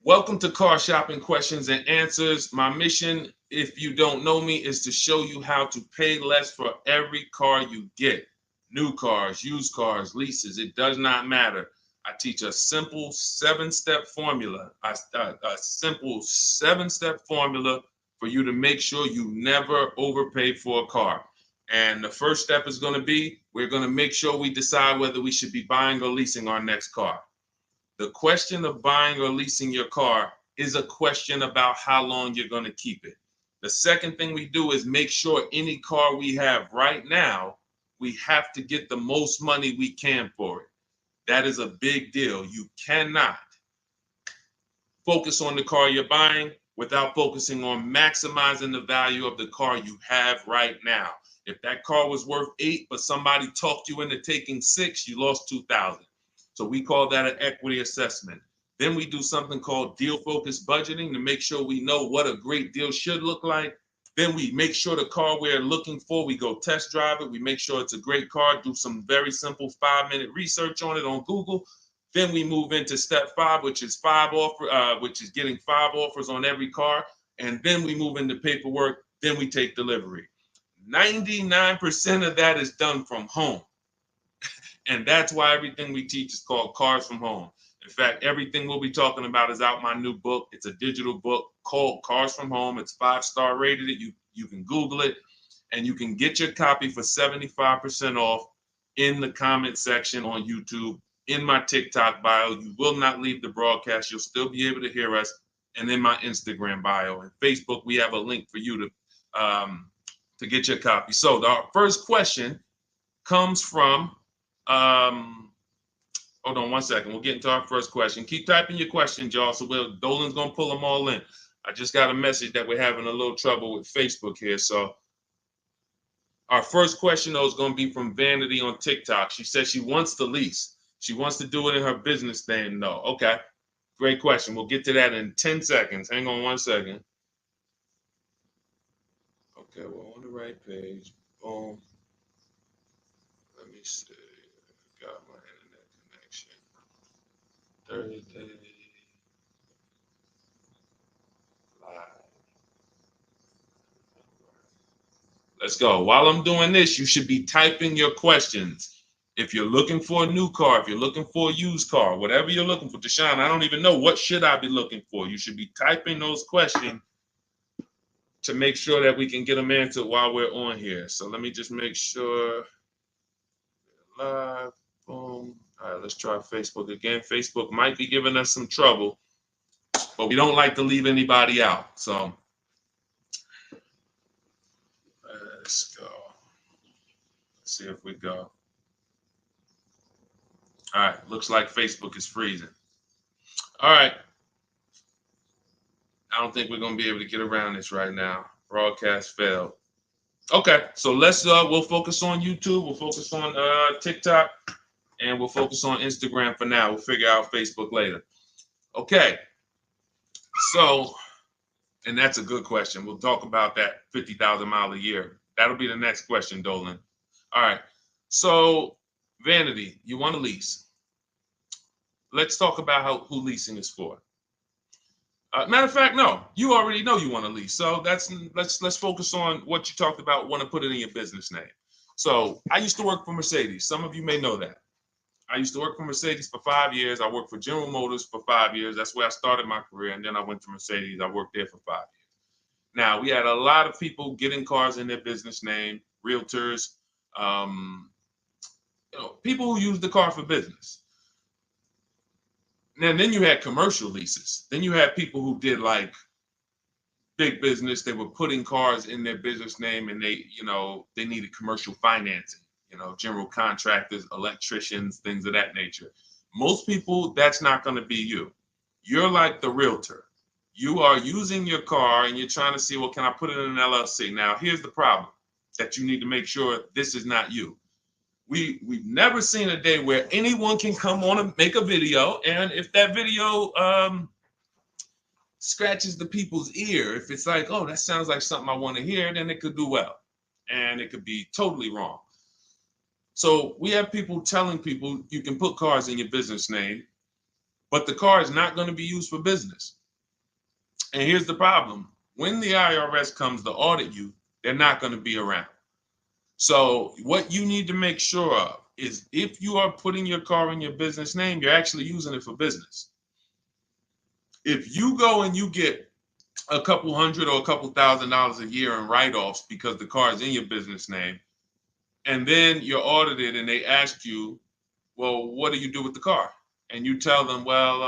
Welcome to Car Shopping Questions and Answers. My mission, if you don't know me, is to show you how to pay less for every car you get. New cars, used cars, leases, it does not matter. I teach a simple seven-step formula, a simple seven-step formula for you to make sure you never overpay for a car. And the first step is going to be, we're going to make sure we decide whether we should be buying or leasing our next car. The question of buying or leasing your car is a question about how long you're going to keep it. The second thing we do is make sure any car we have right now, we have to get the most money we can for it. That is a big deal. You cannot focus on the car you're buying without focusing on maximizing the value of the car you have right now. If that car was worth 8, but somebody talked you into taking 6, you lost 2,000. So we call that an equity assessment. Then we do something called deal focused budgeting to make sure we know what a great deal should look like. Then we make sure the car we're looking for, we go test drive it. We make sure it's a great car, do some very simple 5-minute research on it on Google. Then we move into step 5, which is getting 5 offers on every car. And then we move into paperwork. Then we take delivery. 99% of that is done from home. And that's why everything we teach is called Cars from Home. In fact, everything we'll be talking about is out my new book. It's a digital book called Cars from Home. It's 5-star rated. You can Google it, and you can get your copy for 75% off in the comment section on YouTube, in my TikTok bio. You will not leave the broadcast. You'll still be able to hear us. And in my Instagram bio and Facebook, we have a link for you to get your copy. So our first question comes from hold on one second. We'll get into our first question. Keep typing your questions, y'all. So Dolan's gonna pull them all in. I just got a message that we're having a little trouble with Facebook here. So our first question though is gonna be from Vanity on TikTok. She says she wants to lease. She wants to do it in her business name though. Okay, great question. We'll get to that in 10 seconds. Hang on one second. Okay, we're on the right page. Boom. Let me see. Got my internet connection. Thursday live. Let's go. While I'm doing this, you should be typing your questions. If you're looking for a new car, if you're looking for a used car, whatever you're looking for, Deshone, I don't even know what should I be looking for. You should be typing those questions to make sure that we can get them answered while we're on here. So let me just make sure. Live. Boom. All right, let's try Facebook again. Facebook might be giving us some trouble, but we don't like to leave anybody out. So let's go. Let's see if we go. All right, looks like Facebook is freezing. All right. I don't think we're going to be able to get around this right now. Broadcast failed. Okay, so we'll focus on YouTube. We'll focus on TikTok. And we'll focus on Instagram for now. We'll figure out Facebook later. Okay. So, and that's a good question. We'll talk about that 50,000 mile a year. That'll be the next question, Dolan. All right. So, Vanity, you want to lease. Let's talk about who leasing is for. Matter of fact, no, you already know you want to lease. So let's focus on what you talked about, want to put it in your business name. So I used to work for Mercedes. Some of you may know that. I used to work for Mercedes for 5 years. I worked for General Motors for 5 years. That's where I started my career. And then I went to Mercedes. I worked there for 5 years. Now, we had a lot of people getting cars in their business name, realtors, people who use the car for business. And then you had commercial leases. Then you had people who did like big business. They were putting cars in their business name and they needed commercial financing. General contractors, electricians, things of that nature. Most people, that's not going to be you. You're like the realtor. You are using your car and you're trying to see, well, can I put it in an LLC? Now, here's the problem that you need to make sure this is not you. We've never seen a day where anyone can come on and make a video, and if that video scratches the people's ear, if it's like, oh, that sounds like something I want to hear, then it could do well, and it could be totally wrong. So we have people telling people you can put cars in your business name, but the car is not going to be used for business. And here's the problem. When the IRS comes to audit you, they're not going to be around. So what you need to make sure of is if you are putting your car in your business name, you're actually using it for business. If you go and you get a couple hundred or a couple $1,000s a year in write-offs because the car is in your business name, and then you're audited and they ask you, well, what do you do with the car? And you tell them, well,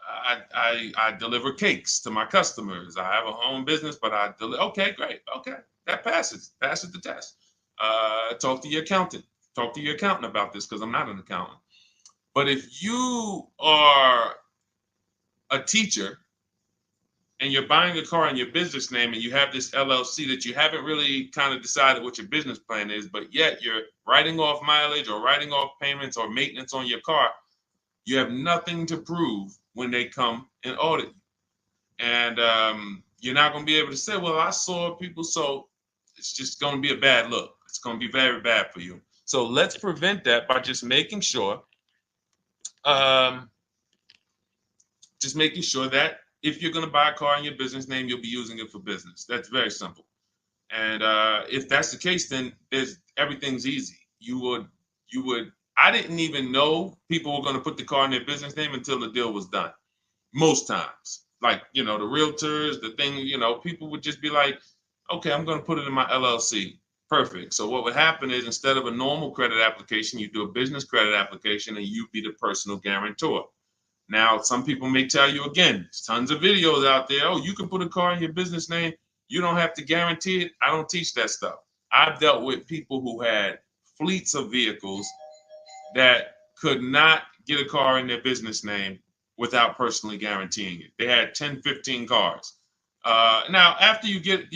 I deliver cakes to my customers. I have a home business, but I deliver. Okay, great. Okay, that passes the test. Talk to your accountant. Talk to your accountant about this because I'm not an accountant. But if you are a teacher and you're buying a car in your business name and you have this LLC that you haven't really kind of decided what your business plan is, but yet you're writing off mileage or writing off payments or maintenance on your car, you have nothing to prove when they come and audit you. And you're not going to be able to say, well, I saw people. So it's just going to be a bad look. It's going to be very bad for you. So let's prevent that by just making sure that if you're going to buy a car in your business name, you'll be using it for business. That's very simple. And if that's the case, then everything's easy. I didn't even know people were going to put the car in their business name until the deal was done. Most times, like, the realtors, the thing, people would just be like, okay, I'm going to put it in my LLC. Perfect. So what would happen is instead of a normal credit application, you do a business credit application and you be the personal guarantor. Now, some people may tell you, again, there's tons of videos out there. Oh, you can put a car in your business name. You don't have to guarantee it. I don't teach that stuff. I've dealt with people who had fleets of vehicles that could not get a car in their business name without personally guaranteeing it. They had 10, 15 cars. Now, after you get,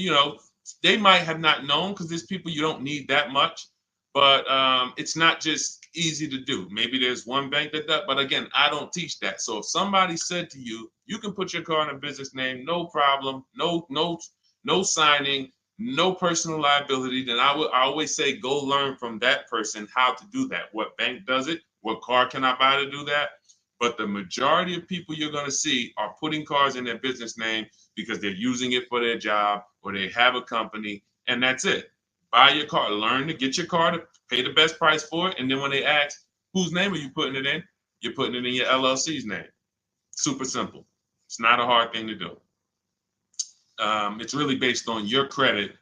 they might have not known because there's people you don't need that much, but it's not just easy to do. Maybe there's one bank that does, but again, I don't teach that. So if somebody said to you, you can put your car in a business name, no problem, no signing, no personal liability, then I always say go learn from that person how to do that. What bank does it? What car can I buy to do that? But the majority of people you're going to see are putting cars in their business name because they're using it for their job or they have a company, and that's it. Buy your car, learn to get your car to pay the best price for it, and then when they ask, whose name are you putting it in? You're putting it in your LLC's name. Super simple. It's not a hard thing to do. It's really based on your credit,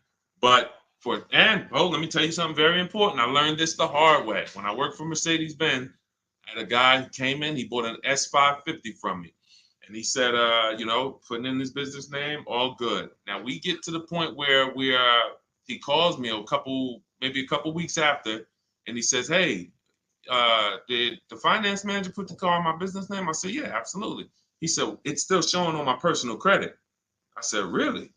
but let me tell you something very important. I learned this the hard way. When I worked for Mercedes-Benz, I had a guy who came in, he bought an S550 from me. And he said, putting in his business name, all good. Now we get to the point where he calls me maybe a couple weeks after, and he says, hey, did the finance manager put the car on my business name? I said, yeah, absolutely. He said, it's still showing on my personal credit. I said, really?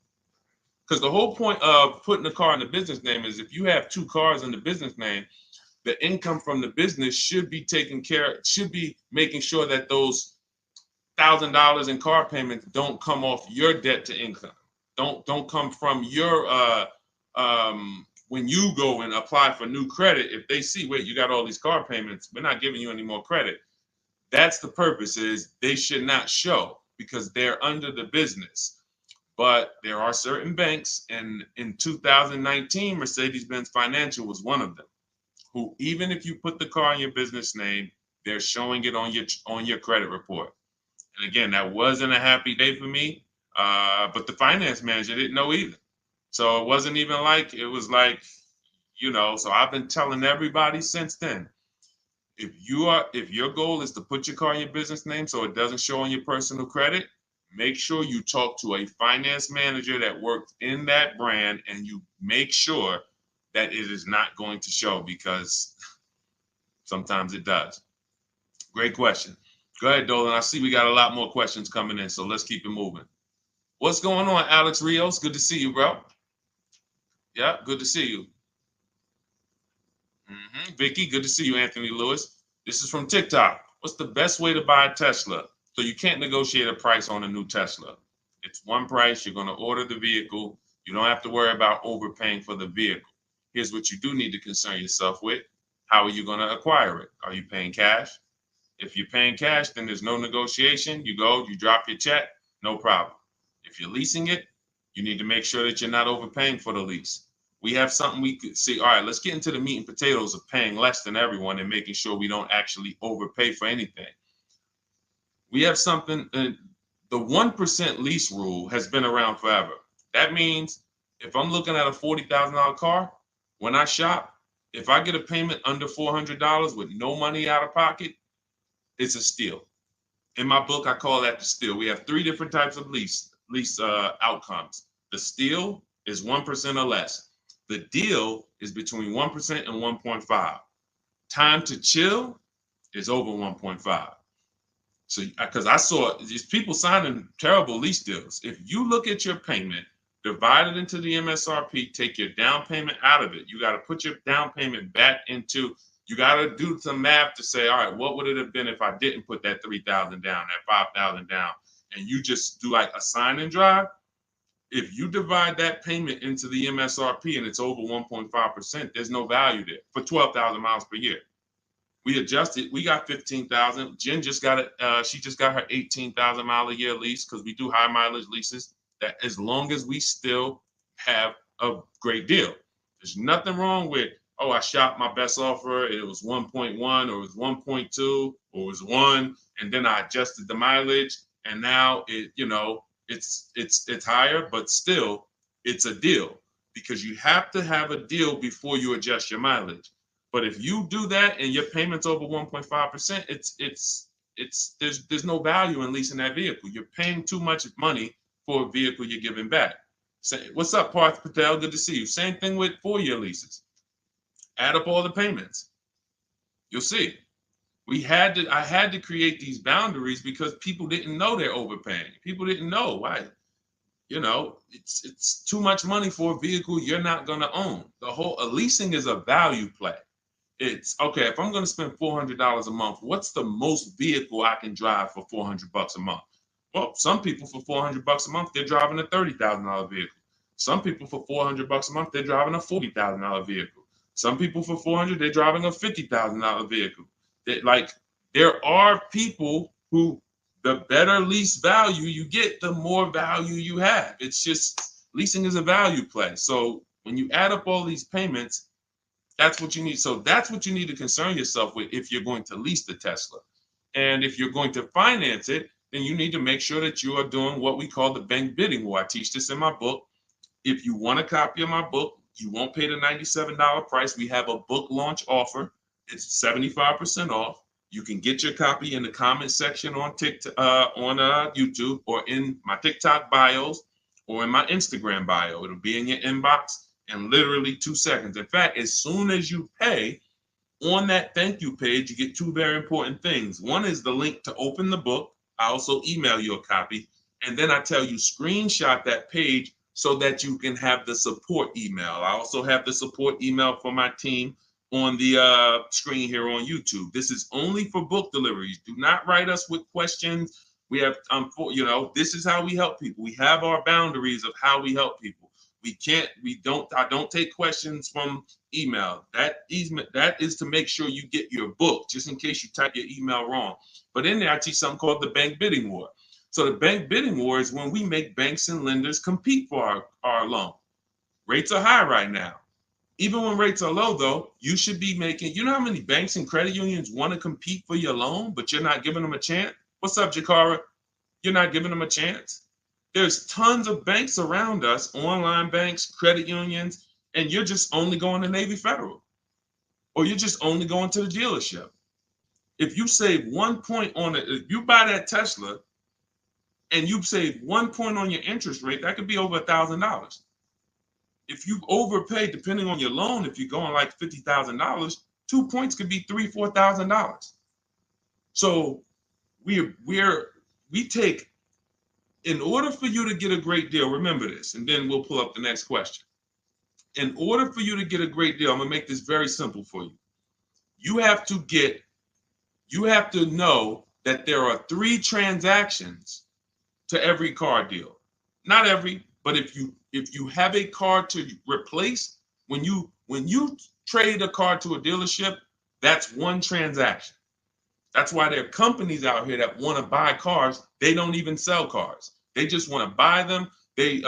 Because the whole point of putting the car in the business name is if you have two cars in the business name, the income from the business should be making sure that those $1,000 in car payments don't come off your debt to income. Don't come from your when you go and apply for new credit. If they see, wait, you got all these car payments, we're not giving you any more credit. That's the purpose, is they should not show because they're under the business. But there are certain banks, and in 2019, Mercedes-Benz Financial was one of them, who even if you put the car in your business name, they're showing it on your credit report. And again, that wasn't a happy day for me, but the finance manager didn't know either. So it wasn't even like, it was like, so I've been telling everybody since then, if your goal is to put your car in your business name so it doesn't show on your personal credit, make sure you talk to a finance manager that works in that brand and you make sure that it is not going to show, because sometimes it does. Great question. Go ahead, Dolan. I see we got a lot more questions coming in, so let's keep it moving. What's going on, Alex Rios? Good to see you, bro. Yeah, good to see you. Vicky, good to see you, Anthony Lewis. This is from TikTok. What's the best way to buy a Tesla? So you can't negotiate a price on a new Tesla. It's one price. You're going to order the vehicle. You don't have to worry about overpaying for the vehicle. Here's what you do need to concern yourself with. How are you going to acquire it? Are you paying cash? If you're paying cash, then there's no negotiation. You go, you drop your check, no problem. If you're leasing it, you need to make sure that you're not overpaying for the lease. We have something we could see. All right, let's get into the meat and potatoes of paying less than everyone and making sure we don't actually overpay for anything. We have something, the 1% lease rule has been around forever. That means if I'm looking at a $40,000 car, when I shop, if I get a payment under $400 with no money out of pocket, it's a steal. In my book, I call that the steal. We have 3 different types of lease outcomes. The steal is 1% or less. The deal is between 1% and 1.5. Time to chill is over 1.5. So, because I saw these people signing terrible lease deals. If you look at your payment, divide it into the MSRP, take your down payment out of it. You got to put your down payment back into, you got to do some math to say, all right, what would it have been if I didn't put that 3,000 down, that 5,000 down, and you just do like a sign and drive? If you divide that payment into the MSRP and it's over 1.5%, there's no value there for 12,000 miles per year. We adjusted. We got 15,000. Jen just got it. She just got her 18,000 mile a year lease because we do high mileage leases. That as long as we still have a great deal, there's nothing wrong with, oh, I shopped my best offer. It was 1.1 or it was 1.2 or it was 1, and then I adjusted the mileage, and now it's higher, but still it's a deal because you have to have a deal before you adjust your mileage. But if you do that and your payment's over 1.5%, there's no value in leasing that vehicle. You're paying too much money for a vehicle you're giving back. Say, what's up, Parth Patel? Good to see you. Same thing with 4-year leases. Add up all the payments. You'll see. I had to create these boundaries because people didn't know they're overpaying. People didn't know why. It's too much money for a vehicle you're not going to own. Leasing is a value play. It's okay, if I'm going to spend $400 a month, what's the most vehicle I can drive for $400 a month? Well, some people for $400 a month, they're driving a $30,000 vehicle. Some people for $400 a month, they're driving a $40,000 vehicle. Some people for $400, they're driving a $50,000 vehicle. There are people who, the better lease value you get, the more value you have. It's just, leasing is a value play. So when you add up all these payments, that's what you need. So that's what you need to concern yourself with if you're going to lease the Tesla. And if you're going to finance it, then you need to make sure that you are doing what we call the bank bidding war. I teach this in my book. If you want a copy of my book, you won't pay the $97 price. We have a book launch offer. It's 75% off. You can get your copy in the comment section on TikTok, on YouTube, or in my TikTok bios, or in my Instagram bio. It'll be in your inbox in literally 2 seconds. In fact, as soon as you pay, on that thank you page, you get 2 very important things. One is the link to open the book. I also email you a copy. And then I tell you, screenshot that page so that you can have the support email. I also have the support email for my team on the screen here on YouTube. This is only for book deliveries. Do not write us with questions. We have, this is how we help people. We have our boundaries of how we help people. I don't take questions from email. That is to make sure you get your book, just in case you type your email wrong. But in there, I teach something called the bank bidding war. So the bank bidding war is when we make banks and lenders compete for our loan. Rates are high right now. Even when rates are low, though, you should be making, you know how many banks and credit unions want to compete for your loan, but you're not giving them a chance? What's up, Jakara? You're not giving them a chance? There's tons of banks around us, online banks, credit unions, and you're just only going to Navy Federal, or you're just only going to the dealership. If you save 1 point on it, if you buy that Tesla and you save 1 point on your interest rate, that could be over $1,000. If you overpay, depending on your loan, if you're going like $50,000, 2 points could be $3,000, $4,000. So we take, in order for you to get a great deal, remember this, and then we'll pull up the next question. In order for you to get a great deal, I'm gonna make this very simple for you. You have to know that there are 3 transactions to every car deal. Not every, but if you have a car to replace, when you trade a car to a dealership, that's 1 transaction. That's why there are companies out here that want to buy cars. They don't even sell cars. They just want to buy them. They're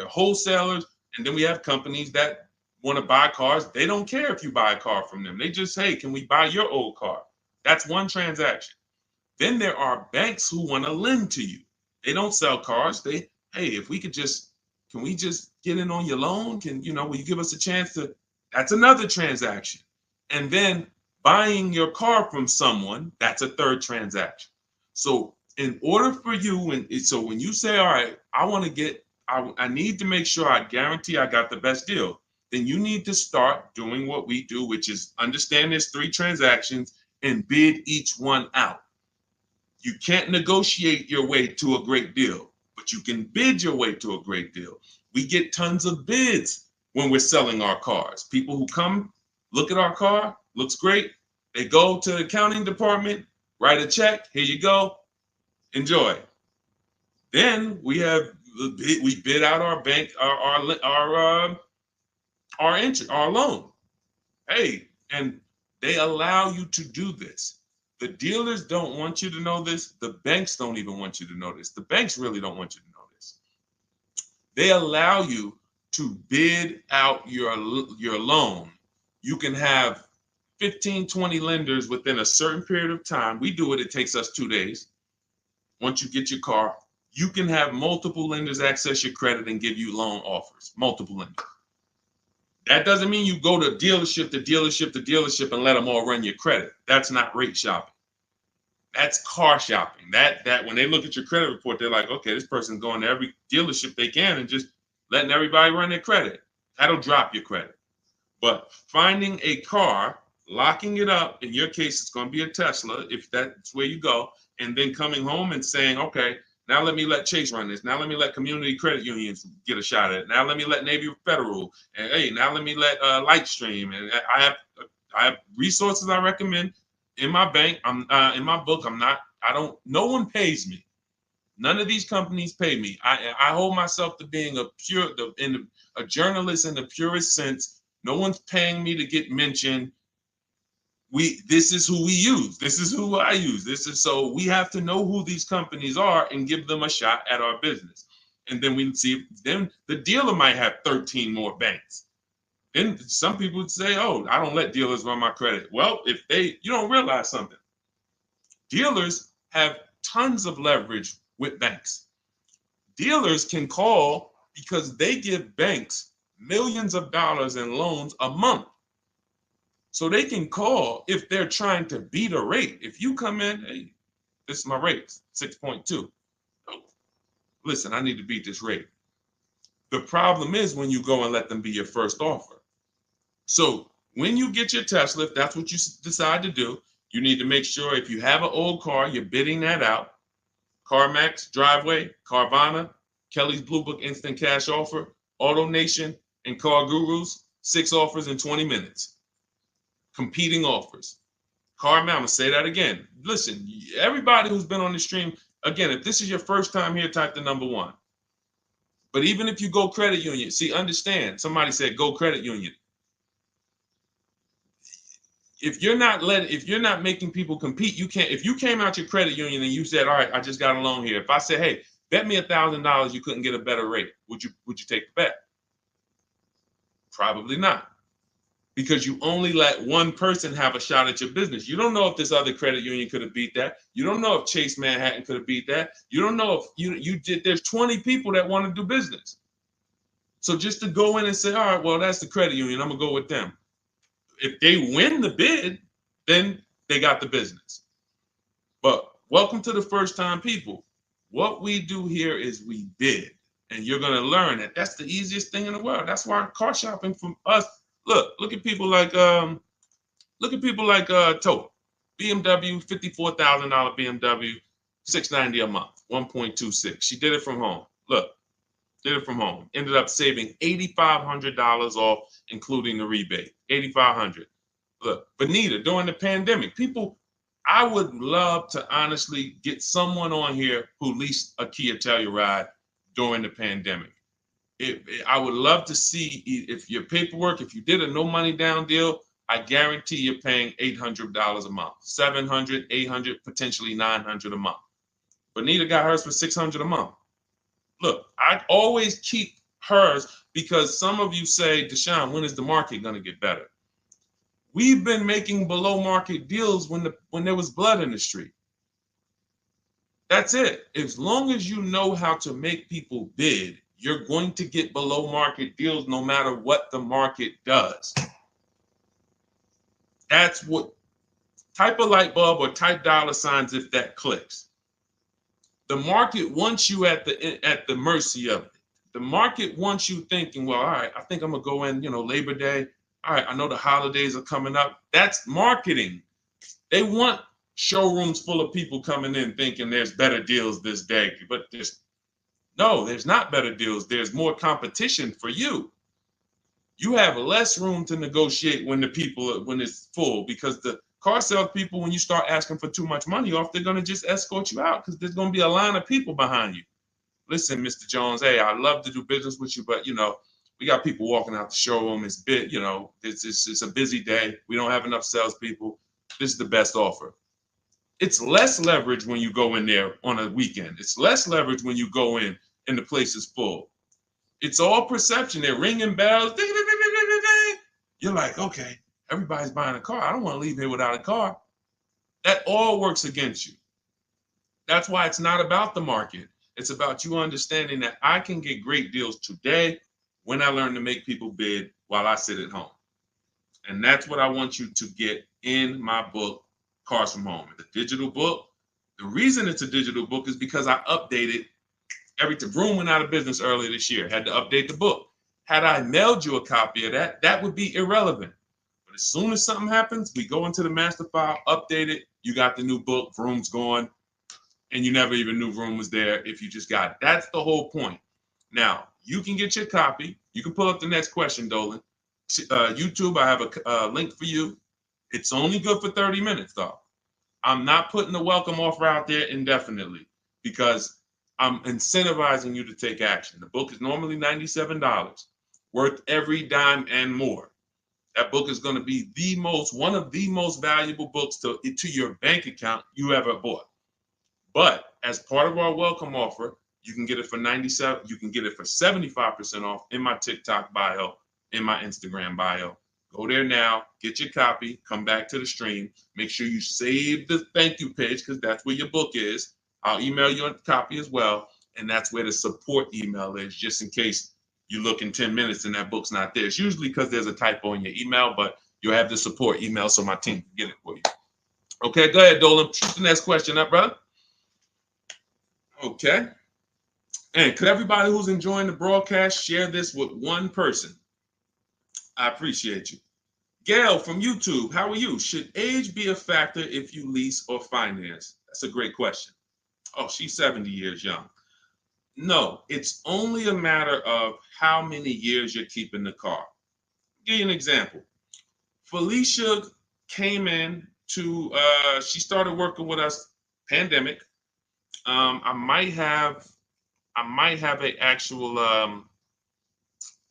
wholesalers, and then we have companies that want to buy cars. They don't care if you buy a car from them. They just say, "Can we buy your old car?" That's one transaction. Then there are banks who want to lend to you. They don't sell cars. Hey, if we could just, can we just get in on your loan? Will you give us a chance to? That's another transaction. And then buying your car from someone, that's a third transaction. So in order for you, so when you say, all right, I need to make sure I guarantee I got the best deal, then you need to start doing what we do, which is understand there's 3 transactions and bid each one out. You can't negotiate your way to a great deal, but you can bid your way to a great deal. We get tons of bids when we're selling our cars. People who come, look at our car, looks great. They go to the accounting department, write a check. Here you go. Enjoy. Then we bid out our bank, our loan. Hey, and they allow you to do this. The dealers don't want you to know this. The banks don't even want you to know this. The banks really don't want you to know this. They allow you to bid out your loan. You can have 15, 20 lenders within a certain period of time. We do it. It takes us 2 days. Once you get your car, you can have multiple lenders access your credit and give you loan offers. Multiple lenders. That doesn't mean you go to dealership to dealership to dealership and let them all run your credit. That's not rate shopping. That's car shopping. That when they look at your credit report, they're like, okay, this person's going to every dealership they can and just letting everybody run their credit. That'll drop your credit. But finding a car, locking it up, in your case, it's going to be a Tesla, if that's where you go, and then coming home and saying, okay, now let me let Chase run this. Now let me let community credit unions get a shot at it. Now let me let Navy Federal. And hey, now let me let Lightstream. And I have resources I recommend in my bank. I'm in my book. No one pays me. None of these companies pay me. I hold myself to being a journalist in the purest sense. No one's paying me to get mentioned. This is who we use. This is who I use. So we have to know who these companies are and give them a shot at our business. And then we see, then the dealer might have 13 more banks. Then some people would say, oh, I don't let dealers run my credit. Well, you don't realize something. Dealers have tons of leverage with banks. Dealers can call because they give banks millions of dollars in loans a month. So they can call if they're trying to beat a rate. If you come in, hey, this is my rate, 6.2. Oh, listen, I need to beat this rate. The problem is when you go and let them be your first offer. So when you get your Tesla, if that's what you decide to do, you need to make sure if you have an old car, you're bidding that out. CarMax, Driveway, Carvana, Kelly's Blue Book Instant Cash Offer, AutoNation, and Car Gurus, 6 offers in 20 minutes. Competing offers. CarMax, I'm going to say that again. Listen, everybody who's been on the stream, again, if this is your first time here, type the number 1. But even if you go credit union, see, understand, somebody said go credit union. If you're not making people compete, you can't. If you came out your credit union and you said, all right, I just got a loan here. If I said, hey, bet me $1,000 you couldn't get a better rate, would you take the bet? Probably not. Because you only let one person have a shot at your business. You don't know if this other credit union could have beat that. You don't know if Chase Manhattan could have beat that. You don't know if you did. There's 20 people that want to do business. So just to go in and say, all right, well, that's the credit union, I'm going to go with them. If they win the bid, then they got the business. But welcome to the first time people. What we do here is we bid. And you're going to learn that that's the easiest thing in the world. That's why car shopping from us. Look at people like Tote, BMW, $54,000 BMW, $690 a month, 1.26. She did it from home. Did it from home. Ended up saving $8,500 off, including the rebate. $8,500. Look, Benita, during the pandemic, I would love to honestly get someone on here who leased a Kia Telluride during the pandemic. I would love to see if your paperwork, if you did a no money down deal, I guarantee you're paying $800 a month, 700, 800, potentially 900 a month. Bonita got hers for 600 a month. Look, I always keep hers because some of you say, Deshone, when is the market going to get better? We've been making below market deals when there was blood in the street. That's it. As long as you know how to make people bid, you're going to get below market deals no matter what the market does. That's what, type a light bulb or type dollar signs if that clicks. The market wants you at the mercy of it. The market wants you thinking, well, all right, I think I'm gonna go in, Labor Day. All right, I know the holidays are coming up. That's marketing. They want showrooms full of people coming in thinking there's better deals this day, but there's not better deals. There's more competition for you. You have less room to negotiate when it's full, because the car sales people, when you start asking for too much money off, they're going to just escort you out because there's going to be a line of people behind you. Listen, Mr. Jones, hey, I'd love to do business with you, but we got people walking out the showroom. It's it's a busy day. We don't have enough salespeople. This is the best offer. It's less leverage when you go in there on a weekend. It's less leverage when you go in and the place is full. It's all perception. They're ringing bells. You're like, okay, everybody's buying a car. I don't want to leave here without a car. That all works against you. That's why it's not about the market. It's about you understanding that I can get great deals today when I learn to make people bid while I sit at home. And that's what I want you to get in my book, Cars from Home. It's a digital book. The reason it's a digital book is because I updated Vroom went out of business earlier this year. Had to update the book. Had I mailed you a copy of that would be irrelevant. But as soon as something happens, we go into the master file, update it. You got the new book. Vroom's gone, and you never even knew Vroom was there if you just got it. That's the whole point. Now you can get your copy. You can pull up the next question, Dolan. YouTube, I have a link for you. It's only good for 30 minutes, though. I'm not putting the welcome offer out there indefinitely because I'm incentivizing you to take action. The book is normally $97, worth every dime and more. That book is going to be one of the most valuable books to your bank account you ever bought. But as part of our welcome offer, you can get it for $97. You can get it for 75% off in my TikTok bio, in my Instagram bio. Go there now, get your copy, come back to the stream. Make sure you save the thank you page because that's where your book is. I'll email you a copy as well. And that's where the support email is, just in case you look in 10 minutes and that book's not there. It's usually because there's a typo in your email, but you'll have the support email so my team can get it for you. Okay, go ahead, Dolan. Shoot the next question up, brother. Okay. And could everybody who's enjoying the broadcast share this with one person? I appreciate you. Gail from YouTube, how are you? Should age be a factor if you lease or finance? That's a great question. Oh, she's 70 years young. No, it's only a matter of how many years you're keeping the car. I'll give you an example. Felicia came in she started working with us, pandemic. I might have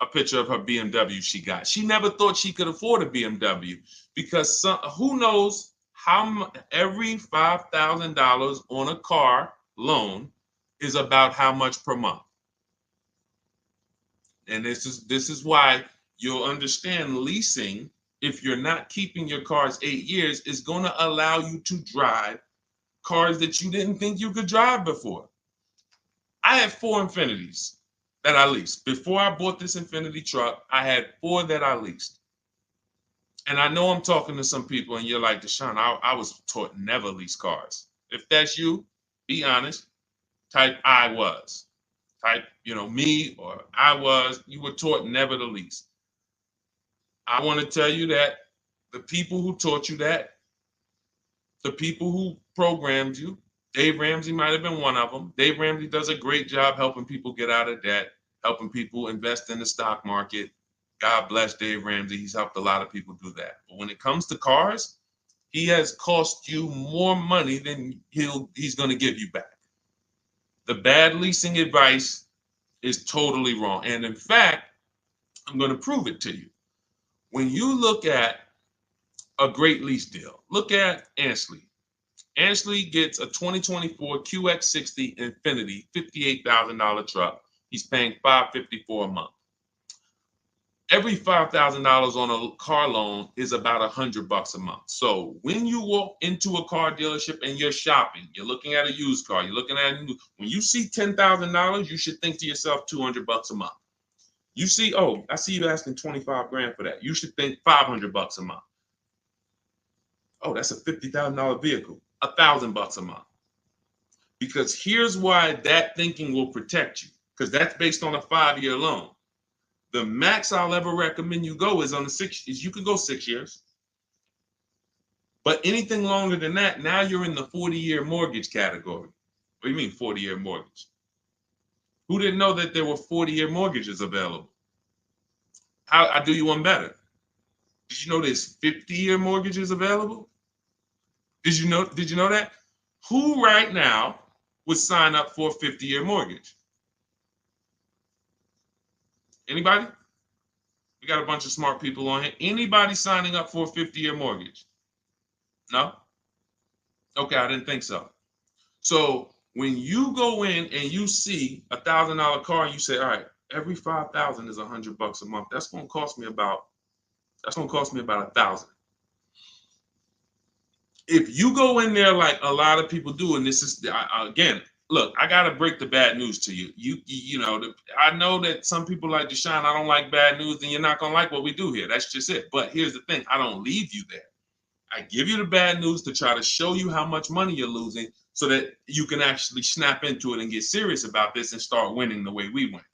a picture of her BMW she got. She never thought she could afford a BMW because who knows how every $5,000 on a car loan is about how much per month. And this is why you'll understand leasing, if you're not keeping your cars 8 years, is going to allow you to drive cars that you didn't think you could drive before. I had 4 Infinities that I leased. Before I bought this Infinity truck, I had 4 that I leased. And I know I'm talking to some people and you're like, Deshone, I was taught never lease cars. If that's you, be honest. Type I was. Type, me or I was. You were taught never to lease. I want to tell you that the people who taught you that, the people who programmed you, Dave Ramsey might have been one of them. Dave Ramsey does a great job helping people get out of debt, helping people invest in the stock market. God bless Dave Ramsey. He's helped a lot of people do that. But when it comes to cars, he has cost you more money than he's going to give you back. The bad leasing advice is totally wrong. And in fact, I'm going to prove it to you. When you look at a great lease deal. Look at Ansley. Ansley gets a 2024 QX60 Infinity $58,000 truck. He's paying $554 a month. Every $5,000 on a car loan is about $100 a month. So when you walk into a car dealership and you're shopping, you're looking at a used car, you're looking at a new, when you see $10,000, you should think to yourself $200 a month. You see, oh, I see you asking 25 grand for that. You should think $500 a month. Oh, that's a $50,000 vehicle, $1,000 a month. Because here's why that thinking will protect you, because that's based on a 5-year loan. The max I'll ever recommend you go is on the 6 years. You can go 6 years. But anything longer than that, now you're in the 40-year mortgage category. What do you mean 40-year mortgage? Who didn't know that there were 40-year mortgages available? I'll do you one better. Did you know there's 50-year mortgages available? Did you know that? Who right now would sign up for a 50-year mortgage? Anybody? We got a bunch of smart people on here. Anybody signing up for a 50-year mortgage? No? Okay, I didn't think so. So when you go in and you see $1,000 car and you say, all right, every 5,000 is $100 a month. That's going to cost me about $1,000. If you go in there like a lot of people do, and this is again, look, I gotta break the bad news to you. I know that some people like Deshone, I don't like bad news, and you're not gonna like what we do here. That's just it. But here's the thing: I don't leave you there. I give you the bad news to try to show you how much money you're losing, so that you can actually snap into it and get serious about this and start winning the way we win.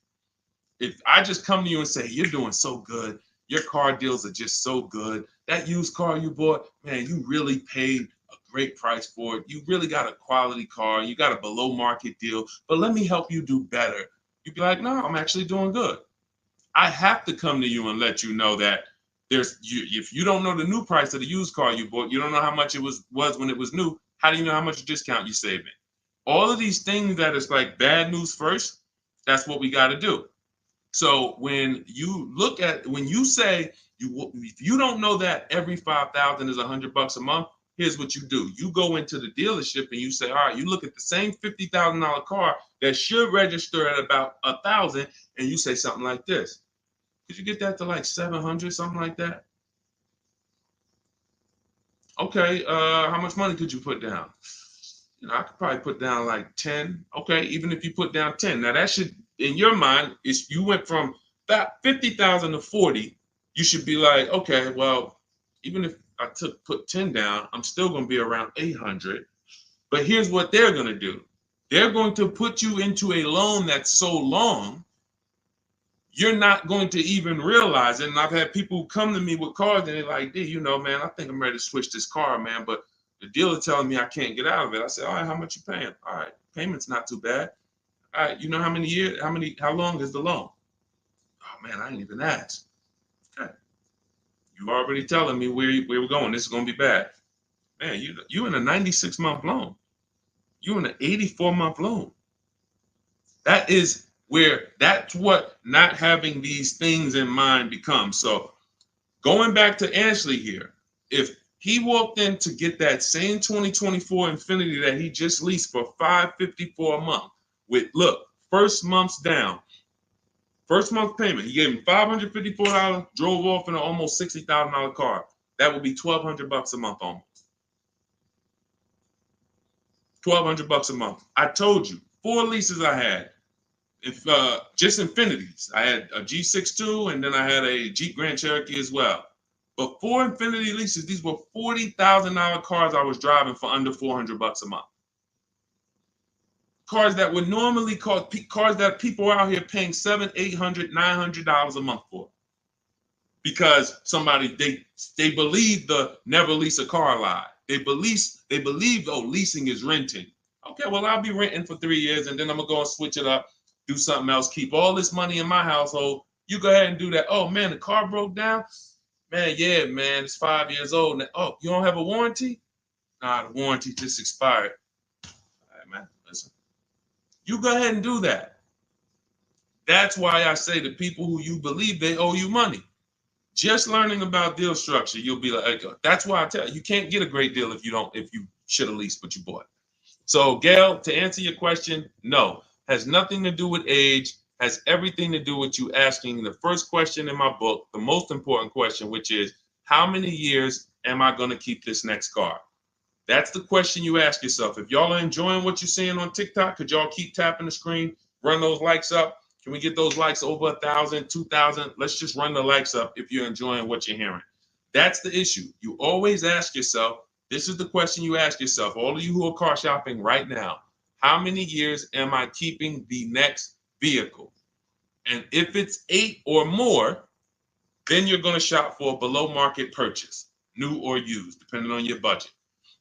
If I just come to you and say, you're doing so good, your car deals are just so good, that used car you bought, man, you really paid a great price for it. You really got a quality car. You got a below market deal, but let me help you do better. You'd be like, no, I'm actually doing good. I have to come to you and let you know that if you don't know the new price of the used car you bought, you don't know how much it was when it was new. How do you know how much discount you saving? All of these things that is like bad news first, that's what we got to do. So when you say if you don't know that every 5,000 is $100 a month, here's what you do. You go into the dealership and you say, all right, you look at the same $50,000 car that should register at about 1,000, and you say something like this. Could you get that to like 700, something like that? Okay, how much money could you put down? I could probably put down like 10. Okay, even if you put down 10. Now that should, in your mind, if you went from that 50,000 to 40, you should be like, okay, well, even if I put 10 down, I'm still going to be around 800. But here's what they're going to do. They're going to put you into a loan that's so long, you're not going to even realize it. And I've had people who come to me with cars and they're like, D, man, I think I'm ready to switch this car, man, but the dealer telling me I can't get out of it. I said, all right, how much you paying? All right, payment's not too bad. All right, you know how many years, how long is the loan? Oh man, I ain't even asked. Okay. You already telling me where we're going. This is gonna be bad. Man, you in a 96-month loan. You in an 84-month loan. That's what not having these things in mind becomes. So going back to Ashley here, if he walked in to get that same 2024 Infinity that he just leased for $554 a month with, look, first month's down, first month payment, he gave him $554, drove off in an almost $60,000 car. That would be $1,200 a month almost. $1,200 a month. I told you, 4 leases I had. If just Infinities. I had a G62 and then I had a Jeep Grand Cherokee as well. But 4 Infinity leases, these were $40,000 cars I was driving for under $400 a month. Cars that would normally cost, cars that people are out here paying $700, $800, $900 a month for. Because they believe the never lease a car lie. They believe, oh, leasing is renting. Okay, well, I'll be renting for 3 years and then I'm gonna go and switch it up, do something else, keep all this money in my household. You go ahead and do that. Oh man, the car broke down. Man, yeah, man, it's 5 years old. Now, oh, you don't have a warranty? Nah, the warranty just expired. All right, man, listen. You go ahead and do that. That's why I say to people who you believe they owe you money. Just learning about deal structure, you'll be like, that's why I tell you, you can't get a great deal if you should have leased what you bought. So, Gail, to answer your question, no, has nothing to do with age, has everything to do with you asking the first question in my book, the most important question, which is, how many years am I going to keep this next car? That's the question you ask yourself. If y'all are enjoying what you're seeing on TikTok, could y'all keep tapping the screen, run those likes up? Can we get those likes over 1,000, 2,000? Let's just run the likes up if you're enjoying what you're hearing. That's the issue. You always ask yourself, this is the question you ask yourself, all of you who are car shopping right now, how many years am I keeping the next vehicle? And if it's 8 or more, then you're going to shop for a below market purchase, new or used, depending on your budget.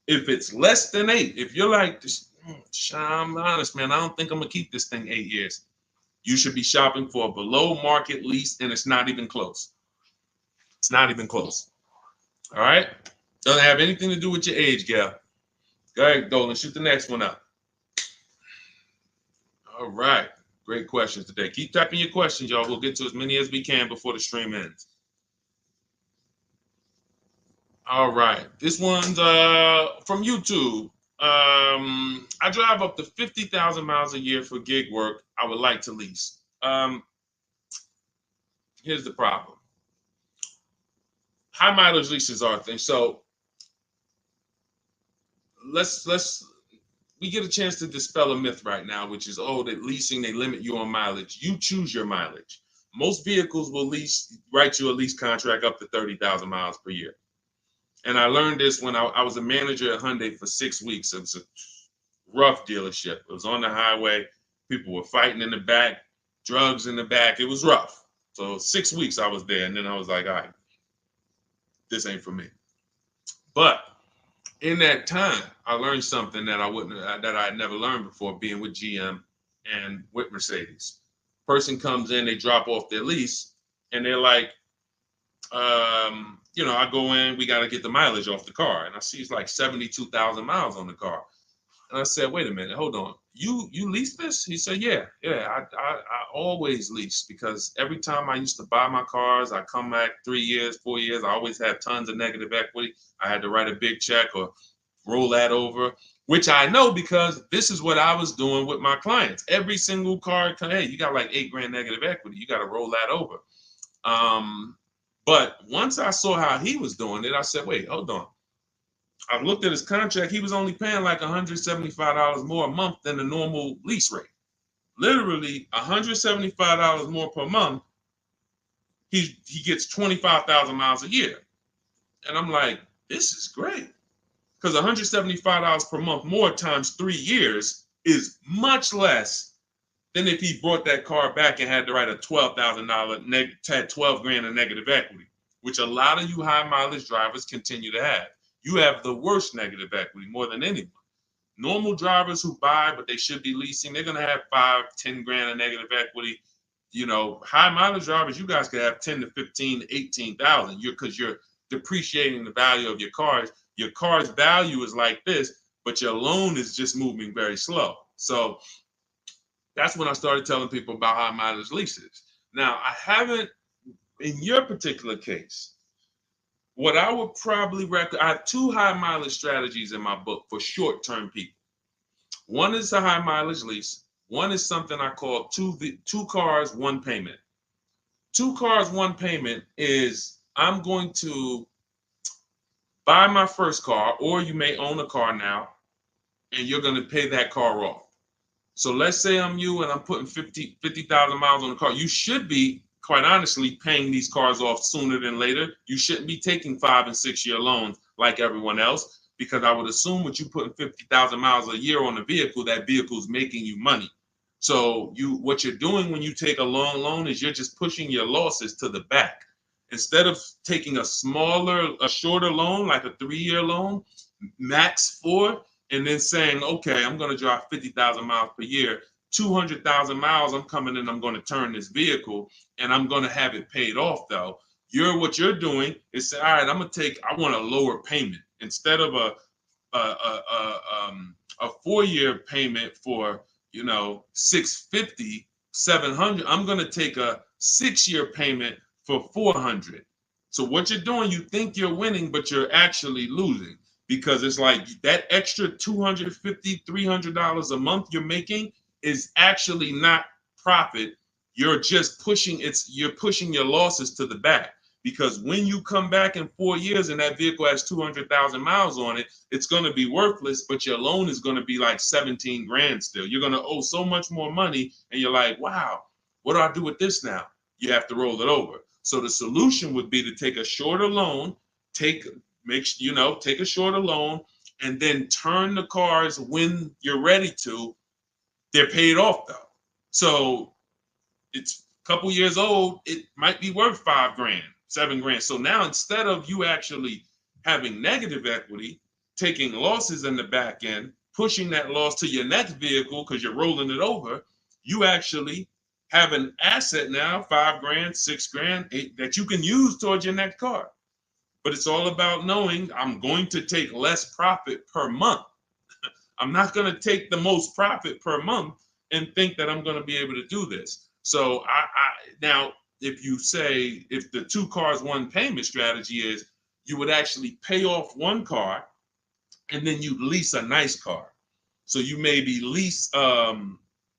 If it's less than 8, if you're like, I'm honest, man, I don't think I'm going to keep this thing 8 years. You should be shopping for a below market lease, and it's not even close. It's not even close. All right? Doesn't have anything to do with your age, Gail. Go ahead, Dolan, shoot the next one up. All right. Great questions today. Keep typing your questions, y'all. We'll get to as many as we can before the stream ends. All right. This one's from YouTube. I drive up to 50,000 miles a year for gig work. I would like to lease. Here's the problem. High mileage leases are a thing. So we get a chance to dispel a myth right now, which is, oh, that leasing, they limit you on mileage. You choose your mileage. Most vehicles will write you a lease contract up to 30,000 miles per year. And I learned this when I was a manager at Hyundai for 6 weeks. It was a rough dealership. It was on the highway. People were fighting in the back, drugs in the back. It was rough. So 6 weeks I was there, and then I was like, all right, this ain't for me. But in that time, I learned something that I had never learned before, being with GM and with Mercedes. Person comes in, they drop off their lease, and they're like, I go in, we got to get the mileage off the car. And I see it's like 72,000 miles on the car. And I said, wait a minute, hold on. You lease this? He said, yeah, I always lease, because every time I used to buy my cars, I come back 3 years, 4 years, I always had tons of negative equity. I had to write a big check or roll that over, which I know because this is what I was doing with my clients. Every single car, hey, you got like $8,000 negative equity. You got to roll that over. But once I saw how he was doing it, I said, wait, hold on. I looked at his contract. He was only paying like $175 more a month than the normal lease rate. Literally $175 more per month. He gets 25,000 miles a year. And I'm like, this is great. Because $175 per month more times 3 years is much less than if he brought that car back and had to write a $12,000 had $12,000 in negative equity, which a lot of you high mileage drivers continue to have. You have the worst negative equity more than anyone. Normal drivers who buy, but they should be leasing, they're going to have $5,000-10,000 in negative equity. High mileage drivers, you guys could have 10 to 15, 18,000 because you're depreciating the value of your cars. Your car's value is like this, but your loan is just moving very slow. So that's when I started telling people about high mileage leases. Now, I haven't, in your particular case, what I would probably recommend, I have 2 high mileage strategies in my book for short-term people. One is a high mileage lease. One is something I call two cars, one payment. 2 cars, one payment is I'm going to buy my first car, or you may own a car now, and you're going to pay that car off. So let's say I'm you and I'm putting 50,000 miles on the car. You should be, quite honestly, paying these cars off sooner than later. You shouldn't be taking 5- and 6-year loans like everyone else, because I would assume with you putting 50,000 miles a year on a vehicle, that vehicle is making you money. So what you're doing when you take a long loan is you're just pushing your losses to the back. Instead of taking a shorter loan, like a 3-year loan, max 4, and then saying, okay, I'm going to drive 50,000 miles per year, 200,000 miles, I'm coming in, I'm going to turn this vehicle, and I'm going to have it paid off, though. What you're doing is say, all right, I want a lower payment. Instead of a 4-year payment for, $650, $700, I'm going to take a 6-year payment for $400. So what you're doing, you think you're winning, but you're actually losing, because it's like that extra $250, $300 a month you're making is actually not profit. You're just you're pushing your losses to the back, because when you come back in 4 years and that vehicle has 200,000 miles on it, it's going to be worthless, but your loan is going to be like 17 grand still. You're going to owe so much more money, and you're like, wow, what do I do with this now? You have to roll it over. So the solution would be to take a shorter loan, take a shorter loan, and then turn the cars when you're ready to. They're paid off though. So it's a couple years old, it might be worth 5 grand, 7 grand. So now instead of you actually having negative equity, taking losses in the back end, pushing that loss to your next vehicle because you're rolling it over, you actually have an asset now, 5 grand, 6 grand, 8, that you can use towards your next car. But it's all about knowing I'm going to take less profit per month. I'm not going to take the most profit per month and think that I'm going to be able to do this. So now, if you say, if the 2 cars, 1 payment strategy is, you would actually pay off 1 car and then you lease a nice car. So you maybe lease,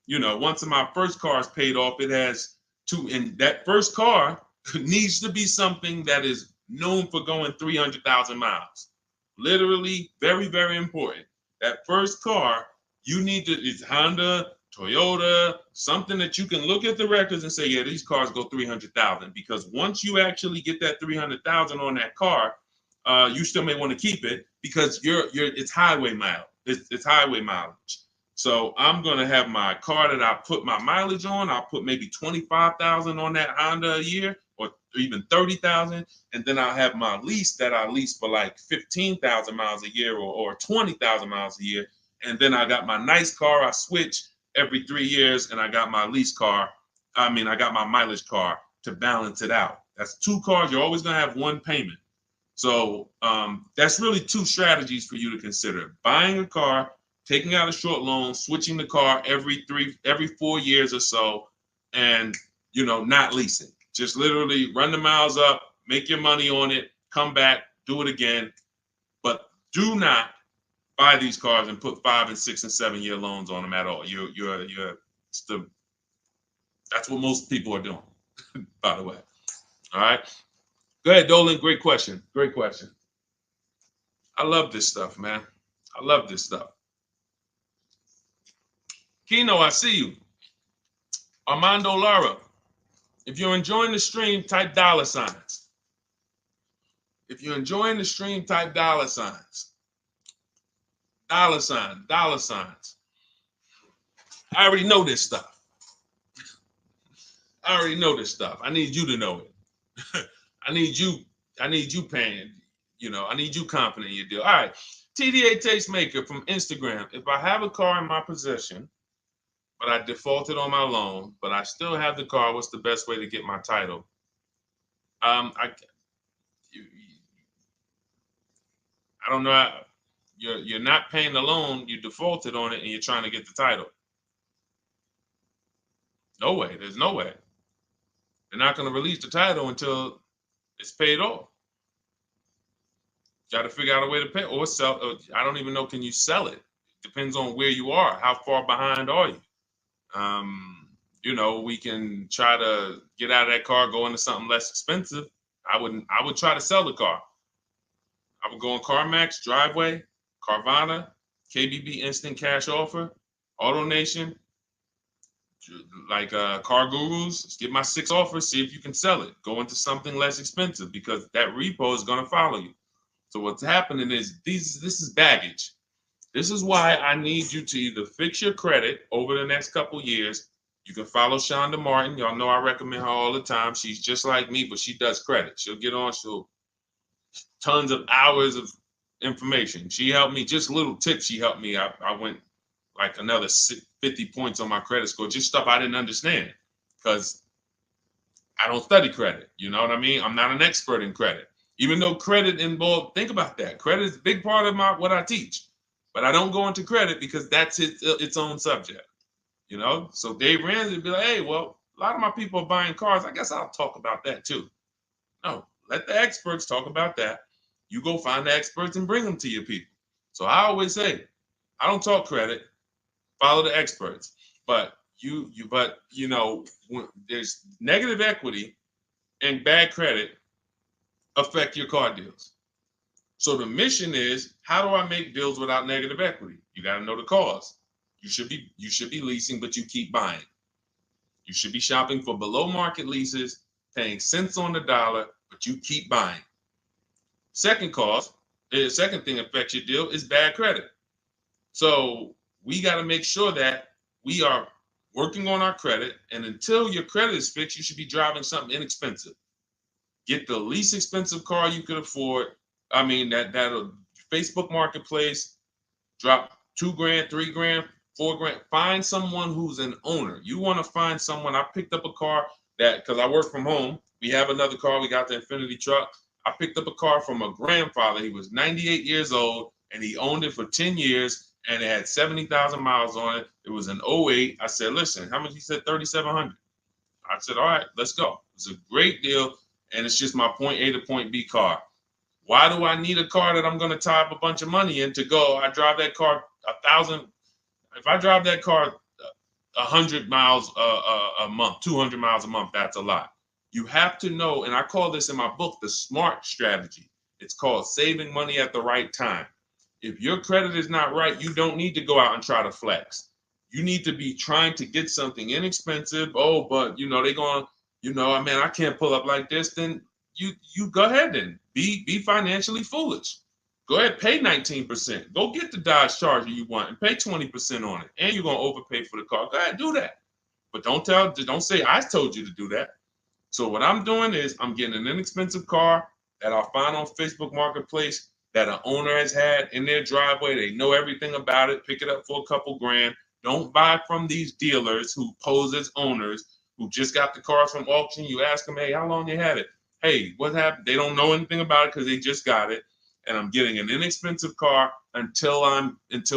once my first car is paid off, it has 2, and that first car needs to be something that is known for going 300,000 miles. Literally, very, very important. That first car, you need to, it's Honda, Toyota, something that you can look at the records and say, yeah, these cars go 300,000. Because once you actually get that 300,000 on that car, you still may want to keep it because it's highway mileage. It's highway mileage. So I'm gonna have my car that I put my mileage on. I'll put maybe 25,000 on that Honda a year, or even 30,000, and then I'll have my lease that I lease for like 15,000 miles a year, or 20,000 miles a year. And then I got my nice car. I switch every 3 years, and I got my lease car. I got my mileage car to balance it out. That's 2 cars. You're always gonna have 1 payment. So that's really 2 strategies for you to consider: buying a car, taking out a short loan, switching the car every 4 years or so, and not leasing. Just literally run the miles up, make your money on it, come back, do it again. But do not buy these cars and put 5 and 6 and 7 year loans on them at all. That's what most people are doing, by the way. All right. Go ahead, Dolan. Great question. Great question. I love this stuff, man. I love this stuff. Kino, I see you. Armando Lara, if you're enjoying the stream, type $signs. If you're enjoying the stream, type $signs. $signs. I already know this stuff. I already know this stuff. I need you to know it. I need you paying, I need you confident in your deal. All right. TDA Tastemaker from Instagram. If I have a car in my possession, but I defaulted on my loan, but I still have the car, what's the best way to get my title? I don't know. You're not paying the loan, you defaulted on it, and you're trying to get the title. No way. There's no way. They're not going to release the title until it's paid off. Got to figure out a way to pay or sell. I don't even know. Can you sell it? Depends on where you are. How far behind are you? We can try to get out of that car, go into something less expensive. I would try to sell the car. I would go on CarMax, Driveway, Carvana, KBB Instant Cash Offer, AutoNation, like Car Gurus. Get my 6 offers, see if you can sell it. Go into something less expensive because that repo is going to follow you. So what's happening is this is baggage. This is why I need you to either fix your credit over the next couple years. You can follow Shonda Martin. Y'all know I recommend her all the time. She's just like me, but she does credit. She'll get on, tons of hours of information. She helped me, just little tips she helped me. I went like another 50 points on my credit score, just stuff I didn't understand because I don't study credit. You know what I mean? I'm not an expert in credit. Even though credit involved, think about that. Credit is a big part of what I teach. But I don't go into credit because that's its own subject. So Dave Ramsey would be like, hey, well, a lot of my people are buying cars. I guess I'll talk about that too. No, let the experts talk about that. You go find the experts and bring them to your people. So I always say, I don't talk credit, follow the experts. But when there's negative equity and bad credit affect your car deals. So the mission is, how do I make deals without negative equity? You got to know the cause. You should be leasing, but you keep buying. You should be shopping for below market leases, paying cents on the dollar, but you keep buying. Second cause, the second thing affects your deal is bad credit. So we got to make sure that we are working on our credit, and until your credit is fixed, you should be driving something inexpensive. Get the least expensive car you could afford. I mean, that'll Facebook Marketplace, drop $2,000, $3,000, $4,000. Find someone who's an owner. You want to find someone. I picked up a car because I work from home. We have another car. We got the Infinity truck. I picked up a car from a grandfather. He was 98 years old, and he owned it for 10 years, and it had 70,000 miles on it. It was an '08. I said, listen, how much? He said, $3,700. I said, all right, let's go. It's a great deal, and it's just my point A to point B car. Why do I need a car that I'm going to tie up a bunch of money in to go? I drive that car 1,000. If I drive that car 100 miles a month, 200 miles a month, that's a lot. You have to know, and I call this in my book, the SMART strategy. It's called saving money at the right time. If your credit is not right, you don't need to go out and try to flex. You need to be trying to get something inexpensive. Oh, but they're going, man, I can't pull up like this. Then you go ahead and be financially foolish. Go ahead, pay 19%. Go get the Dodge Charger you want and pay 20% on it. And you're gonna overpay for the car. Go ahead, do that. But don't say I told you to do that. So what I'm doing is I'm getting an inexpensive car that I'll find on Facebook Marketplace that an owner has had in their driveway. They know everything about it. Pick it up for a couple grand. Don't buy from these dealers who pose as owners who just got the cars from auction. You ask them, hey, how long you had it? Hey, what happened? They don't know anything about it because they just got it. And I'm getting an inexpensive car until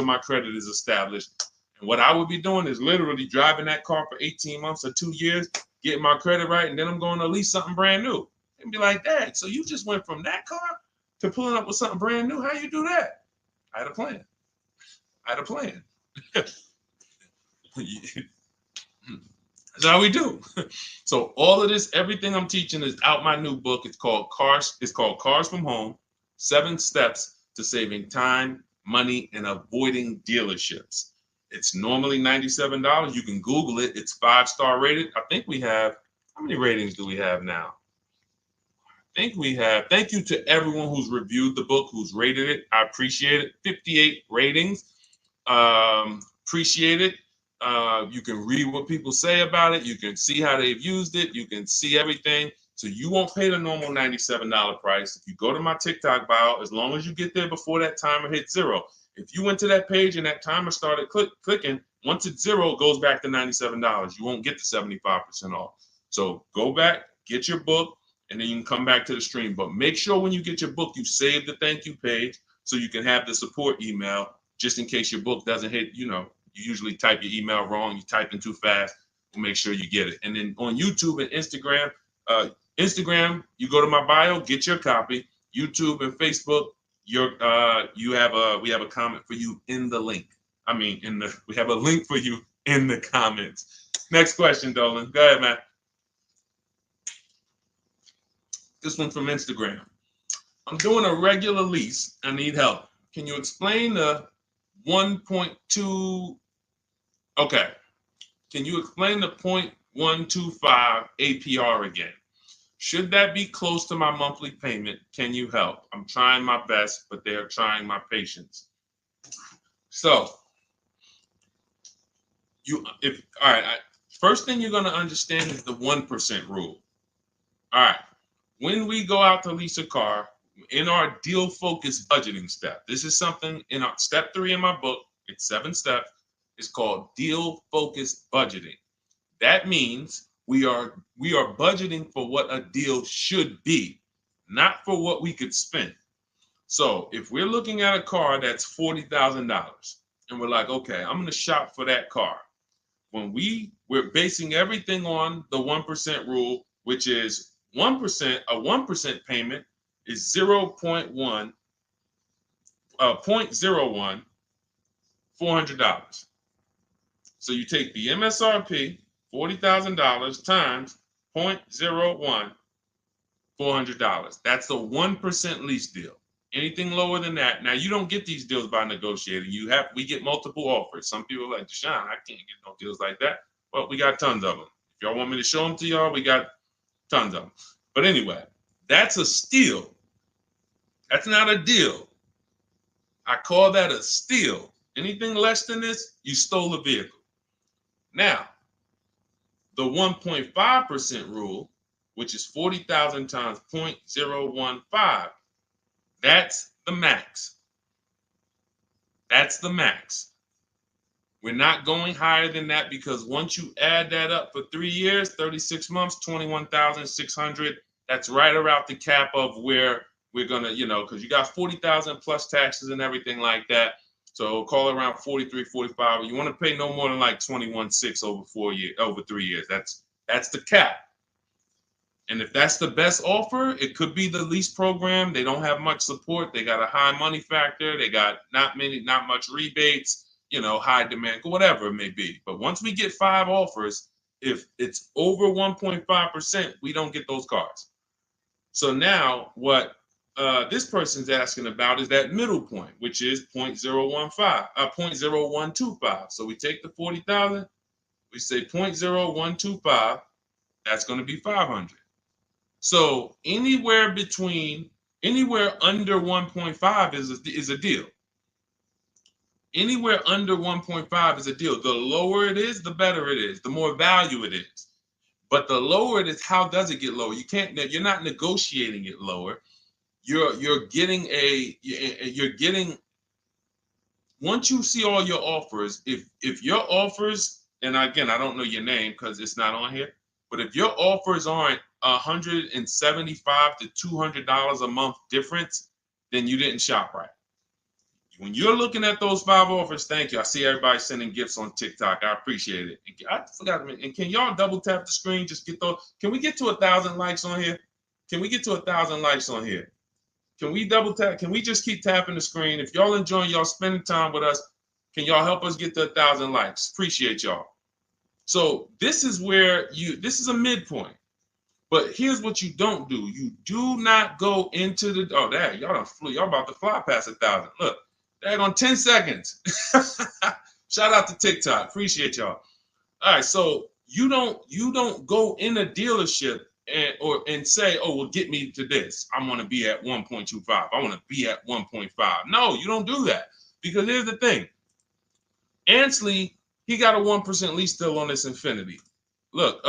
my credit is established. And what I would be doing is literally driving that car for 18 months or 2 years, getting my credit right, and then I'm going to lease something brand new. And be like, Dad, so you just went from that car to pulling up with something brand new? How you do that? I had a plan. That's how we do. So all of this, everything I'm teaching is out my new book. It's called Cars from Home, 7 Steps to Saving Time, Money, and Avoiding Dealerships. It's normally $97. You can Google it. It's 5-star rated. I think we have, how many ratings do we have now? I think we have, thank you to everyone who's reviewed the book, who's rated it. I appreciate it. 58 ratings. Appreciate it. You can read what people say about it. You can see how they've used it. You can see everything. So you won't pay the normal $97 price. If you go to my TikTok bio, as long as you get there before that timer hits 0. If you went to that page and that timer started clicking, once it's 0, it goes back to $97. You won't get the 75% off. So go back, get your book, and then you can come back to the stream. But make sure when you get your book, you save the thank you page so you can have the support email just in case your book doesn't hit, you usually type your email wrong, you type in too fast. We'll make sure you get it. And then on YouTube and Instagram, you go to my bio, get your copy. YouTube and Facebook, we have a comment for you in the link. We have a link for you in the comments. Next question, Dolan. Go ahead, man. This one from Instagram. I'm doing a regular lease. I need help. Can you explain the 1.2? Okay. Can you explain the 0.125 APR again? Should that be close to my monthly payment? Can you help? I'm trying my best, but they're trying my patience. So, first thing you're going to understand is the 1% rule. All right. When we go out to lease a car, in our deal focused budgeting step, this is something in our step 3 in my book. It's 7 steps. It's called deal focused budgeting. That means we are budgeting for what a deal should be, not for what we could spend. So if we're looking at a car that's $40,000 and we're like, okay, I'm going to shop for that car. When we're basing everything on the 1% rule, which is 1%, a 1% payment is 0.01, 0.01, $400. So you take the MSRP, $40,000 times 0.01, $400. That's the 1% lease deal. Anything lower than that, now you don't get these deals by negotiating. We get multiple offers. Some people are like, Deshone, I can't get no deals like that. Well, we got tons of them. If y'all want me to show them to y'all, we got tons of them. But anyway, that's a steal. That's not a deal. I call that a steal. Anything less than this, you stole a vehicle. Now, the 1.5% rule, which is 40,000 times 0.015, that's the max. That's the max. We're not going higher than that because once you add that up for 3 years, 36 months, 21,600, that's right around the cap of where we're gonna, because you got 40,000 plus taxes and everything like that. So call it around 43, 45. You want to pay no more than like 21.6 over 3 years. That's the cap. And if that's the best offer, it could be the lease program. They don't have much support. They got a high money factor. They got not much rebates, high demand, whatever it may be. But once we get 5 offers, if it's over 1.5%, we don't get those cars. So now what this person's asking about is that middle point, which is 0.0125. So we take the 40,000, we say 0.0125, that's going to be 500. So anywhere under 1.5 is a deal. Anywhere under 1.5 is a deal. The lower it is, the better it is, the more value it is. But the lower it is, how does it get lower? You're not negotiating it lower. You're getting once you see all your offers, if your offers, and again, I don't know your name because it's not on here, but if your offers aren't $175 to $200 a month difference, then you didn't shop right. When you're looking at those 5 offers, thank you. I see everybody sending gifts on TikTok. I appreciate it. I forgot. And can y'all double tap the screen? Just get those. Can we get to 1,000 likes on here? Can we get to 1,000 likes on here? Can we double tap? Can we just keep tapping the screen? If y'all enjoying y'all spending time with us, can y'all help us get to 1,000 likes? Appreciate y'all. So this is where this is a midpoint. But here's what you don't do. You do not go into the, y'all done flew. Y'all about to fly past 1,000. Look, on 10 seconds. Shout out to TikTok. Appreciate y'all. All right, so you don't go in a dealership and say, oh, well, get me to this. I want to be at 1.25. I want to be at 1.5. No, you don't do that. Because here's the thing. Ansley, he got a 1% lease deal on this Infiniti. Look,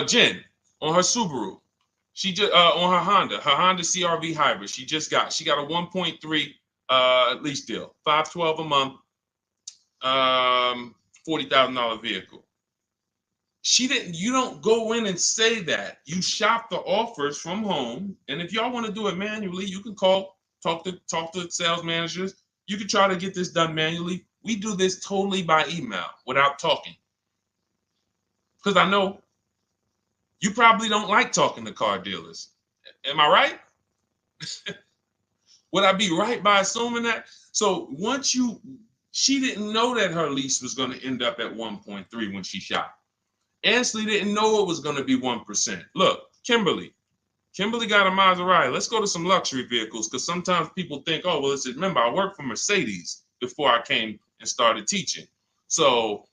Jen on her Subaru. She just on her Honda CRV hybrid. She got a 1.3 lease deal, $512 a month, $40,000 vehicle. You don't go in and say that. You shop the offers from home, and if y'all want to do it manually, you can talk to sales managers. You can try to get this done manually. We do this totally by email without talking, because I know you probably don't like talking to car dealers. Am I right? Would I be right by assuming that? So she didn't know that her lease was going to end up at 1.3 when she shopped. Ansley didn't know it was going to be 1%. Look, Kimberly got a Maserati. Let's go to some luxury vehicles, because sometimes people think, oh, well, remember, I worked for Mercedes before I came and started teaching. So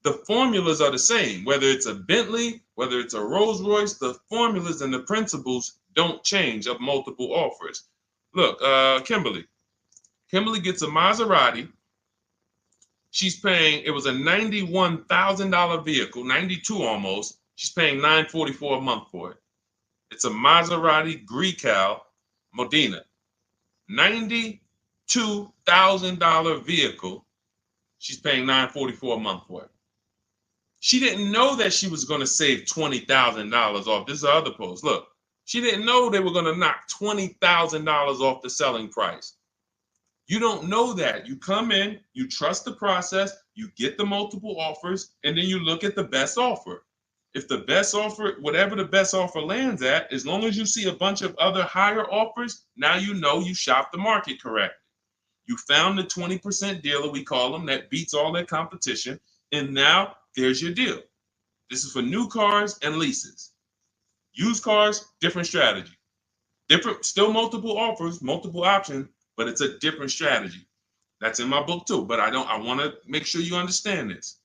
the formulas are the same, whether it's a Bentley, whether it's a Rolls Royce, the formulas and the principles don't change of multiple offers. Look, Kimberly gets a Maserati. She's paying, it was a $91,000 vehicle, 92 almost. She's paying $944 a month for it. It's a Maserati Grecal Modena, $92,000 vehicle. She's paying $944 a month for it. She didn't know that she was going to save $20,000 off. This is the other post. Look, she didn't know they were going to knock $20,000 off the selling price. You don't know that. You come in, you trust the process, you get the multiple offers, and then you look at the best offer. If the best offer, whatever the best offer lands at, as long as you see a bunch of other higher offers, now you know you shopped the market correctly. You found the 20% dealer, we call them, that beats all their competition. And now there's your deal. This is for new cars and leases. Used cars, different strategy. Different, still multiple offers, multiple options, but it's a different strategy. That's in my book too. But I want to make sure you understand this.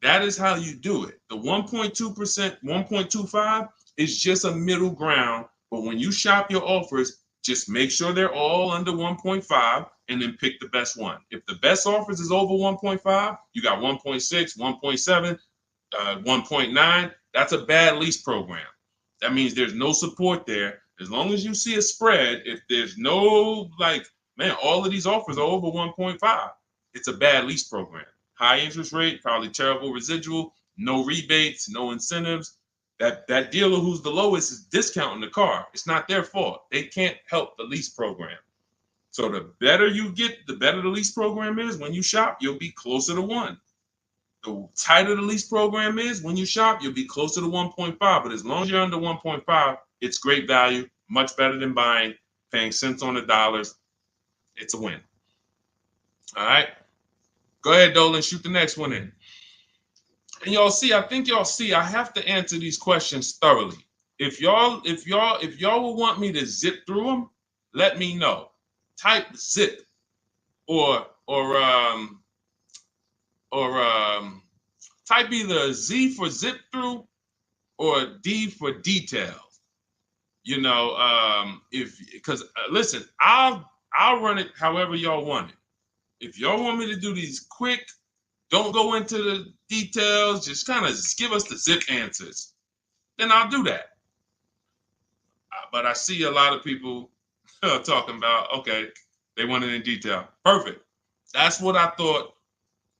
That is how you do it. The 1.2%, 1.25 is just a middle ground. But when you shop your offers, just make sure they're all under 1.5 and then pick the best one. If the best offers is over 1.5, you got 1.6, 1.7, 1.9. That's a bad lease program. That means there's no support there. As long as you see a spread, if there's no, like, man, all of these offers are over 1.5, it's a bad lease program. High interest rate, probably terrible residual, no rebates, no incentives. That dealer who's the lowest is discounting the car. It's not their fault. They can't help the lease program. So the better you get, the better the lease program is. When you shop, you'll be closer to 1. The tighter the lease program is, when you shop, you'll be closer to 1.5. But as long as you're under 1.5, it's great value, much better than buying, paying cents on the dollars. It's a win. All right. Go ahead, Dolan, shoot the next one in. And I think y'all see, I have to answer these questions thoroughly. If y'all will want me to zip through them, let me know. Type zip or type either Z for zip through or D for details. Because listen, I'll run it however y'all want it. If y'all want me to do these quick, don't go into the details, just kind of give us the zip answers, then I'll do that. But I see a lot of people talking about, okay, they want it in detail. Perfect. That's what I thought.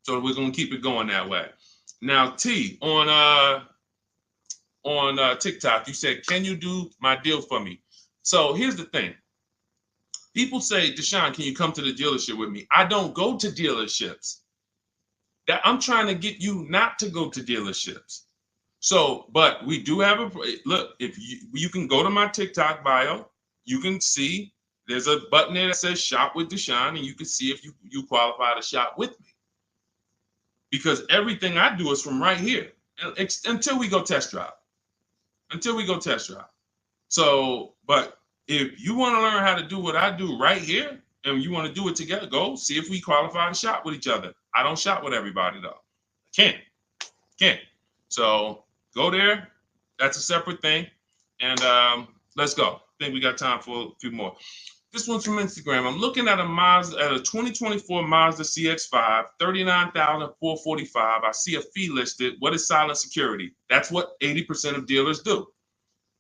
So we're gonna keep it going that way. Now, T, on TikTok, you said, "Can you do my deal for me?" So here's the thing. People say, "Deshone, can you come to the dealership with me?" I don't go to dealerships. That I'm trying to get you not to go to dealerships. So, but we do have a look. If you can go to my TikTok bio, you can see there's a button there that says "Shop with Deshone," and you can see if you qualify to shop with me. Because everything I do is from right here until we go test drive. Until we go test drive. So, but if you want to learn how to do what I do right here, and you want to do it together, go see if we qualify to shop with each other. I don't shop with everybody though. I can't. So go there. That's a separate thing. And let's go. I think we got time for a few more. This one's from Instagram. I'm looking at a 2024 Mazda CX-5, $39,445. I see a fee listed. What is silent security? That's what 80% of dealers do.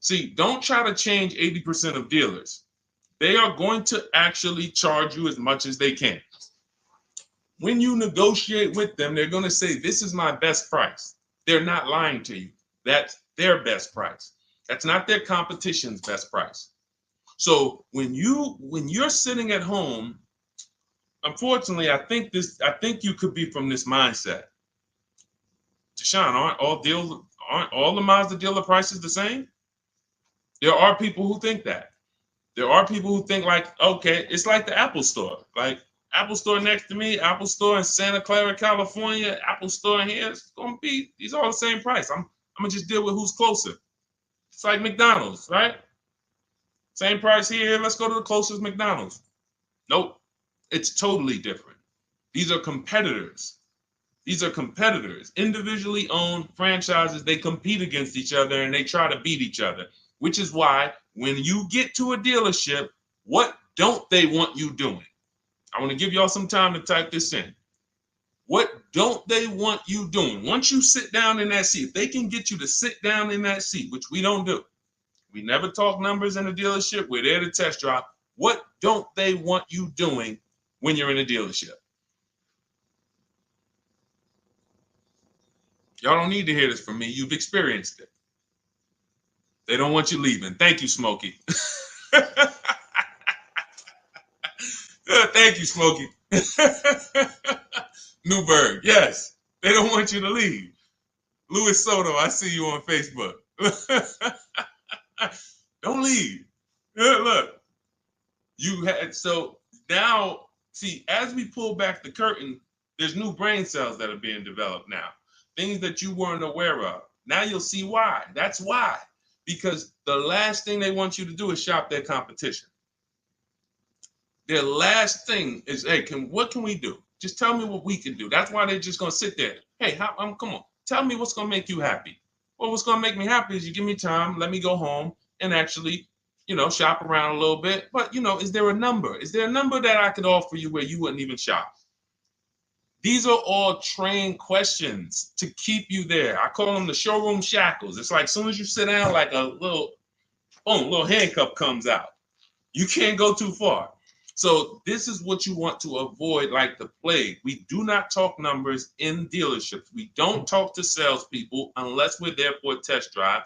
See, don't try to change 80% of dealers. They are going to actually charge you as much as they can. When you negotiate with them, they're going to say, "This is my best price." They're not lying to you. That's their best price. That's not their competition's best price. So when you're sitting at home, unfortunately, I think you could be from this mindset. Deshone, aren't all the Mazda dealer prices the same? There are people who think that. There are people who think like, okay, it's like the Apple Store. Like Apple Store next to me, Apple Store in Santa Clara, California, Apple Store in here, it's gonna be, these are all the same price. I'm gonna just deal with who's closer. It's like McDonald's, right? Same price here, let's go to the closest McDonald's. Nope, it's totally different. These are competitors. These are competitors, individually owned franchises. They compete against each other and they try to beat each other, which is why when you get to a dealership, what don't they want you doing? I want to give y'all some time to type this in. What don't they want you doing? Once you sit down in that seat, if they can get you to sit down in that seat, which we don't do. We never talk numbers in a dealership. We're there to test drive. What don't they want you doing when you're in a dealership? Y'all don't need to hear this from me. You've experienced it. They don't want you leaving. Thank you, Smokey. Thank you, Smokey. Newberg, yes. They don't want you to leave. Luis Soto, I see you on Facebook. Don't leave. Look, you had, so now, see, as we pull back the curtain, there's new brain cells that are being developed now, things that you weren't aware of. Now you'll see why. That's why. Because the last thing they want you to do is shop their competition. Their last thing is, hey, what can we do? Just tell me what we can do. That's why they're just gonna sit there. Hey, come on, tell me what's gonna make you happy. Well, what's gonna make me happy is you give me time, let me go home and actually, shop around a little bit. But is there a number? Is there a number that I could offer you where you wouldn't even shop? These are all trained questions to keep you there. I call them the showroom shackles. It's like as soon as you sit down, like a little, boom, little handcuff comes out. You can't go too far. So this is what you want to avoid like the plague. We do not talk numbers in dealerships. We don't talk to salespeople unless we're there for a test drive.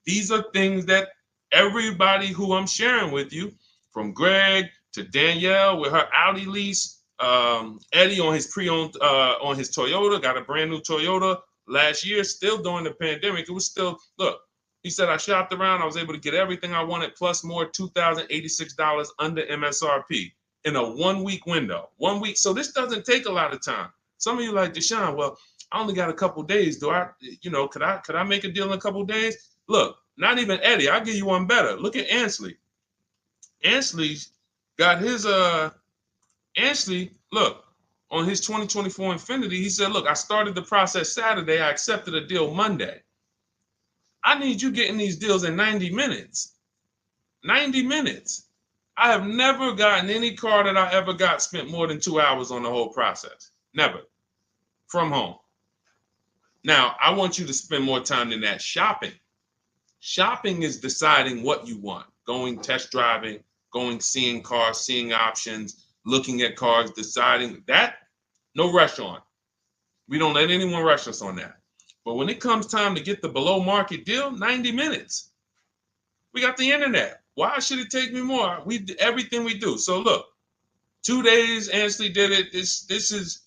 These are things that everybody who I'm sharing with you, from Greg to Danielle with her Audi lease, Eddie on his pre-owned, on his Toyota, got a brand new Toyota last year, still during the pandemic. It was still, look, he said, I shopped around. I was able to get everything I wanted, plus more, $2,086 under MSRP in a 1 week window. 1 week. So this doesn't take a lot of time. Some of you like, Deshone, well, I only got a couple days. Could I make a deal in a couple days? Look, not even Eddie. I'll give you one better. Look at Ansley. Ansley's got his, Ansley, look, on his 2024 Infiniti, he said, look, I started the process Saturday. I accepted a deal Monday. I need you getting these deals in 90 minutes. 90 minutes. I have never gotten any car that I ever got spent more than 2 hours on the whole process. Never. From home. Now, I want you to spend more time than that shopping. Shopping is deciding what you want. Going test driving, going seeing cars, seeing options, looking at cars, deciding that. No rush on. We don't let anyone rush us on that. But when it comes time to get the below market deal, 90 minutes. We got the internet. Why should it take me more? We do everything we do. So look, 2 days, Ansley did it. This is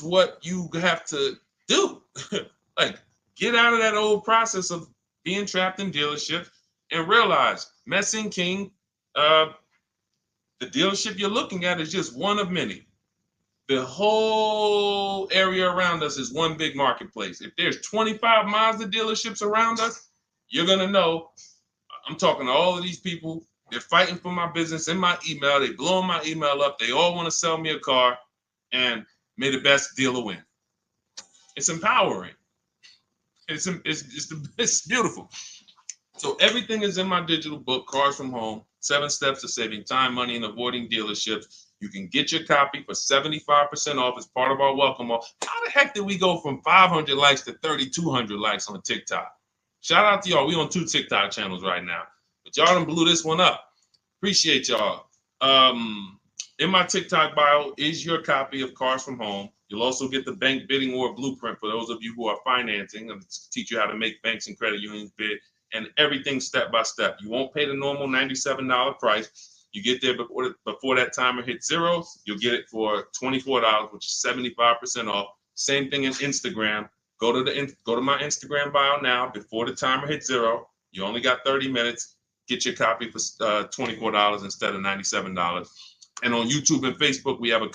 what you have to do. Like, get out of that old process of being trapped in dealership and realize, Messing King, the dealership you're looking at is just one of many. The whole area around us is one big marketplace. If there's 25 Mazda dealerships around us, you're going to know. I'm talking to all of these people. They're fighting for my business in my email. They blowing my email up. They all want to sell me a car, and may the best dealer win. It's empowering. It's beautiful. So everything is in my digital book, Cars from Home, 7 Steps to Saving Time, Money, and Avoiding Dealerships. You can get your copy for 75% off as part of our welcome offer. How the heck did we go from 500 likes to 3,200 likes on TikTok? Shout out to y'all. We on 2 TikTok channels right now. But y'all done blew this one up. Appreciate y'all. In my TikTok bio is your copy of Cars from Home. You'll also get the bank bidding war blueprint for those of you who are financing, and teach you how to make banks and credit unions bid, and everything step by step. You won't pay the normal $97 price. You get there before that timer hits 0. You'll get it for $24, which is 75% off. Same thing in Instagram. Go to my Instagram bio now. Before the timer hits 0, you only got 30 minutes. Get your copy for $24 instead of $97. And on YouTube and Facebook, we have a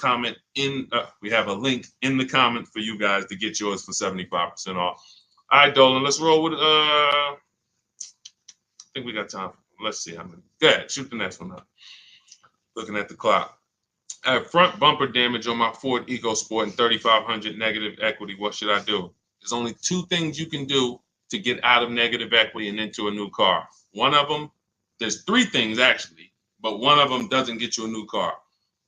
link in the comment for you guys to get yours for 75% off. All right, Dolan, let's roll with I think we got time. Let's see how many. Go ahead, shoot the next one up. Looking at the clock. I have front bumper damage on my Ford EcoSport and 3,500 negative equity. What should I do? There's only 2 things you can do to get out of negative equity and into a new car. One of them, there's 3 things actually, but one of them doesn't get you a new car.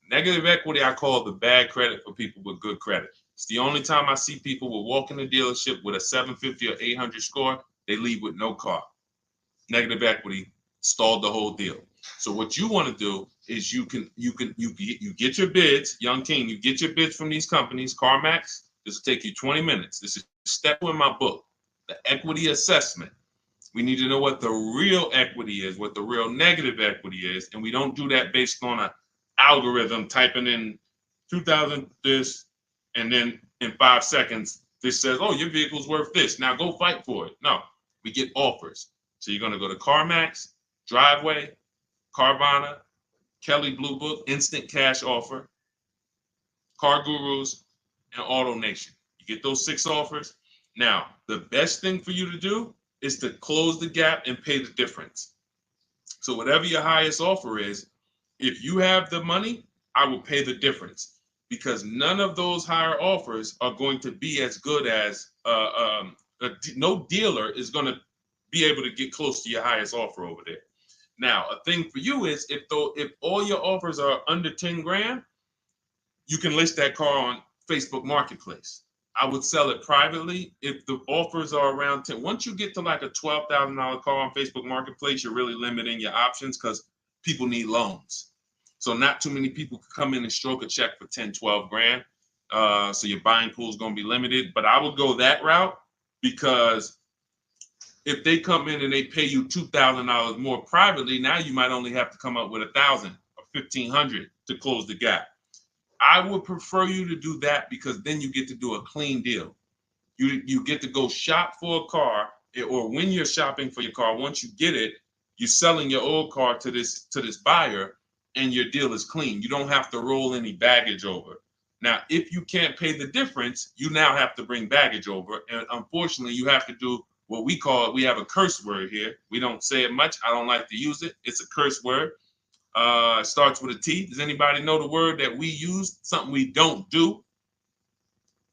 Negative equity, I call the bad credit for people with good credit. It's the only time I see people will walk in the dealership with a 750 or 800 score, they leave with no car. Negative equity stalled the whole deal. So what you want to do is you get your bids, Young King, you get your bids from these companies, CarMax. This will take you 20 minutes. This is step 2 in my book, the equity assessment. We need to know what the real equity is, what the real negative equity is, and we don't do that based on an algorithm typing in 2,000 this, and then in 5 seconds This says, oh, your vehicle's worth this. Now go fight for it. No, we get offers. So you're going to go to CarMax, Driveway, Carvana, Kelly Blue Book, Instant Cash Offer, Car Gurus, and Auto Nation. You get those 6 offers. Now, the best thing for you to do is to close the gap and pay the difference. So whatever your highest offer is, if you have the money, I will pay the difference, because none of those higher offers are going to be as good as no dealer is going to be able to get close to your highest offer over there. Now, a thing for you is if all your offers are under 10 grand, you can list that car on Facebook Marketplace. I would sell it privately if the offers are around 10. Once you get to like a $12,000 car on Facebook Marketplace, you're really limiting your options because people need loans. So not too many people can come in and stroke a check for 10, 12 grand. So your buying pool is going to be limited. But I would go that route, because if they come in and they pay you $2,000 more privately, now you might only have to come up with $1,000 or $1,500 to close the gap. I would prefer you to do that, because then you get to do a clean deal. You get to go shop for a car, or when you're shopping for your car, once you get it, you're selling your old car to this buyer, and your deal is clean. You don't have to roll any baggage over. Now, if you can't pay the difference, you now have to bring baggage over. And unfortunately, you have to do what we have a curse word here. We don't say it much. I don't like to use it. It's a curse word. It starts with a T. Does anybody know the word that we use? Something we don't do.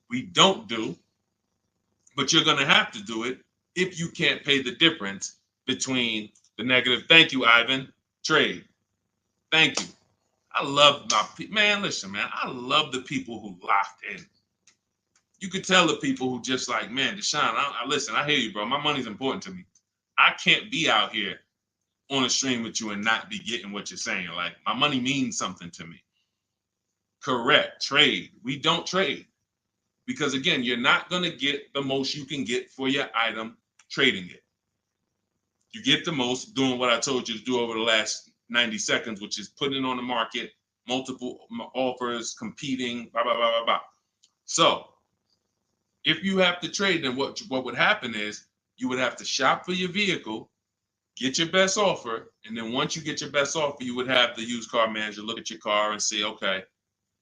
We don't do. But you're going to have to do it if you can't pay the difference between the negative. Thank you, Ivan. Trade. Thank you. I love my people. Man, listen, man. I love the people who locked in. You could tell the people who just like, man, Deshone, listen, I hear you, bro. My money's important to me. I can't be out here on a stream with you and not be getting what you're saying. Like, my money means something to me. Correct. Trade. We don't trade, because again, you're not going to get the most you can get for your item trading it. You get the most doing what I told you to do over the last 90 seconds, which is putting it on the market, multiple offers, competing, blah, blah, blah, blah, blah. So if you have to trade, then what would happen is you would have to shop for your vehicle, get your best offer, and then once you get your best offer, you would have the used car manager look at your car and say, okay,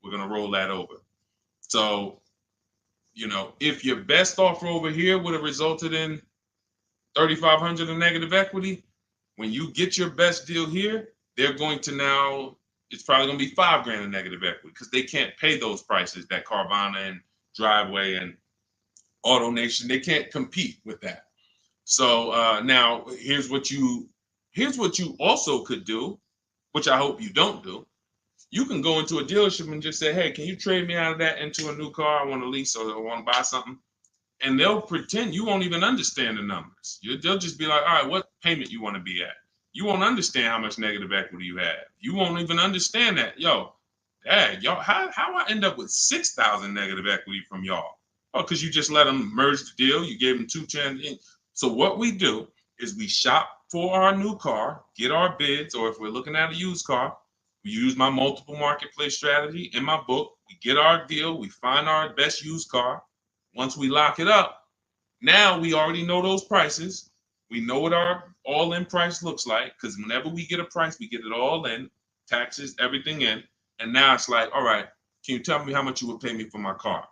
we're going to roll that over. So, if your best offer over here would have resulted in $3,500 in negative equity, when you get your best deal here, they're going to now, it's probably going to be $5 grand in negative equity, because they can't pay those prices that Carvana and Driveway and Auto Nation, they can't compete with that. So now here's what you also could do, which I hope you don't do. You can go into a dealership and just say, hey, can you trade me out of that into a new car? I want to lease or I want to buy something. And they'll pretend you won't even understand the numbers. They'll just be like, all right, what payment you want to be at? You won't understand how much negative equity you have. You won't even understand that. Yo, dad, y'all, how I end up with 6,000 negative equity from y'all? Oh, because you just let them merge the deal. You gave them 2 chances. So what we do is we shop for our new car, get our bids, or if we're looking at a used car, we use my multiple marketplace strategy in my book. We get our deal. We find our best used car. Once we lock it up, now we already know those prices. We know what our all-in price looks like, because whenever we get a price, we get it all in, taxes, everything in. And now it's like, all right, can you tell me how much you would pay me for my car?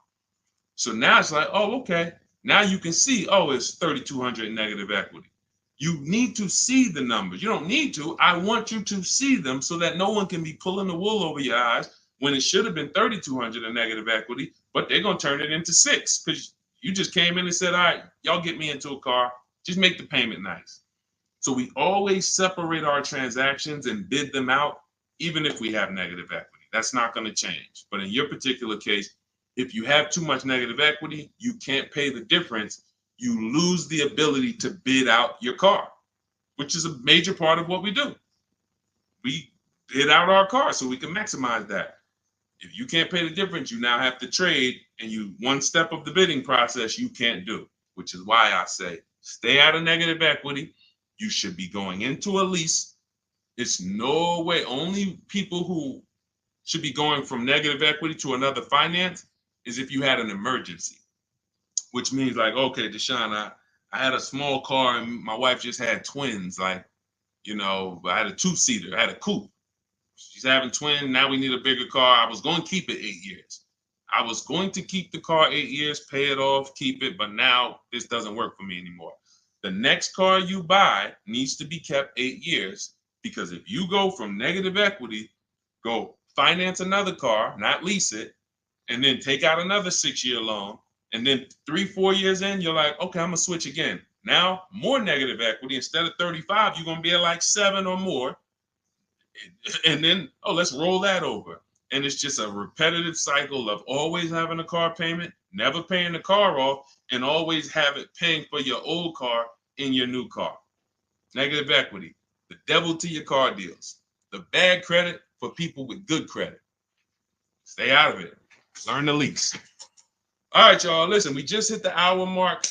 So now it's like, oh, okay. Now you can see, oh, it's 3,200 in negative equity. You need to see the numbers. You don't need to. I want you to see them so that no one can be pulling the wool over your eyes when it should have been 3,200 in negative equity, but they're going to turn it into 6 because you just came in and said, all right, y'all get me into a car. Just make the payment nice. So we always separate our transactions and bid them out, even if we have negative equity. That's not going to change. But in your particular case, if you have too much negative equity, you can't pay the difference. You lose the ability to bid out your car, which is a major part of what we do. We bid out our car so we can maximize that. If you can't pay the difference, you now have to trade, and one step of the bidding process you can't do, which is why I say stay out of negative equity. You should be going into a lease. It's no way. Only people who should be going from negative equity to another finance is if you had an emergency. which means like, okay, Deshone, I had a small car and my wife just had twins. Like, I had a two-seater, I had a coupe. She's having twins. Now we need a bigger car. I was going to keep it 8 years. I was going to keep the car 8 years, pay it off, keep it. But now this doesn't work for me anymore. The next car you buy needs to be kept 8 years, because if you go from negative equity, go finance another car, not lease it, and then take out another 6-year loan, and then 3-4 years in, you're like, okay, I'm gonna switch again. Now more negative equity. Instead of 35, you're gonna be at like 7 or more. And then, oh, let's roll that over. And it's just a repetitive cycle of always having a car payment, never paying the car off, and always have it paying for your old car in your new car. Negative equity, the devil to your car deals. The bad credit for people with good credit. Stay out of it. Learn the lease. All right, y'all. Listen, we just hit the hour mark.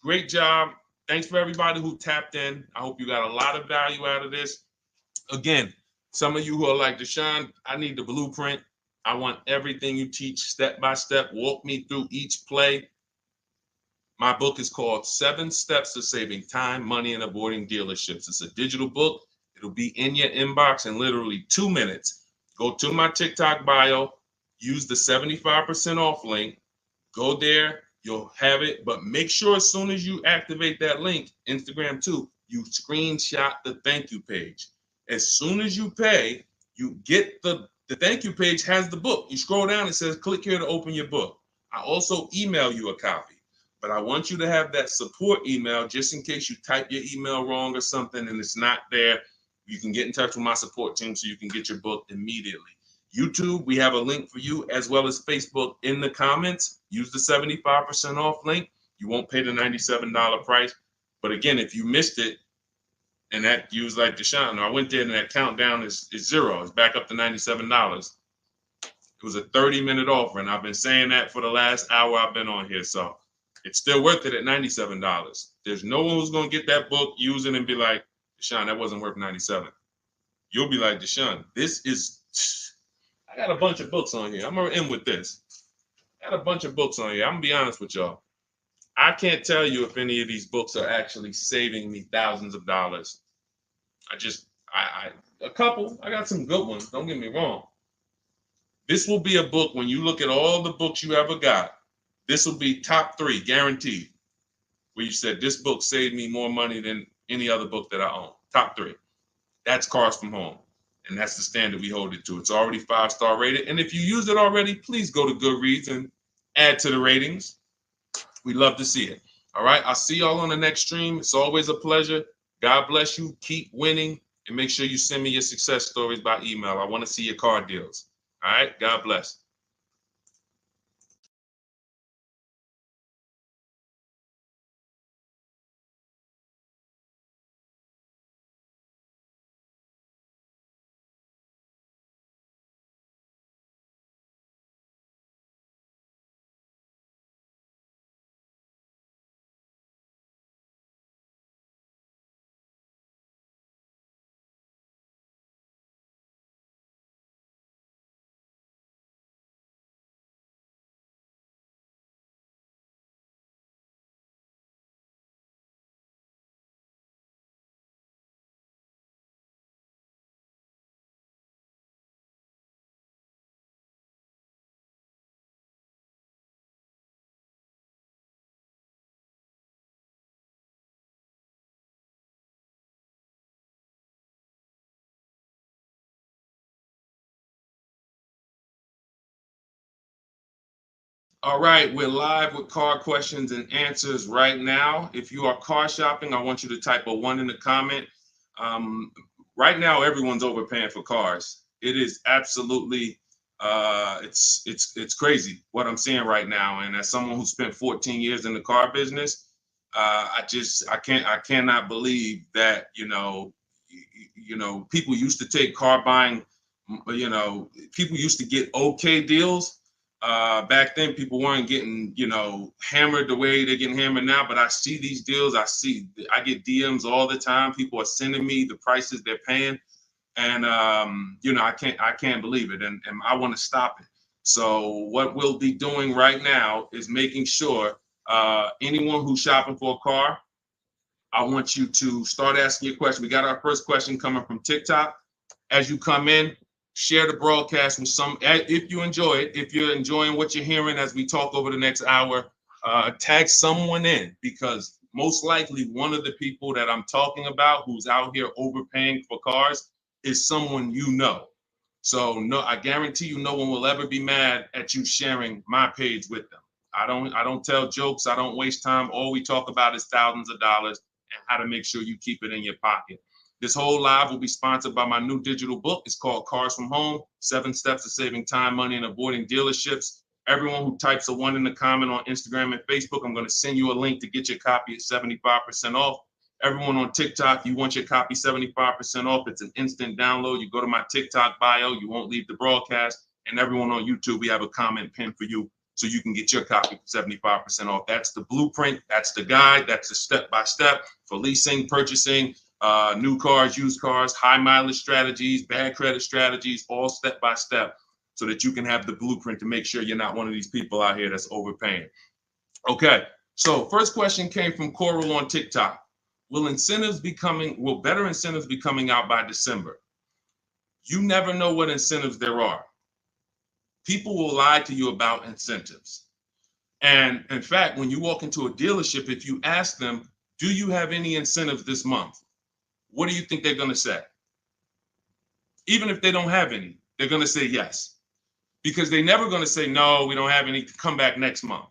Great job. Thanks for everybody who tapped in. I hope you got a lot of value out of this. Again, some of you who are like, Deshone, I need the blueprint. I want everything you teach step by step. Walk me through each play. My book is called 7 Steps to Saving Time, Money, and Avoiding Dealerships. It's a digital book. It'll be in your inbox in literally 2 minutes. Go to my TikTok bio, use the 75% off link. Go there, you'll have it. But make sure as soon as you activate that link, Instagram too, you screenshot the thank you page. As soon as you pay, you get the thank you page has the book. You scroll down, it says click here to open your book. I also email you a copy, but I want you to have that support email just in case you type your email wrong or something and it's not there. You can get in touch with my support team so you can get your book immediately. YouTube, we have a link for you, as well as Facebook in the comments. Use the 75% off link. You won't pay the $97 price. But again, if you missed it, and that you was like, Deshone, I went there and that countdown is 0. It's back up to $97. It was a 30-minute offer, and I've been saying that for the last hour I've been on here. So it's still worth it at $97. There's no one who's going to get that book, use it, and be like, Deshone, that wasn't worth $97. You'll be like, Deshone, this is, I got a bunch of books on here. I'm going to end with this. I got a bunch of books on here. I'm going to be honest with y'all. I can't tell you if any of these books are actually saving me thousands of dollars. A couple. I got some good ones. Don't get me wrong. This will be a book, when you look at all the books you ever got, this will be top 3, guaranteed, where you said, this book saved me more money than any other book that I own. Top 3. That's Cars from Home. And that's the standard we hold it to. It's already 5-star rated. And if you use it already, please go to Goodreads and add to the ratings. We'd love to see it. All right. I'll see y'all on the next stream. It's always a pleasure. God bless you. Keep winning. And make sure you send me your success stories by email. I want to see your car deals. All right. God bless. All right, we're live with car questions and answers right now. If you are car shopping, I want you to type a 1 in the comment. Right now, everyone's overpaying for cars. It is absolutely, it's crazy what I'm seeing right now. And as someone who spent 14 years in the car business, I cannot believe that people used to take car buying, people used to get okay deals. Back then, people weren't getting, hammered the way they're getting hammered now. But I see these deals. I get DMs all the time. People are sending me the prices they're paying, and I can't believe it, and I want to stop it. So what we'll be doing right now is making sure Anyone who's shopping for a car, I want you to start asking your question. We got our first question coming from TikTok. As you come in, share the broadcast with some, if you enjoy it, if you're enjoying what you're hearing as we talk over the next hour, tag someone in, because most likely one of the people that I'm talking about who's out here overpaying for cars is someone you know. So no, I guarantee you no one will ever be mad at you sharing my page with them. I don't tell jokes. I don't waste time. All we talk about is thousands of dollars and how to make sure you keep it in your pocket. This whole live will be sponsored by my new digital book. It's called Cars from Home, 7 Steps to Saving Time, Money, and Avoiding Dealerships. Everyone who types a 1 in the comment on Instagram and Facebook, I'm going to send you a link to get your copy at 75% off. Everyone on TikTok, you want your copy 75% off. It's an instant download. You go to my TikTok bio, you won't leave the broadcast. And everyone on YouTube, we have a comment pin for you so you can get your copy for 75% off. That's the blueprint. That's the guide. That's the step-by-step for leasing, purchasing, new cars, used cars, high mileage strategies, bad credit strategies, all step-by-step so that you can have the blueprint to make sure you're not one of these people out here that's overpaying. Okay, so first question came from Coral on TikTok. Will better incentives be coming out by December? You never know what incentives there are. People will lie to you about incentives. And in fact, when you walk into a dealership, if you ask them, do you have any incentives this month? What do you think they're going to say? Even if they don't have any, they're going to say yes. Because they're never going to say, no, we don't have any, come back next month.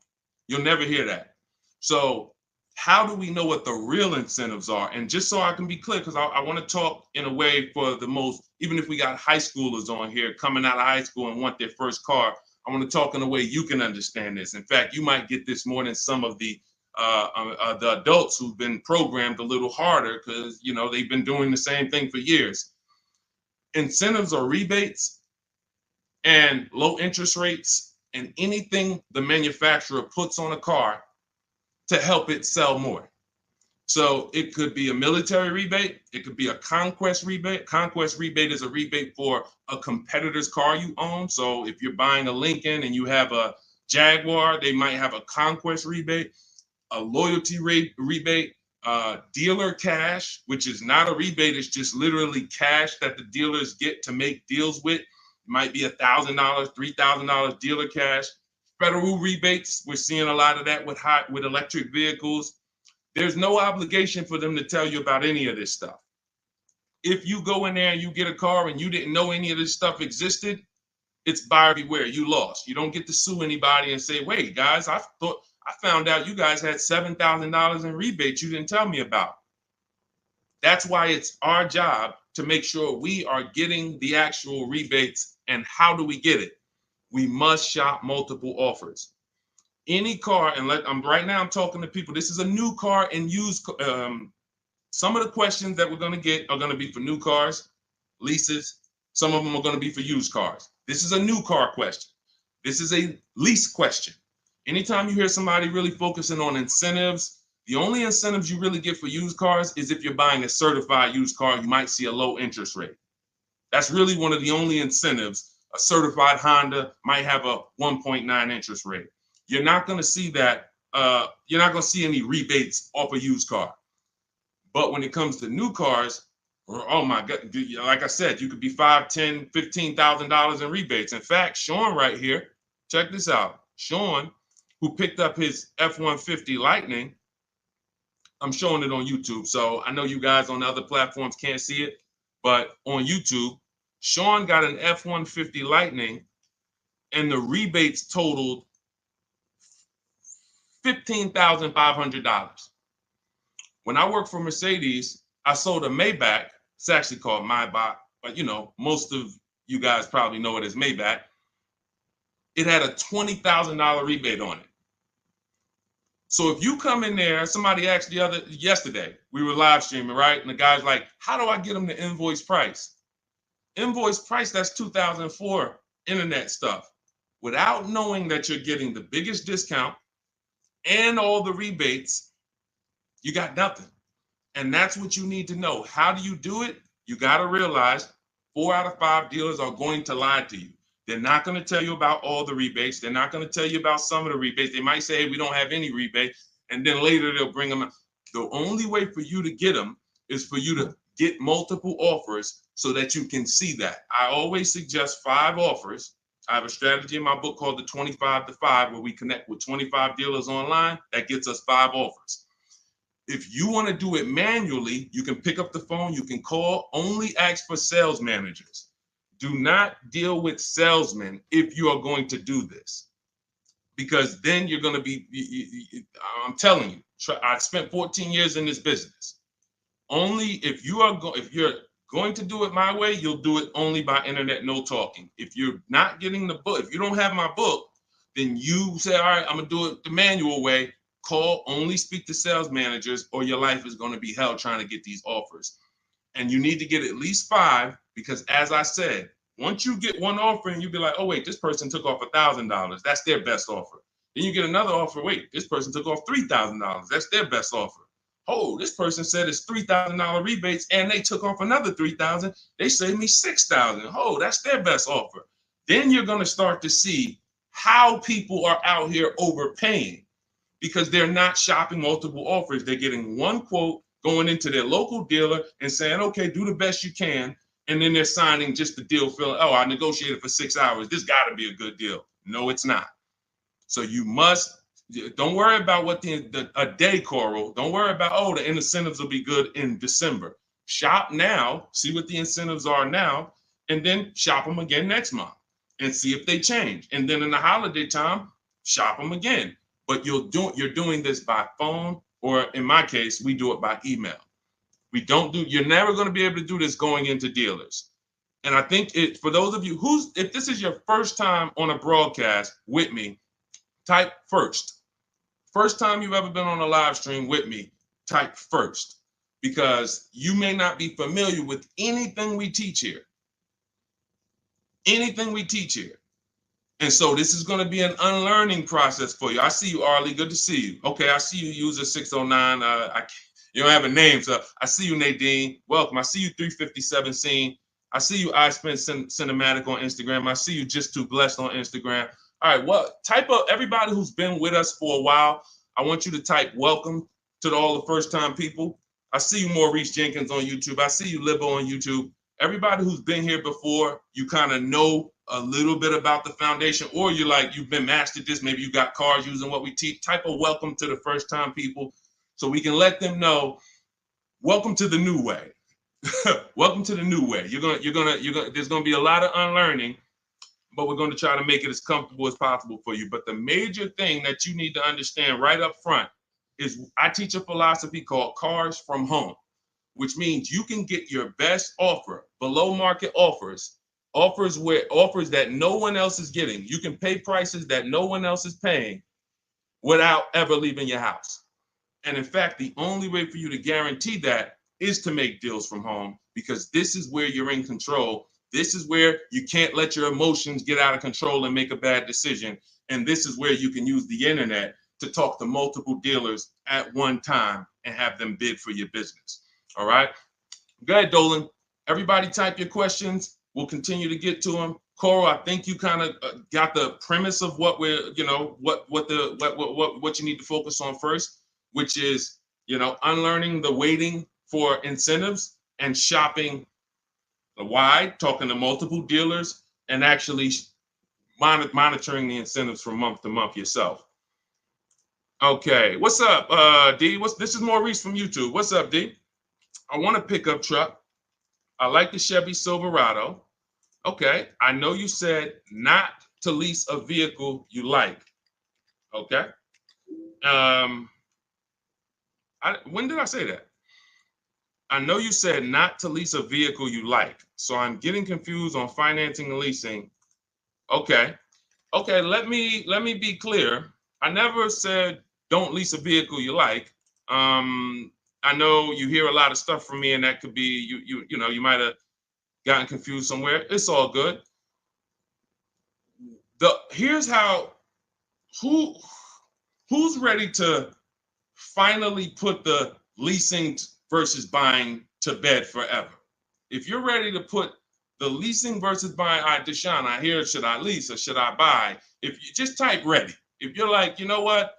You'll never hear that. So how do we know what the real incentives are? And just so I can be clear, because I want to talk in a way for the most, even if we got high schoolers on here coming out of high school and want their first car, I want to talk in a way you can understand this. In fact, you might get this more than some of the adults who've been programmed a little harder because, you know, they've been doing the same thing for years. Incentives or rebates and low interest rates and anything the manufacturer puts on a car to help it sell more. So it could be a military rebate. It could be a conquest rebate. Conquest rebate is a rebate for a competitor's car you own. So if you're buying a Lincoln and you have a Jaguar, they might have a conquest rebate, a loyalty rebate, dealer cash, which is not a rebate. It's just literally cash that the dealers get to make deals with. It might be $1,000, $3,000 dealer cash. Federal rebates, we're seeing a lot of that with electric vehicles. There's no obligation for them to tell you about any of this stuff. If you go in there and you get a car and you didn't know any of this stuff existed, it's buyer beware. You lost. You don't get to sue anybody and say, wait, guys, I found out you guys had $7,000 in rebates you didn't tell me about. That's why it's our job to make sure we are getting the actual rebates. And how do we get it? We must shop multiple offers. Any car, and right now I'm talking to people. This is a new car and used. Some of the questions that we're going to get are going to be for new cars, leases. Some of them are going to be for used cars. This is a new car question. This is a lease question. Anytime you hear somebody really focusing on incentives, the only incentives you really get for used cars is if you're buying a certified used car, you might see a low interest rate. That's really one of the only incentives. A certified Honda might have a 1.9 interest rate. You're not going to see that. You're not going to see any rebates off a used car. But when it comes to new cars, oh my God, like I said, you could be $5,000, $10,000, $15,000 in rebates. In fact, Sean right here, check this out. Sean, who picked up his F-150 Lightning, I'm showing it on YouTube. So I know you guys on the other platforms can't see it, but on YouTube, Sean got an F-150 Lightning and the rebates totaled $15,500. When I worked for Mercedes, I sold a Maybach. It's actually called Maybach, but you know, most of you guys probably know it as Maybach. It had a $20,000 rebate on it. So if you come in there, somebody asked yesterday, we were live streaming, right? And the guy's like, how do I get them the invoice price? Invoice price, that's 2004 internet stuff. Without knowing that you're getting the biggest discount and all the rebates, you got nothing. And that's what you need to know. How do you do it? You got to realize 4 out of 5 dealers are going to lie to you. They're not going to tell you about all the rebates. They're not going to tell you about some of the rebates. They might say, hey, we don't have any rebate. And then later they'll bring them. The only way for you to get them is for you to get multiple offers so that you can see that. I always suggest 5 offers. I have a strategy in my book called the 25 to 5, where we connect with 25 dealers online. That gets us 5 offers. If you want to do it manually, you can pick up the phone, you can call, only ask for sales managers. Do not deal with salesmen if you are going to do this, because then you're going to be, I'm telling you, I spent 14 years in this business. Only if you're going to do it my way, you'll do it only by internet, no talking. If you're not getting the book, if you don't have my book, then you say, all right, I'm going to do it the manual way. Call, only speak to sales managers, or your life is going to be hell trying to get these offers. And you need to get at least 5, because as I said, once you get one offer and you be like, oh, wait, this person took off $1,000. That's their best offer. Then you get another offer. Wait, this person took off $3,000. That's their best offer. Oh, this person said it's $3,000 rebates and they took off another $3,000. They saved me $6,000. Oh, that's their best offer. Then you're going to start to see how people are out here overpaying, because they're not shopping multiple offers. They're getting one quote, going into their local dealer and saying, okay, do the best you can. And then they're signing just the deal, feeling, oh, I negotiated for 6 hours. This got to be a good deal. No, it's not. So you must, don't worry about what a day, Coral. Don't worry about, oh, the incentives will be good in December. Shop now, see what the incentives are now, and then shop them again next month and see if they change. And then in the holiday time, shop them again. But you're doing this by phone, or in my case, we do it by email. You're never going to be able to do this going into dealers. And I think for those of you if this is your first time on a broadcast with me, type first. First time you've ever been on a live stream with me, type first, because you may not be familiar with anything we teach here. Anything we teach here. And so this is going to be an unlearning process for you. I see you, Arlie. Good to see you. Okay, I see you, user 609. You don't have a name, so I see you, Nadine. Welcome. I see you, 357 Scene. I see you, I Spent Cinematic on Instagram. I see you, Just Too Blessed on Instagram. All right, well, type up everybody who's been with us for a while. I want you to type welcome to all the first-time people. I see you, Maurice Jenkins on YouTube. I see you, Libo on YouTube. Everybody who's been here before, you kind of know a little bit about the foundation, or you've been mastered this. Maybe you got cars using what we teach. Type a welcome to the first-time people, so we can let them know, welcome to the new way. Welcome to the new way. There's gonna be a lot of unlearning, but we're going to try to make it as comfortable as possible for you. But the major thing that you need to understand right up front is I teach a philosophy called cars from home, which means you can get your best offer, below market offers that no one else is getting. You can pay prices that no one else is paying without ever leaving your house. And in fact, the only way for you to guarantee that is to make deals from home, because this is where you're in control. This is where you can't let your emotions get out of control and make a bad decision. And this is where you can use the internet to talk to multiple dealers at one time and have them bid for your business. All right. Go ahead, Dolan. Everybody type your questions. We'll continue to get to them. Coral, I think you kind of got the premise of what we're, what you need to focus on first, which is, unlearning the waiting for incentives and shopping wide, talking to multiple dealers, and actually monitoring the incentives from month to month yourself. Okay, what's up, D? This is Maurice from YouTube. What's up, D? I want a pickup truck. I like the Chevy Silverado. Okay, I know you said not to lease a vehicle you like. Okay. When did I say that? I know you said not to lease a vehicle you like. So I'm getting confused on financing and leasing. Okay. Okay, let me be clear. I never said don't lease a vehicle you like. I know you hear a lot of stuff from me, and that could be you might have gotten confused somewhere. It's all good. Here's how who's ready to finally put the leasing versus buying to bed forever. If you're ready to put The leasing versus buying. All right, Deshone, I hear, should I lease or should I buy? If you just type ready. If you're like, you know what?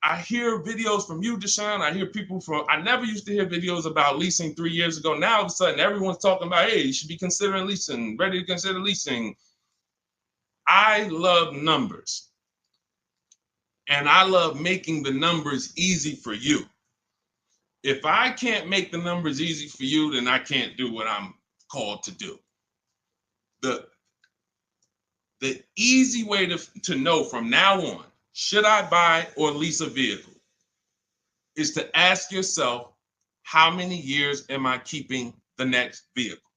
I hear videos from you, Deshone. I hear people from, I never used to hear videos about leasing 3 years ago. Now all of a sudden everyone's talking about, hey, you should be considering leasing, ready to consider leasing. I love numbers. And I love making the numbers easy for you. If I can't make the numbers easy for you, then I can't do what I'm called to do. The easy way to know from now on, should I buy or lease a vehicle, is to ask yourself, how many years am I keeping the next vehicle?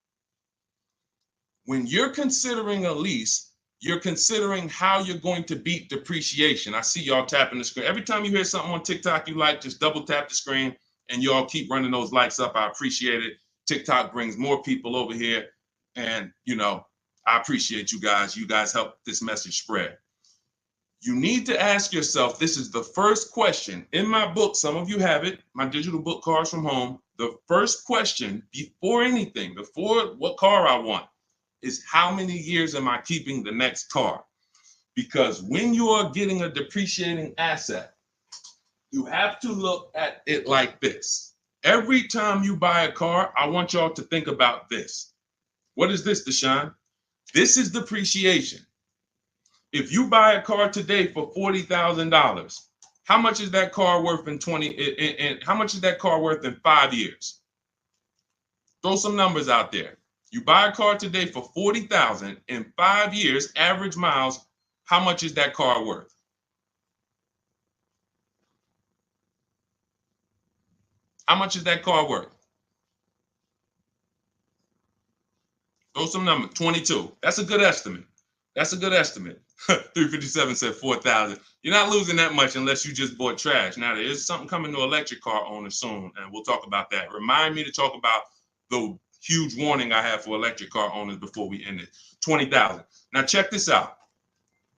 When you're considering a lease, you're considering how you're going to beat depreciation. I see y'all tapping the screen. Every time you hear something on TikTok you like, just double tap the screen and y'all keep running those likes up. I appreciate it. TikTok brings more people over here. And, you know, I appreciate you guys. You guys help this message spread. You need to ask yourself, this is the first question. In my book, some of you have it, my digital book, Cars from Home. The first question before anything, before what car I want, is how many years am I keeping the next car? Because when you are getting a depreciating asset, you have to look at it like this. Every time you buy a car, I want y'all to think about this. What is this, Deshone? This is depreciation. If you buy a car today for $40,000, how much is that car worth in how much is that car worth in 5 years? Throw some numbers out there. You buy a car today for $40,000 in 5 years, average miles, how much is that car worth? How much is that car worth? Throw some numbers. 22. That's a good estimate. That's a good estimate. 357 said 4,000. You're not losing that much unless you just bought trash. Now, there is something coming to electric car owners soon, and we'll talk about that. Remind me to talk about the huge warning I have for electric car owners before we end it. 20,000. Now, check this out.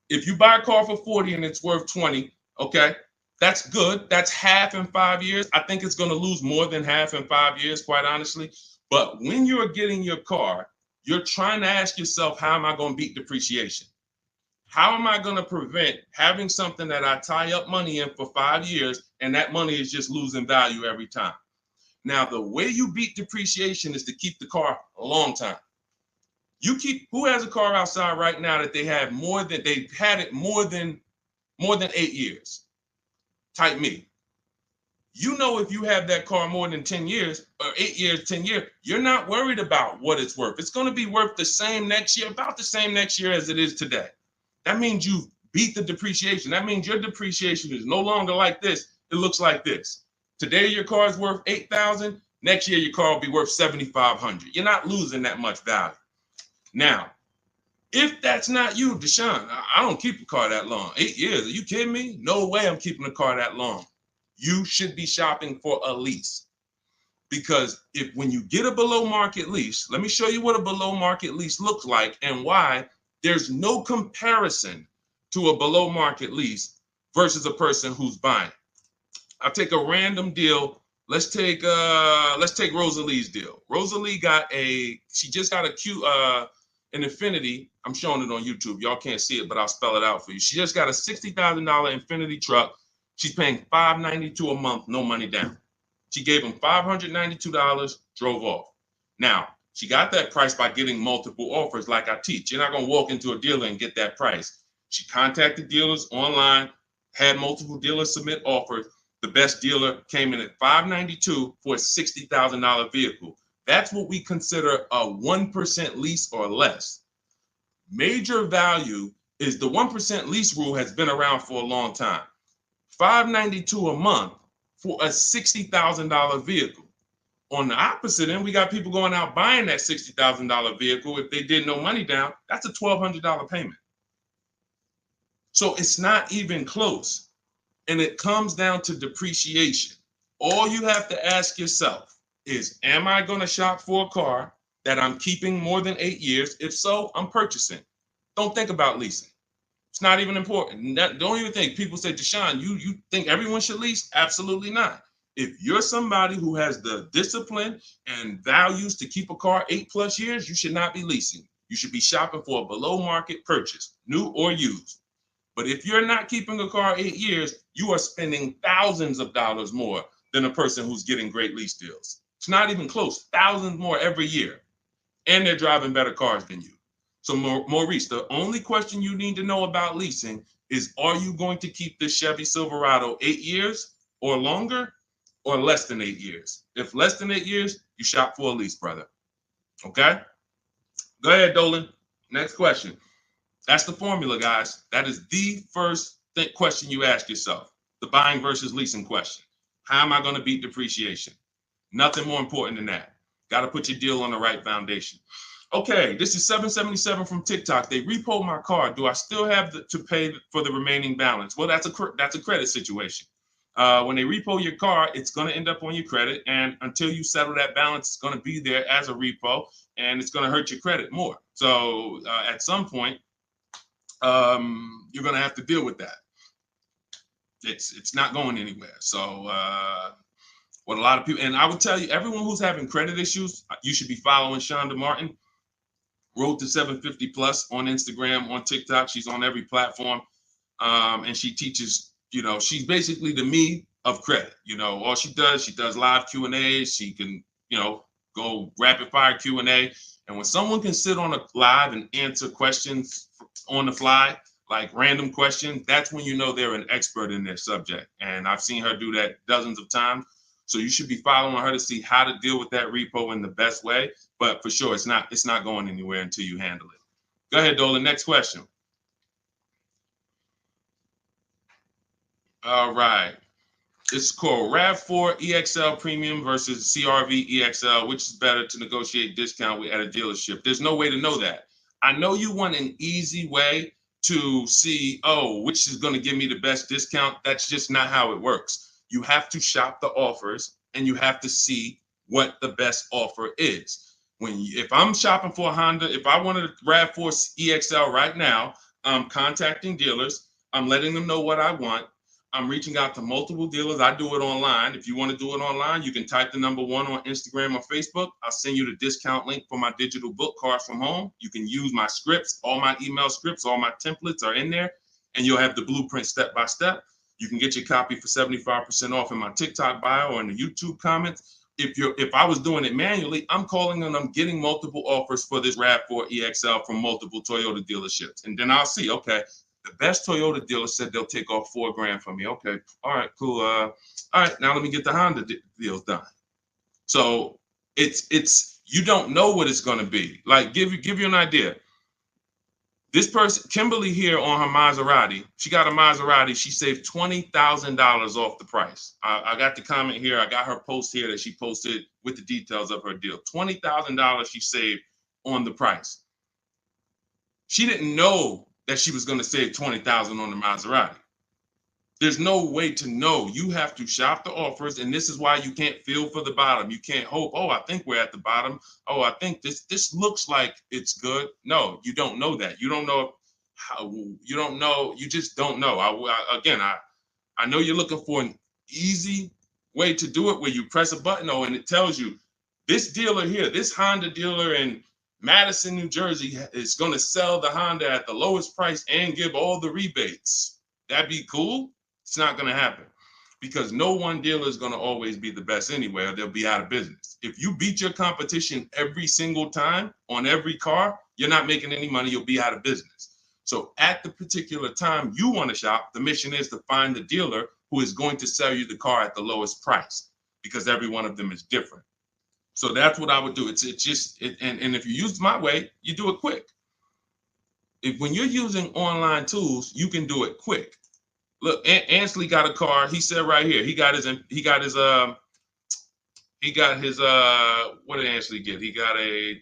If you buy a car for 40 and it's worth 20, okay, that's good. That's half in 5 years. I think it's going to lose more than half in 5 years, quite honestly. But when you're getting your car, you're trying to ask yourself, how am I going to beat depreciation? How am I going to prevent having something that I tie up money in for 5 years and that money is just losing value every time? Now, the way you beat depreciation is to keep the car a long time. Who has a car outside right now that they've had it more than 8 years? Type me. You know, if you have that car more than 10 years or 8 years, 10 years, you're not worried about what it's worth. It's going to be worth the same next year, about the same next year as it is today. That means you beat the depreciation. That means your depreciation is no longer like this. It looks like this. Today, your car is worth $8,000. Next year, your car will be worth $7,500. You're not losing that much value. Now, if that's not you, Deshone, I don't keep a car that long. 8 years, are you kidding me? No way I'm keeping a car that long. You should be shopping for a lease. Because when you get a below market lease, let me show you what a below market lease looks like and why there's no comparison to a below market lease versus a person who's buying. I'll take a random deal. Let's take Rosalie's deal. Rosalie she just got an Infiniti. I'm showing it on YouTube. Y'all can't see it, but I'll spell it out for you. She just got a $60,000 Infiniti truck. She's paying $592 a month, no money down. She gave him $592, drove off. Now, she got that price by getting multiple offers like I teach. You're not going to walk into a dealer and get that price. She contacted dealers online, had multiple dealers submit offers. The best dealer came in at $592 for a $60,000 vehicle. That's what we consider a 1% lease or less. Major value is the 1% lease rule has been around for a long time. $592 a month for a $60,000 vehicle. On the opposite end, we got people going out buying that $60,000 vehicle. If they did no money down, that's a $1,200 payment. So it's not even close. And it comes down to depreciation. All you have to ask yourself is, am I going to shop for a car that I'm keeping more than 8 years? If so, I'm purchasing. Don't think about leasing. It's not even important. Don't even think. People say, Deshone, you think everyone should lease? Absolutely not. If you're somebody who has the discipline and values to keep a car 8+ years, you should not be leasing. You should be shopping for a below market purchase, new or used. But if you're not keeping a car 8 years, you are spending thousands of dollars more than a person who's getting great lease deals. It's not even close, thousands more every year. And they're driving better cars than you. So Maurice, the only question you need to know about leasing is, are you going to keep this Chevy Silverado 8 years or longer, or less than 8 years? If less than 8 years, you shop for a lease, brother. Okay? Go ahead, Dolan. Next question. That's the formula, guys. That is the first question you ask yourself. The buying versus leasing question. How am I going to beat depreciation? Nothing more important than that. Got to put your deal on the right foundation. Okay, this is 777 from TikTok. They repoed my car. Do I still have to pay for the remaining balance? Well, that's a credit situation. When they repo your car, it's going to end up on your credit, and until you settle that balance, it's going to be there as a repo, and it's going to hurt your credit more. So at some point, you're going to have to deal with that. It's not going anywhere. So what a lot of people, and I would tell you, everyone who's having credit issues, you should be following Shonda Martin, Road to 750 Plus on Instagram, on TikTok. She's on every platform, and she teaches. She's basically the me of credit. All she does live Q&As. She can, go rapid fire Q&A. And when someone can sit on a live and answer questions on the fly, like random questions, that's when you know they're an expert in their subject. And I've seen her do that dozens of times. So you should be following her to see how to deal with that repo in the best way. But for sure, it's not going anywhere until you handle it. Go ahead, Dolan. Next question. All right. This is called RAV4 EXL Premium versus CRV EXL. Which is better to negotiate discount with at a dealership? There's no way to know that. I know you want an easy way to see, which is going to give me the best discount. That's just not how it works. You have to shop the offers, and you have to see what the best offer is. If I'm shopping for a Honda, if I wanted a RAV4 EXL right now, I'm contacting dealers. I'm letting them know what I want. I'm reaching out to multiple dealers. I do it online. If you want to do it online, you can type the number 1 on Instagram or Facebook. I'll send you the discount link for my digital book, Cars from Home. You can use my scripts. All my email scripts, all my templates are in there, and you'll have the blueprint step by step. You can get your copy for 75% off in my TikTok bio or in the YouTube comments. If I was doing it manually, I'm calling and I'm getting multiple offers for this RAV4 EXL from multiple Toyota dealerships. And then I'll see, okay, the best Toyota dealer said they'll take off $4,000 from me. Okay, all right, cool. All right, now let me get the Honda deals done. So it's you don't know what it's going to be. Like give you an idea. This person, Kimberly here on her Maserati, she got a Maserati. She saved $20,000 off the price. I got the comment here. I got her post here that she posted with the details of her deal. $20,000 she saved on the price. She didn't know that she was going to save $20,000 on the Maserati. There's no way to know. You have to shop the offers, and this is why you can't feel for the bottom. You can't hope, I think we're at the bottom. I think this looks like it's good. No, you don't know that. You don't know how. You don't know. You just don't know. I know you're looking for an easy way to do it where you press a button, and it tells you this dealer here, this Honda dealer in Madison, New Jersey, is going to sell the Honda at the lowest price and give all the rebates. That'd be cool. It's not going to happen because no one dealer is going to always be the best anyway, or they'll be out of business. If you beat your competition every single time on every car, you're not making any money. You'll be out of business. So at the particular time you want to shop, the mission is to find the dealer who is going to sell you the car at the lowest price because every one of them is different. So that's what I would do. And if you use my way, you do it quick. When you're using online tools, you can do it quick. Look, Ansley got a car. He said right here, he got his what did Ansley get? He got an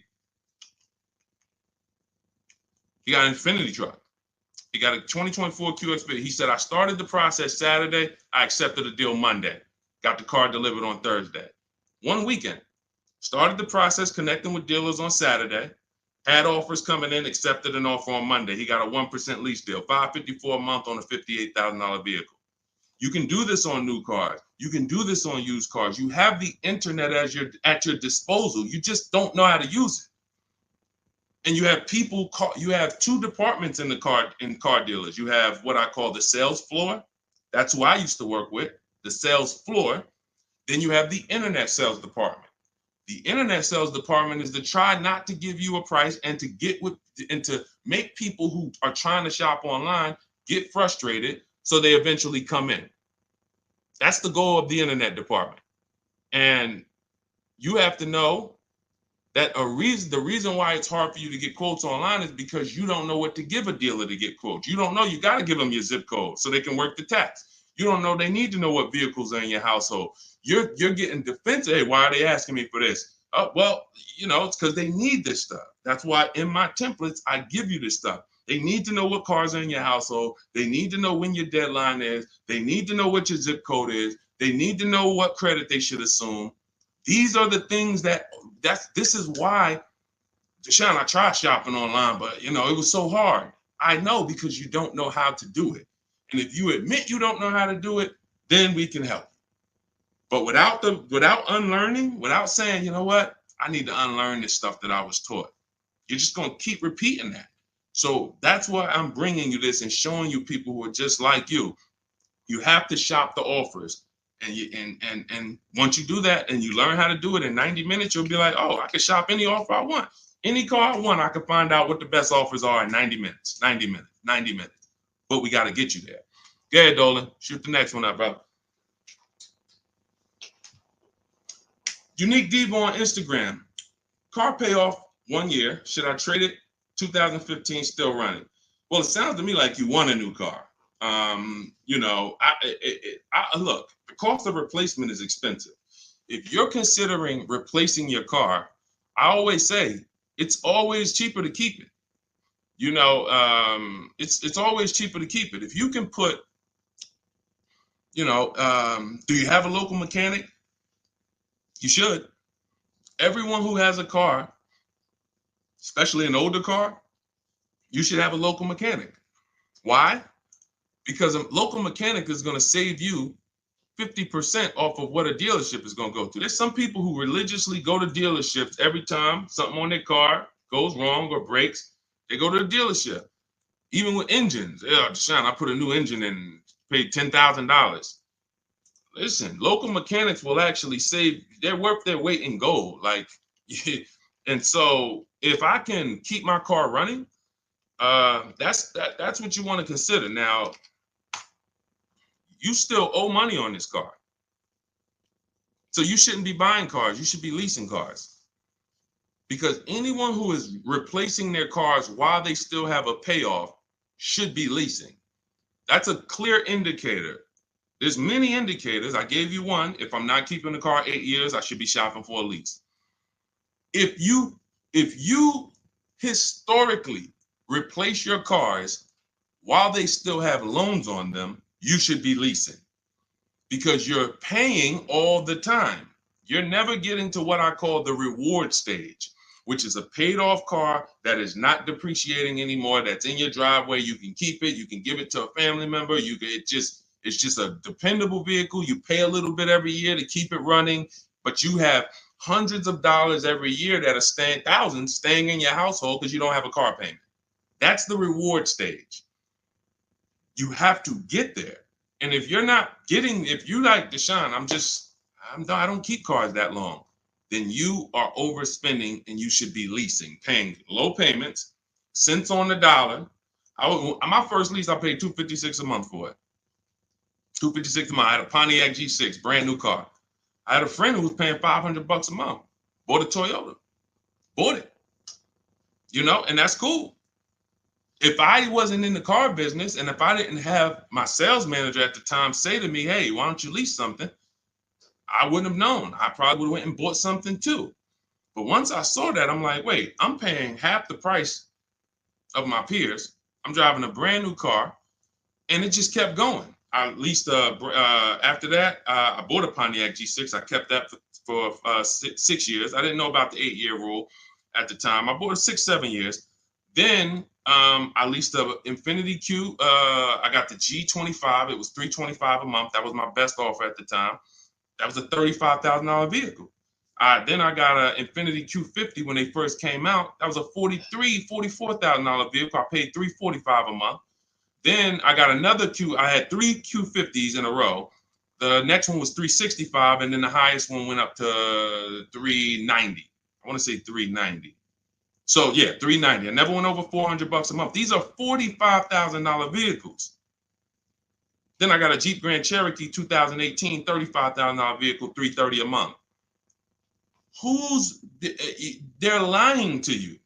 Infinity truck. He got a 2024 QX. He said, I started the process Saturday. I accepted the deal Monday. Got the car delivered on Thursday. One weekend. Started the process connecting with dealers on Saturday. Had offers coming in, accepted an offer on Monday. He got a 1% lease deal, $554 a month on a $58,000 vehicle. You can do this on new cars. You can do this on used cars. You have the internet as at your disposal. You just don't know how to use it. And you have you have two departments in car dealers. You have what I call the sales floor. That's who I used to work with, the sales floor. Then you have the internet sales department. The internet sales department is to try not to give you a price and to make people who are trying to shop online get frustrated so they eventually come in. That's the goal of the internet department. And you have to know that the reason why it's hard for you to get quotes online is because you don't know what to give a dealer to get quotes. You don't know, you got to give them your zip code so they can work the tax. You don't know, they need to know what vehicles are in your household. You're getting defensive. Hey, why are they asking me for this? Well, it's because they need this stuff. That's why in my templates, I give you this stuff. They need to know what cars are in your household. They need to know when your deadline is. They need to know what your zip code is. They need to know what credit they should assume. These are the things this is why, Deshone, I tried shopping online, but it was so hard. I know, because you don't know how to do it. And if you admit you don't know how to do it, then we can help. But without unlearning, without saying, you know what, I need to unlearn this stuff that I was taught, you're just going to keep repeating that. So that's why I'm bringing you this and showing you people who are just like you. You have to shop the offers. And once you do that and you learn how to do it in 90 minutes, you'll be like, oh, I can shop any offer I want. Any car I want, I can find out what the best offers are in 90 minutes. But we got to get you there. Go ahead, Dolan. Shoot the next one up, brother. Unique Devo on Instagram. Car payoff 1 year. Should I trade it? 2015 still running. Well, it sounds to me like you want a new car. Look, the cost of replacement is expensive. If you're considering replacing your car, I always say it's always cheaper to keep it. It's always cheaper to keep it. If you can put, do you have a local mechanic? You should. Everyone who has a car, especially an older car, you should have a local mechanic. Why? Because a local mechanic is going to save you 50% off of what a dealership is going to go through. There's some people who religiously go to dealerships every time something on their car goes wrong or breaks. They go to the dealership. Even with engines. Yeah, Deshone, I put a new engine in and paid $10,000. Listen, local mechanics will actually save, they're worth their weight in gold. And so if I can keep my car running, that's what you want to consider. Now, you still owe money on this car. So you shouldn't be buying cars. You should be leasing cars. Because anyone who is replacing their cars while they still have a payoff should be leasing. That's a clear indicator. There's many indicators. I gave you one. If I'm not keeping the car 8 years, I should be shopping for a lease. If you historically replace your cars while they still have loans on them, you should be leasing, because you're paying all the time. You're never getting to what I call the reward stage, which is a paid off car that is not depreciating anymore, that's in your driveway. You can keep it. You can give it to a family member. It's just a dependable vehicle. You pay a little bit every year to keep it running, but you have hundreds of dollars every year that are thousands staying in your household because you don't have a car payment. That's the reward stage. You have to get there. And if you're like Deshone, I don't keep cars that long, then you are overspending and you should be leasing, paying low payments, cents on the dollar. My first lease, I paid $256 a month for it. $256 a month. I had a Pontiac G6, brand new car. I had a friend who was paying $500 a month. Bought a Toyota. Bought it. And that's cool. If I wasn't in the car business and if I didn't have my sales manager at the time say to me, hey, why don't you lease something? I wouldn't have known. I probably would have went and bought something too. But once I saw that, I'm like, wait, I'm paying half the price of my peers. I'm driving a brand new car, and it just kept going. I leased after that, I bought a Pontiac G6. I kept that for 6 years. I didn't know about the 8-year rule at the time. I bought it 6, 7 years. Then I leased a Infiniti Q. I got the G25. It was $325 a month. That was my best offer at the time. That was a $35,000 vehicle. Then I got an Infiniti Q50 when they first came out. That was a $44,000 vehicle. I paid $345 a month. Then I got another I had three Q50s in a row. The next one was $365, and then the highest one went up to $390. I want to say $390. So yeah, $390. I never went over $400 a month. These are $45,000 vehicles. Then I got a Jeep Grand Cherokee 2018, $35,000 vehicle, $330 a month. They're lying to you.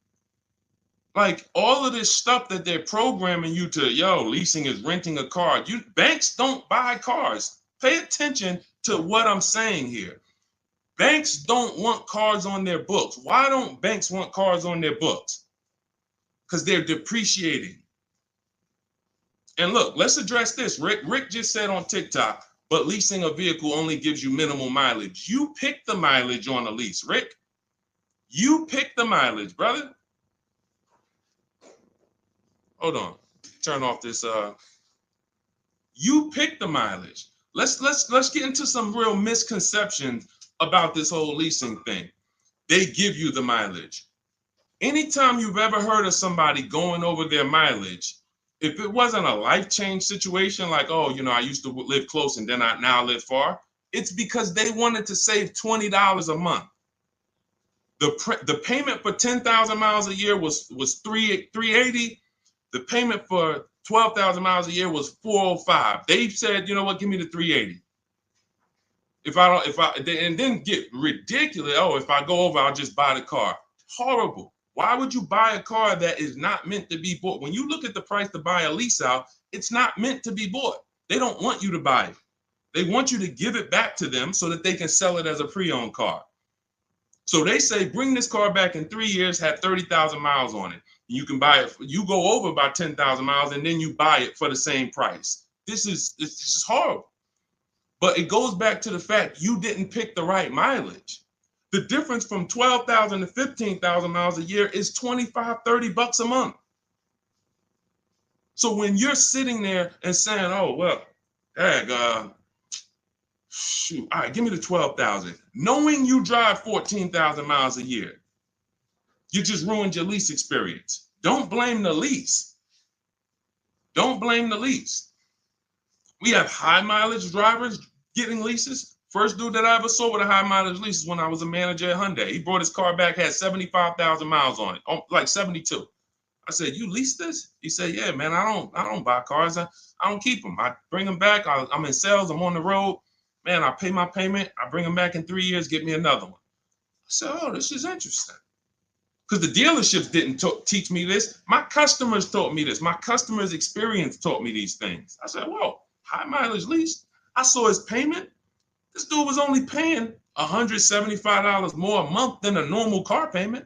Like all of this stuff that they're programming you to, leasing is renting a car. Banks don't buy cars. Pay attention to what I'm saying here. Banks don't want cars on their books. Why don't banks want cars on their books? Because they're depreciating. And look, let's address this. Rick just said on TikTok, but leasing a vehicle only gives you minimal mileage. You pick the mileage on a lease, Rick. You pick the mileage, brother. Hold on. Turn off this. You pick the mileage. Let's get into some real misconceptions about this whole leasing thing. They give you the mileage. Anytime you've ever heard of somebody going over their mileage, if it wasn't a life change situation, like, I used to live close and then I now live far, it's because they wanted to save $20 a month. The payment for 10,000 miles a year was $380. The payment for 12,000 miles a year was $405. They said, you know what, give me the $380. And then get ridiculous. If I go over, I'll just buy the car. Horrible. Why would you buy a car that is not meant to be bought? When you look at the price to buy a lease out, it's not meant to be bought. They don't want you to buy it. They want you to give it back to them so that they can sell it as a pre-owned car. So they say, bring this car back in 3 years, have 30,000 miles on it. You can buy it. You go over by 10,000 miles and then you buy it for the same price. It's just horrible. But it goes back to the fact you didn't pick the right mileage. The difference from 12,000 to 15,000 miles a year is $25, $30 a month. So when you're sitting there and saying, shoot, all right, give me the 12,000, knowing you drive 14,000 miles a year, you just ruined your lease experience. Don't blame the lease. Don't blame the lease. We have high mileage drivers getting leases. First dude that I ever saw with a high mileage lease is when I was a manager at Hyundai. He brought his car back, had 75,000 miles on it, like 72. I said, you lease this? He said, yeah, man, I don't buy cars. I don't keep them. I bring them back. I'm in sales. I'm on the road. Man, I pay my payment. I bring them back in 3 years, get me another one. I said, this is interesting. Because the dealerships didn't teach me this. My customers taught me this. My customers' experience taught me these things. I said, whoa, high mileage lease. I saw his payment. This dude was only paying $175 more a month than a normal car payment.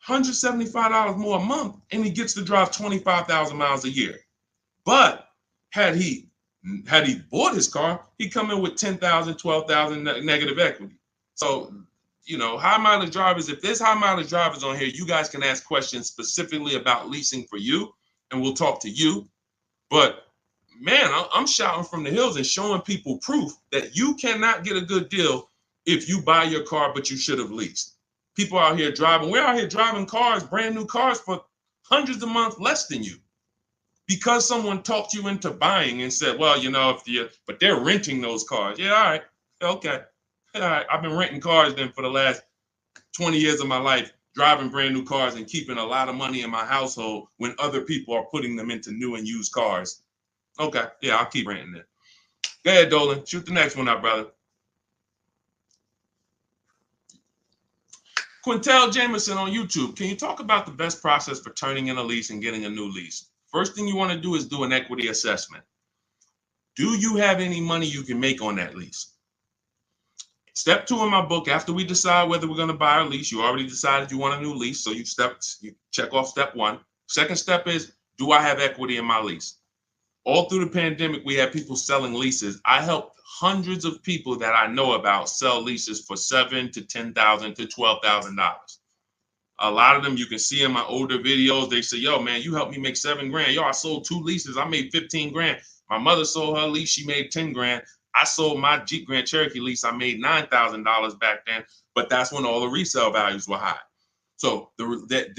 $175 more a month, and he gets to drive 25,000 miles a year. But had he bought his car, he'd come in with 10,000, 12,000 negative equity. So, high mileage drivers, if there's high mileage drivers on here, you guys can ask questions specifically about leasing for you, and we'll talk to you. But man, I'm shouting from the hills and showing people proof that you cannot get a good deal if you buy your car, but you should have leased. People out here driving. We're out here driving cars, brand new cars for hundreds a month less than you. Because someone talked you into buying and said, well, but they're renting those cars. Yeah, all right. Okay. All right. I've been renting cars then for the last 20 years of my life, driving brand new cars and keeping a lot of money in my household when other people are putting them into new and used cars. Okay. Yeah, I'll keep renting it. Go ahead, Dolan. Shoot the next one up, brother. Quintel Jameson on YouTube. Can you talk about the best process for turning in a lease and getting a new lease? First thing you want to do is do an equity assessment. Do you have any money you can make on that lease? Step 2 in my book, after we decide whether we're going to buy a lease, you already decided you want a new lease, so you check off step 1. Second step is, do I have equity in my lease? All through the pandemic, we had people selling leases. I helped hundreds of people that I know about sell leases for $7,000 to $10,000 to $12,000. A lot of them you can see in my older videos. They say, yo, man, you helped me make 7 grand. Yo, I sold 2 leases. I made 15 grand. My mother sold her lease. She made 10 grand. I sold my Jeep Grand Cherokee lease. I made $9,000 back then. But that's when all the resale values were high. So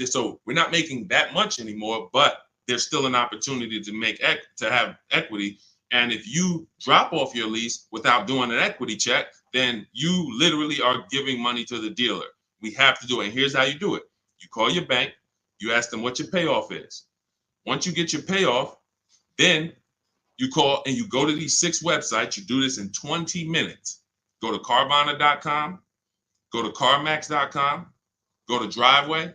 so we're not making that much anymore, but there's still an opportunity to have equity. And if you drop off your lease without doing an equity check, then you literally are giving money to the dealer. We have to do it. And here's how you do it. You call your bank, you ask them what your payoff is. Once you get your payoff, then you call and you go to these 6 websites. You do this in 20 minutes. Go to Carvana.com, go to CarMax.com, go to Driveway,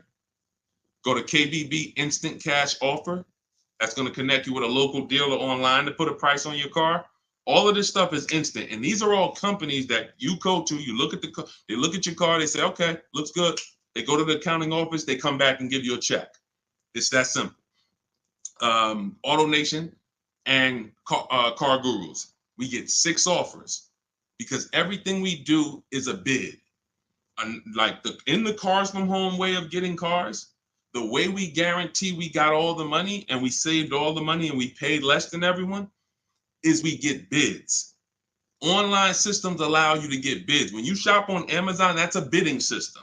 go to KBB Instant Cash Offer. That's going to connect you with a local dealer online to put a price on your car. All of this stuff is instant. And these are all companies that you go to, you look at they look at your car, they say, okay, looks good. They go to the accounting office, they come back and give you a check. It's that simple. AutoNation and Car Gurus, we get 6 offers because everything we do is a bid. Like in the Cars from Home way of getting cars, the way we guarantee we got all the money and we saved all the money and we paid less than everyone is we get bids. Online systems allow you to get bids. When you shop on Amazon, that's a bidding system.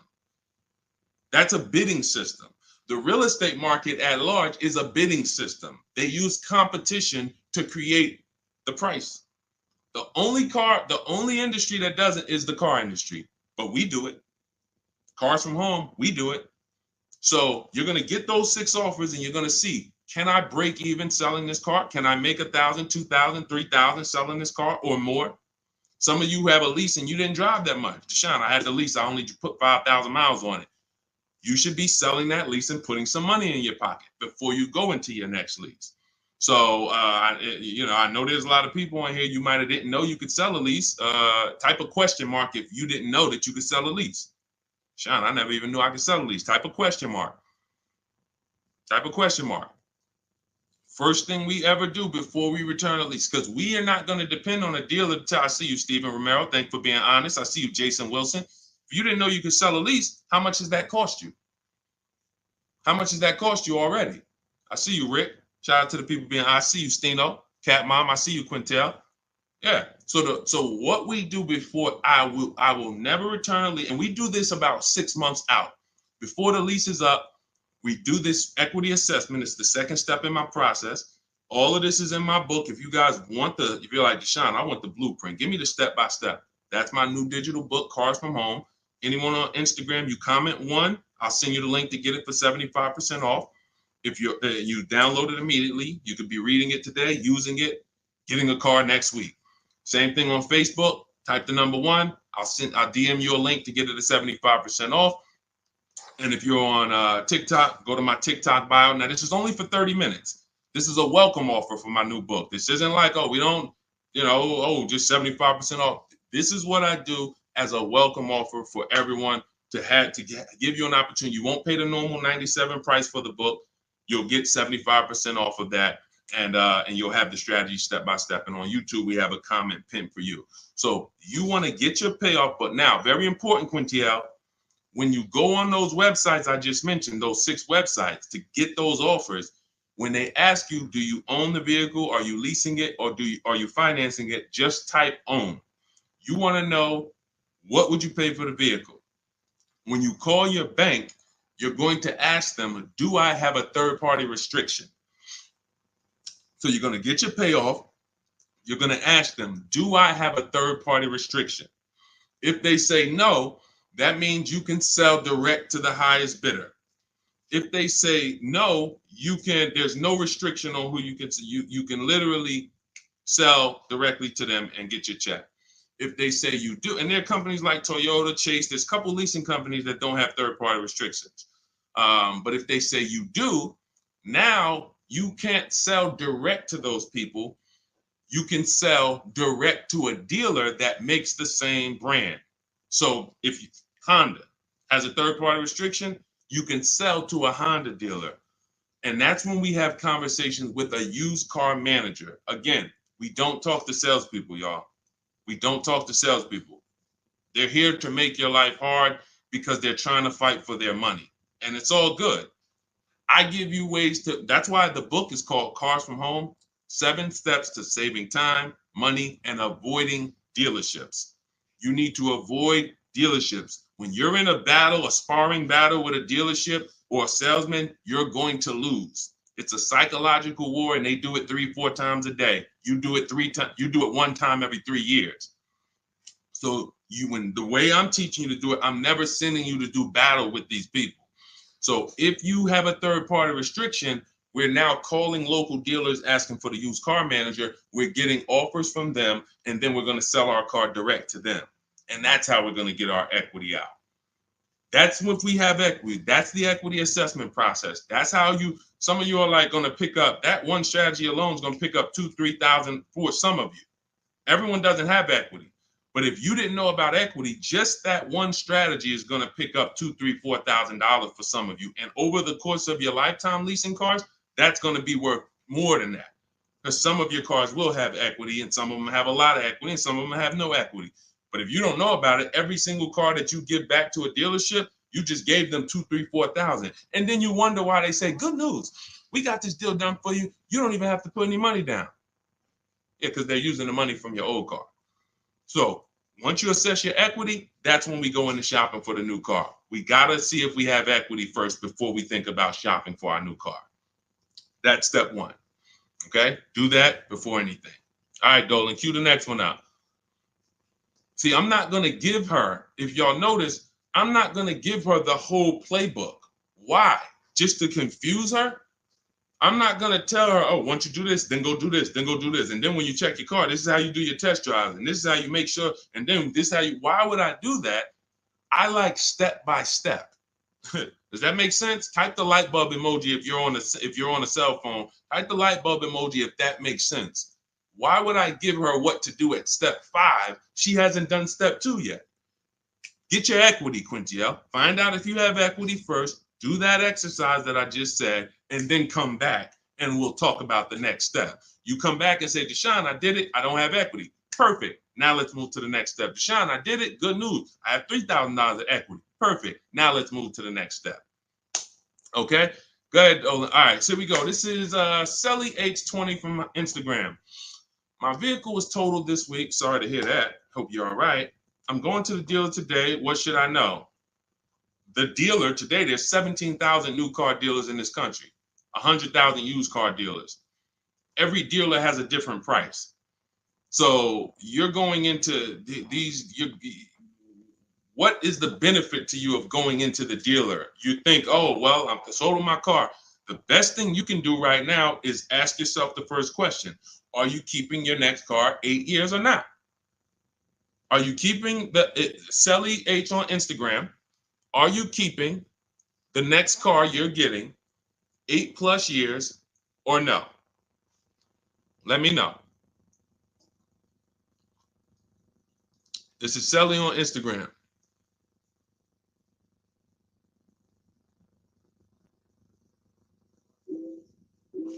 That's a bidding system. The real estate market at large is a bidding system. They use competition to create the price. The only industry that doesn't is the car industry, but we do it. Cars from Home, we do it. So you're going to get those 6 offers and you're going to see, can I break even selling this car? Can I make $1,000, $2,000, $3,000 selling this car or more? Some of you have a lease and you didn't drive that much. Deshone, I had the lease. I only put 5,000 miles on it. You should be selling that lease and putting some money in your pocket before you go into your next lease. So, I know there's a lot of people on here. You might have didn't know you could sell a lease. Type a question mark if you didn't know that you could sell a lease. Sean, I never even knew I could sell a lease. Type a question mark. Type a question mark. First thing we ever do before we return a lease, because we are not going to depend on a dealer. I see you, Stephen Romero. Thank you for being honest. I see you, Jason Wilson. If you didn't know you could sell a lease, how much does that cost you? How much does that cost you already? I see you, Rick. Shout out to the people being. I see you, Stino. Cat Mom. I see you, Quintel. Yeah. So what we do before I will never return a lease, and we do this about 6 months out before the lease is up. We do this equity assessment. It's the second step in my process. All of this is in my book. If you guys want if you're like, Deshone, I want the blueprint. Give me the step-by-step. That's my new digital book, Cars from Home. Anyone on Instagram, you comment 1, I'll send you the link to get it for 75% off. If you download it immediately, you could be reading it today, using it, getting a car next week. Same thing on Facebook. Type the number 1. I'll DM you a link to get it at 75% off. And if you're on TikTok, go to my TikTok bio. Now, this is only for 30 minutes. This is a welcome offer for my new book. This isn't like, oh, we don't, just 75% off. This is what I do as a welcome offer for everyone to give you an opportunity. You won't pay the normal $97 price for the book. You'll get 75% off of that. And you'll have the strategy step by step. And on YouTube, we have a comment pinned for you. So you want to get your payoff. But now, very important, Quintiel, when you go on those websites I just mentioned, those 6 websites to get those offers, when they ask you, do you own the vehicle? Are you leasing it? Or are you financing it? Just type own. You want to know, what would you pay for the vehicle? When you call your bank, you're going to ask them, do I have a third-party restriction? So you're going to get your payoff. You're going to ask them, do I have a third-party restriction? If they say no, that means you can sell direct to the highest bidder. If they say no, there's no restriction on who you can sell. You can literally sell directly to them and get your check. If they say you do, and there are companies like Toyota, Chase, there's a couple leasing companies that don't have third-party restrictions. But if they say you do, now you can't sell direct to those people. You can sell direct to a dealer that makes the same brand. So if Honda has a third-party restriction, you can sell to a Honda dealer. And that's when we have conversations with a used car manager. Again, we don't talk to salespeople, y'all. We don't talk to salespeople. They're here to make your life hard because they're trying to fight for their money. and it's all good. I give you ways to, that's why the book is called Cars from Home, 7 Steps to Saving Time, Money, and Avoiding Dealerships. You need to avoid dealerships. When you're in a battle, a sparring battle with a dealership or a salesman, you're going to lose. It's a psychological war, and they do it 3-4 times a day. You do it 3 times, you do it 1 time every 3 years. So when the way I'm teaching you to do it, I'm never sending you to do battle with these people. So if you have a third-party restriction, we're now calling local dealers asking for the used car manager. We're getting offers from them, and then we're going to sell our car direct to them. And that's how we're going to get our equity out. That's if we have equity. That's the equity assessment process. That's how some of you are like going to pick up, that one strategy alone is going to pick up $2,000-$3,000 for some of you. Everyone doesn't have equity. But if you didn't know about equity, just that one strategy is going to pick up $2,000, $3,000, $4,000 for some of you. And over the course of your lifetime leasing cars, that's going to be worth more than that. Because some of your cars will have equity, and some of them have a lot of equity, and some of them have no equity. But if you don't know about it, every single car that you give back to a dealership, you just gave them $2,000, $3,000, $4,000. And then you wonder why they say, good news, we got this deal done for you. You don't even have to put any money down. Yeah, because they're using the money from your old car. So once you assess your equity, that's when we go into shopping for the new car. We got to see if we have equity first before we think about shopping for our new car. That's step 1. Okay? Do that before anything. All right, Dolan, cue the next one out. See, I'm not going to give her, if y'all notice, I'm not going to give her the whole playbook. Why? Just to confuse her? I'm not going to tell her, oh, once you do this, then go do this, then go do this. And then when you check your car, this is how you do your test drives. And this is how you make sure. And then this is how you, why would I do that? I like step by step. Does that make sense? Type the light bulb emoji if you're on a cell phone. Type the light bulb emoji if that makes sense. Why would I give her what to do at step 5? She hasn't done step 2 yet. Get your equity, Quintiel. Find out if you have equity first. Do that exercise that I just said, and then come back and we'll talk about the next step. You come back and say, Deshone, I did it. I don't have equity. Perfect. Now let's move to the next step. Deshone, I did it. Good news. I have $3,000 of equity. Perfect. Now let's move to the next step. Okay. Go ahead, Olin. All right, so here we go. This is Selly H20 from Instagram. My vehicle was totaled this week. Sorry to hear that. Hope you're all right. I'm going to the dealer today. What should I know? The dealer today, there's 17,000 new car dealers in this country, 100,000 used car dealers. Every dealer has a different price. So you're going into what is the benefit to you of going into the dealer? You think, oh, well, I'm sold on my car. The best thing you can do right now is ask yourself the first question. Are you keeping your next car 8 years or not? Are you keeping Selly H on Instagram? Are you keeping the next car you're getting 8+ years or no? Let me know. This is Selly on Instagram.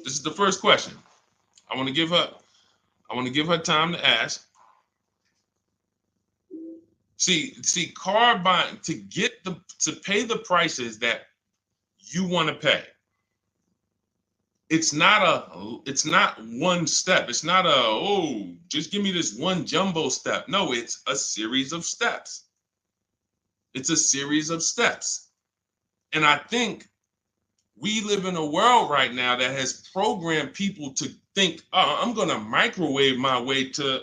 This is the first question. I want to give her time to ask. See, car buying, to pay the prices that you want to pay. It's not one step. It's not just give me this one jumbo step. No, it's a series of steps. It's a series of steps. And I think we live in a world right now that has programmed people to think, oh, I'm going to microwave my way to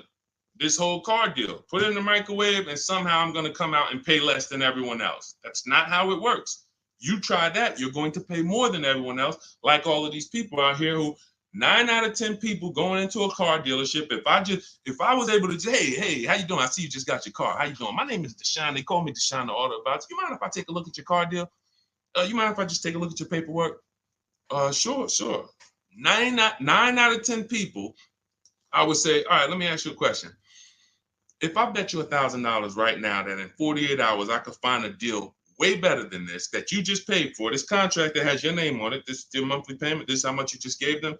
this whole car deal. Put it in the microwave and somehow I'm going to come out and pay less than everyone else. That's not how it works. You try that, you're going to pay more than everyone else, like all of these people out here who 9 out of 10 people going into a car dealership. If I was able to say, hey, how you doing? I see you just got your car. How you doing? My name is Deshone. They call me Deshone the Auto Advisor. You mind if I take a look at your car deal? You mind if I just take a look at your paperwork? Sure. 9 out of 10 people, I would say, all right, let me ask you a question. If I bet you $1,000 right now that in 48 hours I could find a deal way better than this that you just paid for, this contract that has your name on it, this is your monthly payment, this is how much you just gave them.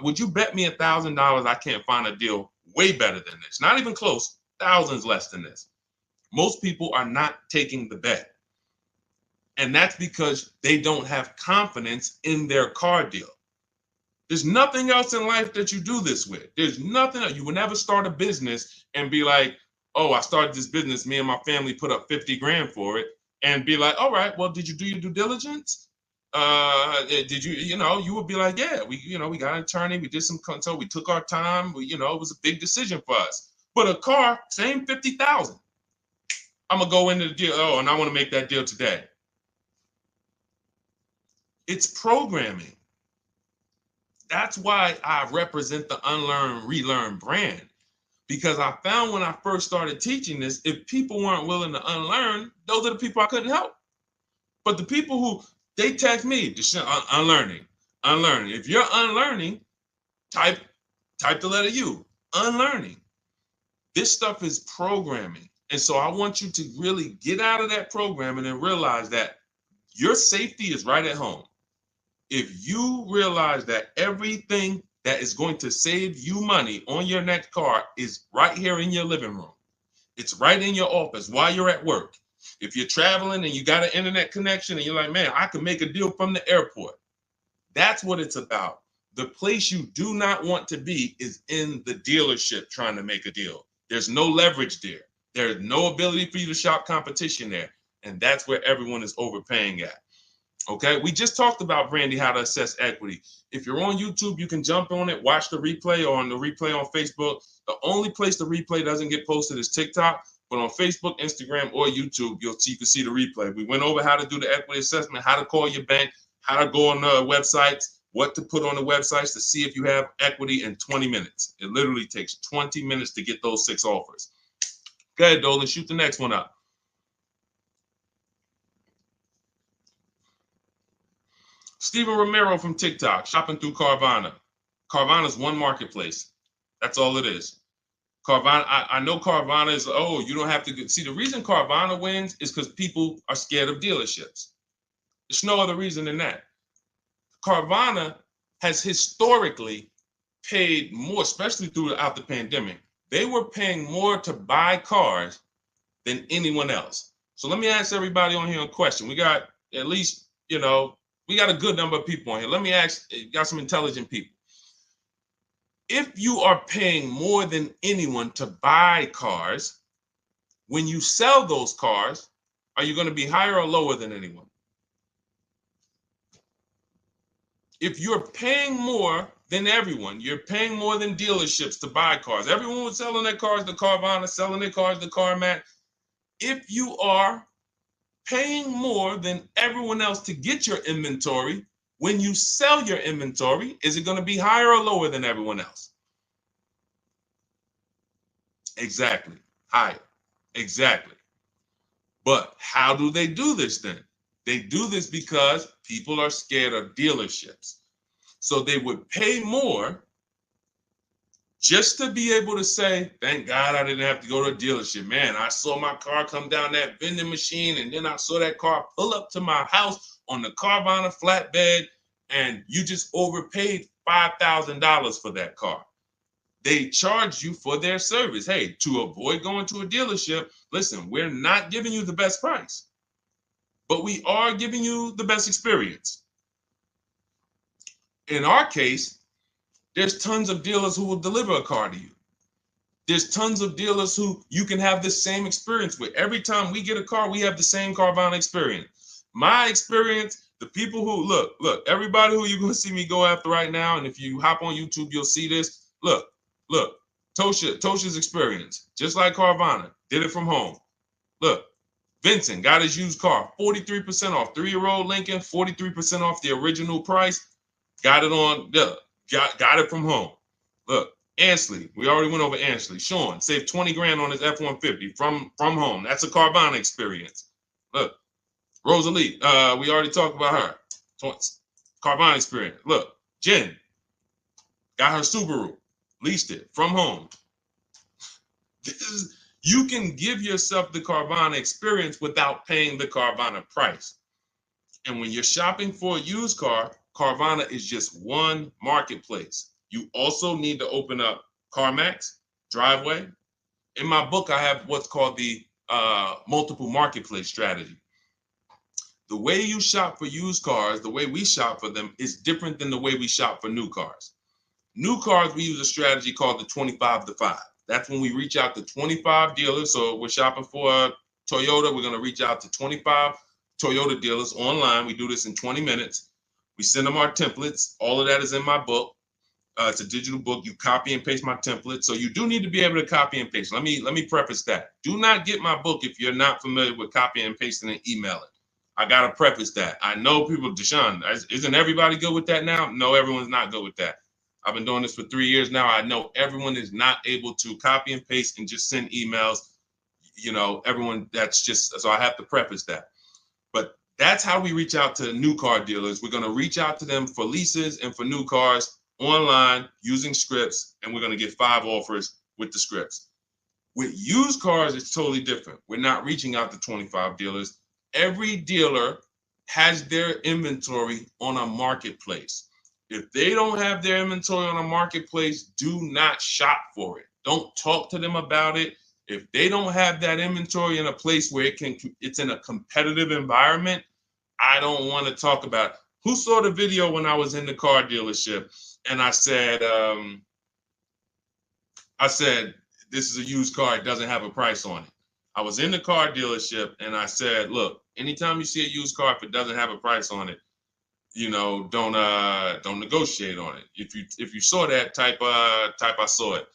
Would you bet me $1,000 I can't find a deal way better than this? Not even close, thousands less than this. Most people are not taking the bet. And that's because they don't have confidence in their car deal. There's nothing else in life that you do this with. There's nothing else. You will never start a business and be like, oh, I started this business. Me and my family put up 50 grand for it, and be like, all right, well, did you do your due diligence? Did you, you would be like, yeah, we got an attorney. We did some consult. We took our time. It was a big decision for us. But a car, same 50,000. I'm going to go into the deal. Oh, and I want to make that deal today. It's programming. That's why I represent the unlearn, relearn brand, because I found when I first started teaching this, if people weren't willing to unlearn, those are the people I couldn't help. But the people who, they text me, unlearning. If you're unlearning, type the letter U, unlearning. This stuff is programming. And so I want you to really get out of that programming and realize that your safety is right at home. If you realize that everything that is going to save you money on your next car is right here in your living room, it's right in your office while you're at work. If you're traveling and you got an internet connection and you're like, man, I can make a deal from the airport. That's what it's about. The place you do not want to be is in the dealership trying to make a deal. There's no leverage there. There's no ability for you to shop competition there. And that's where everyone is overpaying at. Okay, we just talked about, Brandy, how to assess equity. If you're on YouTube, you can jump on it, watch the replay, or on the replay on Facebook. The only place the replay doesn't get posted is TikTok, but on Facebook, Instagram, or YouTube, you can see the replay. We went over how to do the equity assessment, how to call your bank, how to go on the websites, what to put on the websites to see if you have equity in 20 minutes. It literally takes 20 minutes to get those 6 offers. Go ahead, Dolan, shoot the next one up. Steven Romero from TikTok, shopping through Carvana. Carvana is one marketplace. That's all it is. Carvana, I know Carvana is, oh, you don't have to see. The reason Carvana wins is because people are scared of dealerships. There's no other reason than that. Carvana has historically paid more, especially throughout the pandemic. They were paying more to buy cars than anyone else. So let me ask everybody on here a question. We got at least, we got a good number of people on here. Let me ask, got some intelligent people. If you are paying more than anyone to buy cars, when you sell those cars, are you going to be higher or lower than anyone? If you're paying more than everyone, you're paying more than dealerships to buy cars. Everyone was selling their cars to Carvana, selling their cars to CarMax. If you are paying more than everyone else to get your inventory, when you sell your inventory, is it going to be higher or lower than everyone else? Exactly. Higher. Exactly. But how do they do this then? They do this because people are scared of dealerships. So they would pay more just to be able to say, thank God I didn't have to go to a dealership. Man, I saw my car come down that vending machine, and then I saw that car pull up to my house on the Carvana flatbed, and you just overpaid $5,000 for that car. They charge you for their service. Hey, to avoid going to a dealership, listen, we're not giving you the best price, but we are giving you the best experience. In our case, there's tons of dealers who will deliver a car to you. There's tons of dealers who you can have the same experience with. Every time we get a car, we have the same Carvana experience. My experience, the people who, look, everybody who you're going to see me go after right now, and if you hop on YouTube, you'll see this. Look, Tosha's experience, just like Carvana, did it from home. Look, Vincent got his used car, 43% off, 3-year-old Lincoln, 43% off the original price. Got it on, got it from home. Look, Ansley, we already went over Ansley. Sean saved 20 grand on his F-150 from home. That's a Carvana experience. Look, Rosalie, we already talked about her. Carvana experience. Look, Jen got her Subaru, leased it from home. You can give yourself the Carvana experience without paying the Carvana price. And when you're shopping for a used car, Carvana is just one marketplace. You also need to open up CarMax, Driveway. In my book, I have what's called the multiple marketplace strategy. The way you shop for used cars, the way we shop for them, is different than the way we shop for new cars. New cars, we use a strategy called the 25 to 5. That's when we reach out to 25 dealers. So we're shopping for a Toyota. We're going to reach out to 25 Toyota dealers online. We do this in 20 minutes. We send them our templates. All of that is in my book. It's a digital book. You copy and paste my template. So you do need to be able to copy and paste. Let me preface that. Do not get my book if you're not familiar with copying and pasting and emailing. I got to preface that. I know people, Deshone, isn't everybody good with that now? No, everyone's not good with that. I've been doing this for 3 years now. I know everyone is not able to copy and paste and just send emails. You know, everyone, that's just, so I have to preface that. But that's how we reach out to new car dealers. We're going to reach out to them for leases and for new cars online using scripts, and we're going to get 5 offers with the scripts. With used cars, it's totally different. We're not reaching out to 25 dealers. Every dealer has their inventory on a marketplace. If they don't have their inventory on a marketplace, do not shop for it. Don't talk to them about it. If they don't have that inventory in a place where it's in a competitive environment, I don't want to talk about it. Who saw the video when I was in the car dealership and I said, this is a used car, it doesn't have a price on it. I was in the car dealership and I said, look, anytime you see a used car, if it doesn't have a price on it, you know, don't negotiate on it. If you saw that, type I saw it.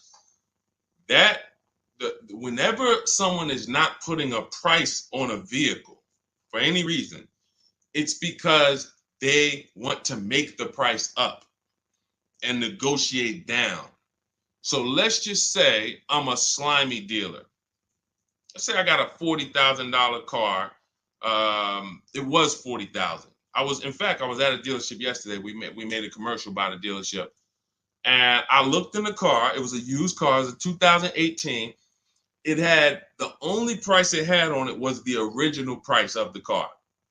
Whenever someone is not putting a price on a vehicle for any reason, it's because they want to make the price up and negotiate down. So let's just say I'm a slimy dealer. Let's say I got a $40,000 car. It was $40,000. I was at a dealership yesterday. We made a commercial about a dealership, and I looked in the car. It was a used car. It was a 2018. It had, the only price it had on it was the original price of the car.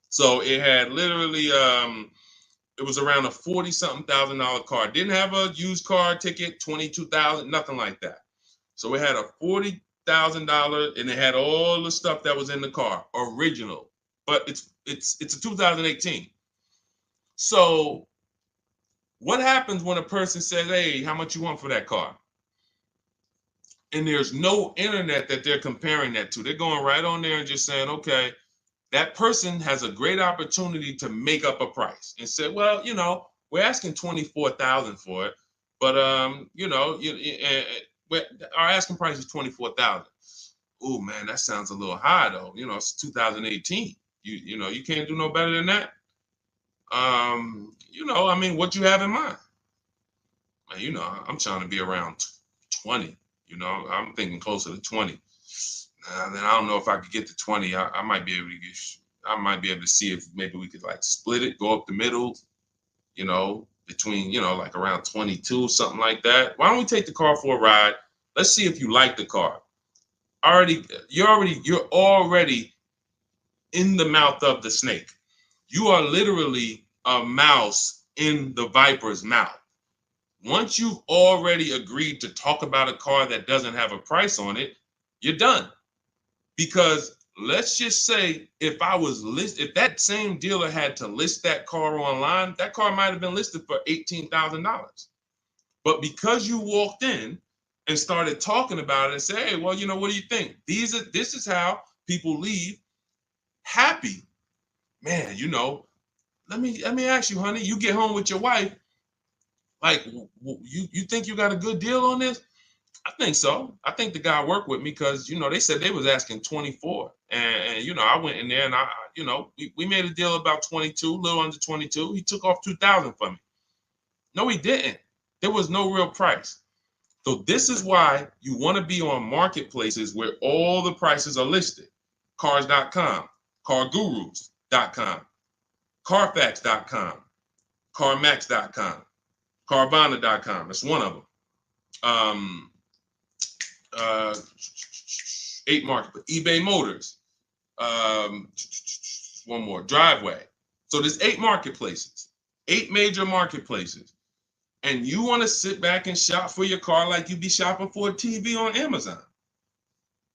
So it had literally, it was around a $40-something thousand car. It didn't have a used car ticket, $22,000, nothing like that. So it had a $40,000, and it had all the stuff that was in the car, original. But it's a 2018. So what happens when a person says, hey, how much you want for that car? And there's no internet that they're comparing that to. They're going right on there and just saying, okay, that person has a great opportunity to make up a price and say, well, you know, we're asking $24,000 for it, but you know, our asking price is $24,000. Oh man, that sounds a little high though. You know, it's 2018. You know, you can't do no better than that. You know, I mean, what you have in mind? You know, I'm trying to be around 20. You know, I'm thinking closer to 20. Then I don't know if I could get to 20. I might be able to to see if maybe we could like split it, go up the middle, you know, between, you know, like around 22, something like that. Why don't we take the car for a ride? Let's see if you like the car. You're already in the mouth of the snake. You are literally a mouse in the viper's mouth. Once you've already agreed to talk about a car that doesn't have a price on it, you're done. Because let's just say if that same dealer had to list that car online, that car might have been listed for $18,000. But because you walked in and started talking about it and say, hey, well, you know, what do you think? This is how people leave happy. Man, you know, let me ask you, honey, you get home with your wife, like, you think you got a good deal on this? I think so. I think the guy worked with me because, you know, they said they was asking 24. And you know, I went in there and you know, we made a deal about 22, a little under 22. He took off 2,000 from me. No, he didn't. There was no real price. So this is why you want to be on marketplaces where all the prices are listed. Cars.com, cargurus.com, carfax.com, carmax.com, carvana.com. That's one of them. 8 market, eBay Motors, one more, Driveway. So there's 8 marketplaces, 8 major marketplaces. And you want to sit back and shop for your car like you be shopping for a TV on Amazon.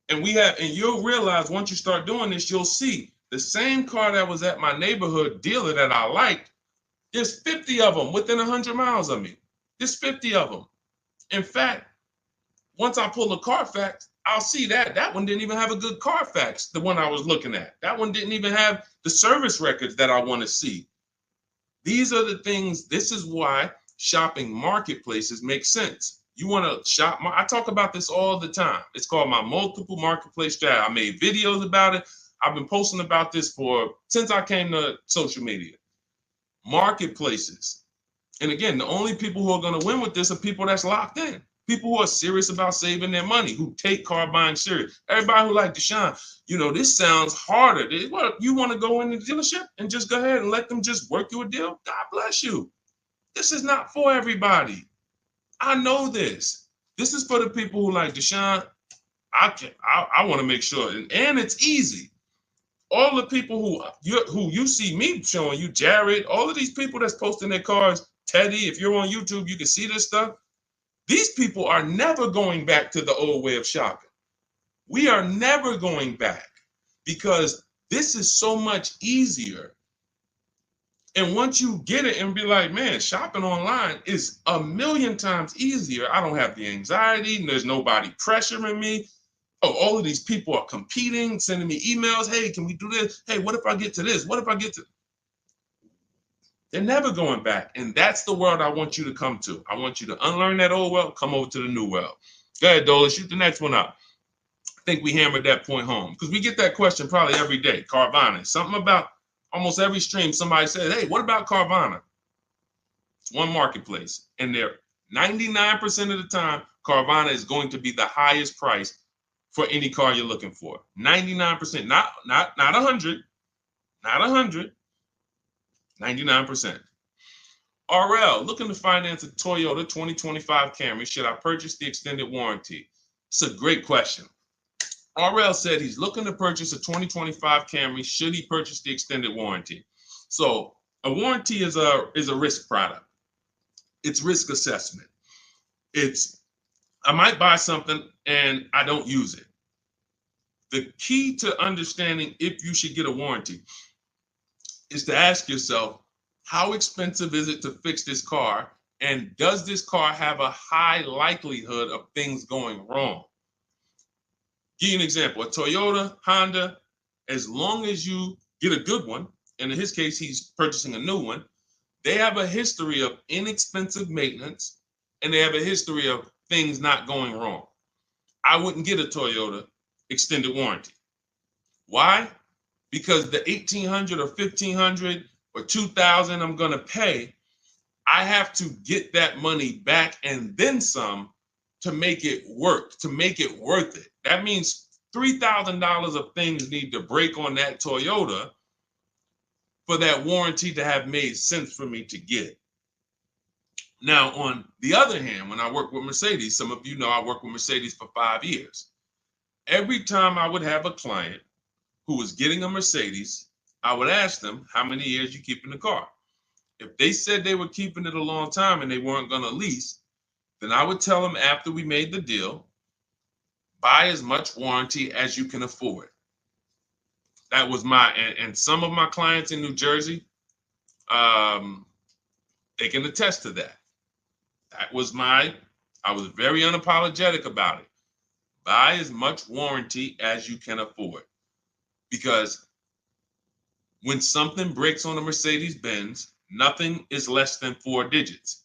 And you'll realize once you start doing this, you'll see The same car that was at my neighborhood dealer that I liked, there's 50 of them within 100 miles of me. There's 50 of them. In fact, once I pull a Carfax, I'll see that one didn't even have a good Carfax, the one I was looking at. That one didn't even have the service records that I want to see. These are the things, this is why shopping marketplaces make sense. You want to shop, I talk about this all the time. It's called my multiple marketplace strategy. I made videos about it. I've been posting about this since I came to social media. Marketplaces. And again, the only people who are going to win with this are people that's locked in. People who are serious about saving their money, who take car buying serious. Everybody who like Deshone, this sounds harder. What, you want to go in the dealership and just go ahead and let them just work you a deal? God bless you. This is not for everybody. I know this. This is for the people who like Deshone. I want to make sure, and it's easy. All the people who you see me showing you, Jared, all of these people that's posting their cars, Teddy, if you're on YouTube, you can see this stuff. These people are never going back to the old way of shopping. We are never going back because this is so much easier. And once you get it and be like, man, shopping online is a million times easier. I don't have the anxiety and there's nobody pressuring me. Oh, all of these people are competing, sending me emails. Hey, can we do this? Hey, what if I get to this? What if I get to... They're never going back. And that's the world I want you to come to. I want you to unlearn that old world, come over to the new world. Go ahead, Dola, shoot the next one up. I think we hammered that point home because we get that question probably every day. Carvana, something about almost every stream, somebody said, hey, what about Carvana? It's one marketplace. And they're 99% of the time, Carvana is going to be the highest price for any car you're looking for. 99%, not 100, not 100. 99%. RL, looking to finance a Toyota 2025 Camry. Should I purchase the extended warranty? It's a great question. RL said he's looking to purchase a 2025 Camry. Should he purchase the extended warranty? So a warranty is a risk product. It's risk assessment. I might buy something and I don't use it. The key to understanding if you should get a warranty is to ask yourself, how expensive is it to fix this car? And does this car have a high likelihood of things going wrong? Give you an example, a Toyota, Honda, as long as you get a good one, and in his case, he's purchasing a new one, they have a history of inexpensive maintenance, and they have a history of things not going wrong. I wouldn't get a Toyota extended warranty. Why? Because the $1,800 or $1,500 or $2,000 I'm going to pay, I have to get that money back and then some to make it work, to make it worth it. That means $3,000 of things need to break on that Toyota for that warranty to have made sense for me to get. Now, on the other hand, when I work with Mercedes, some of you know I worked with Mercedes for 5 years. Every time I would have a client who was getting a Mercedes, I would ask them, how many years you keeping the car? If they said they were keeping it a long time and they weren't going to lease, then I would tell them after we made the deal, buy as much warranty as you can afford. That was and some of my clients in New Jersey, they can attest to that. I was very unapologetic about it. Buy as much warranty as you can afford. Because when something breaks on a Mercedes-Benz, nothing is less than 4 digits.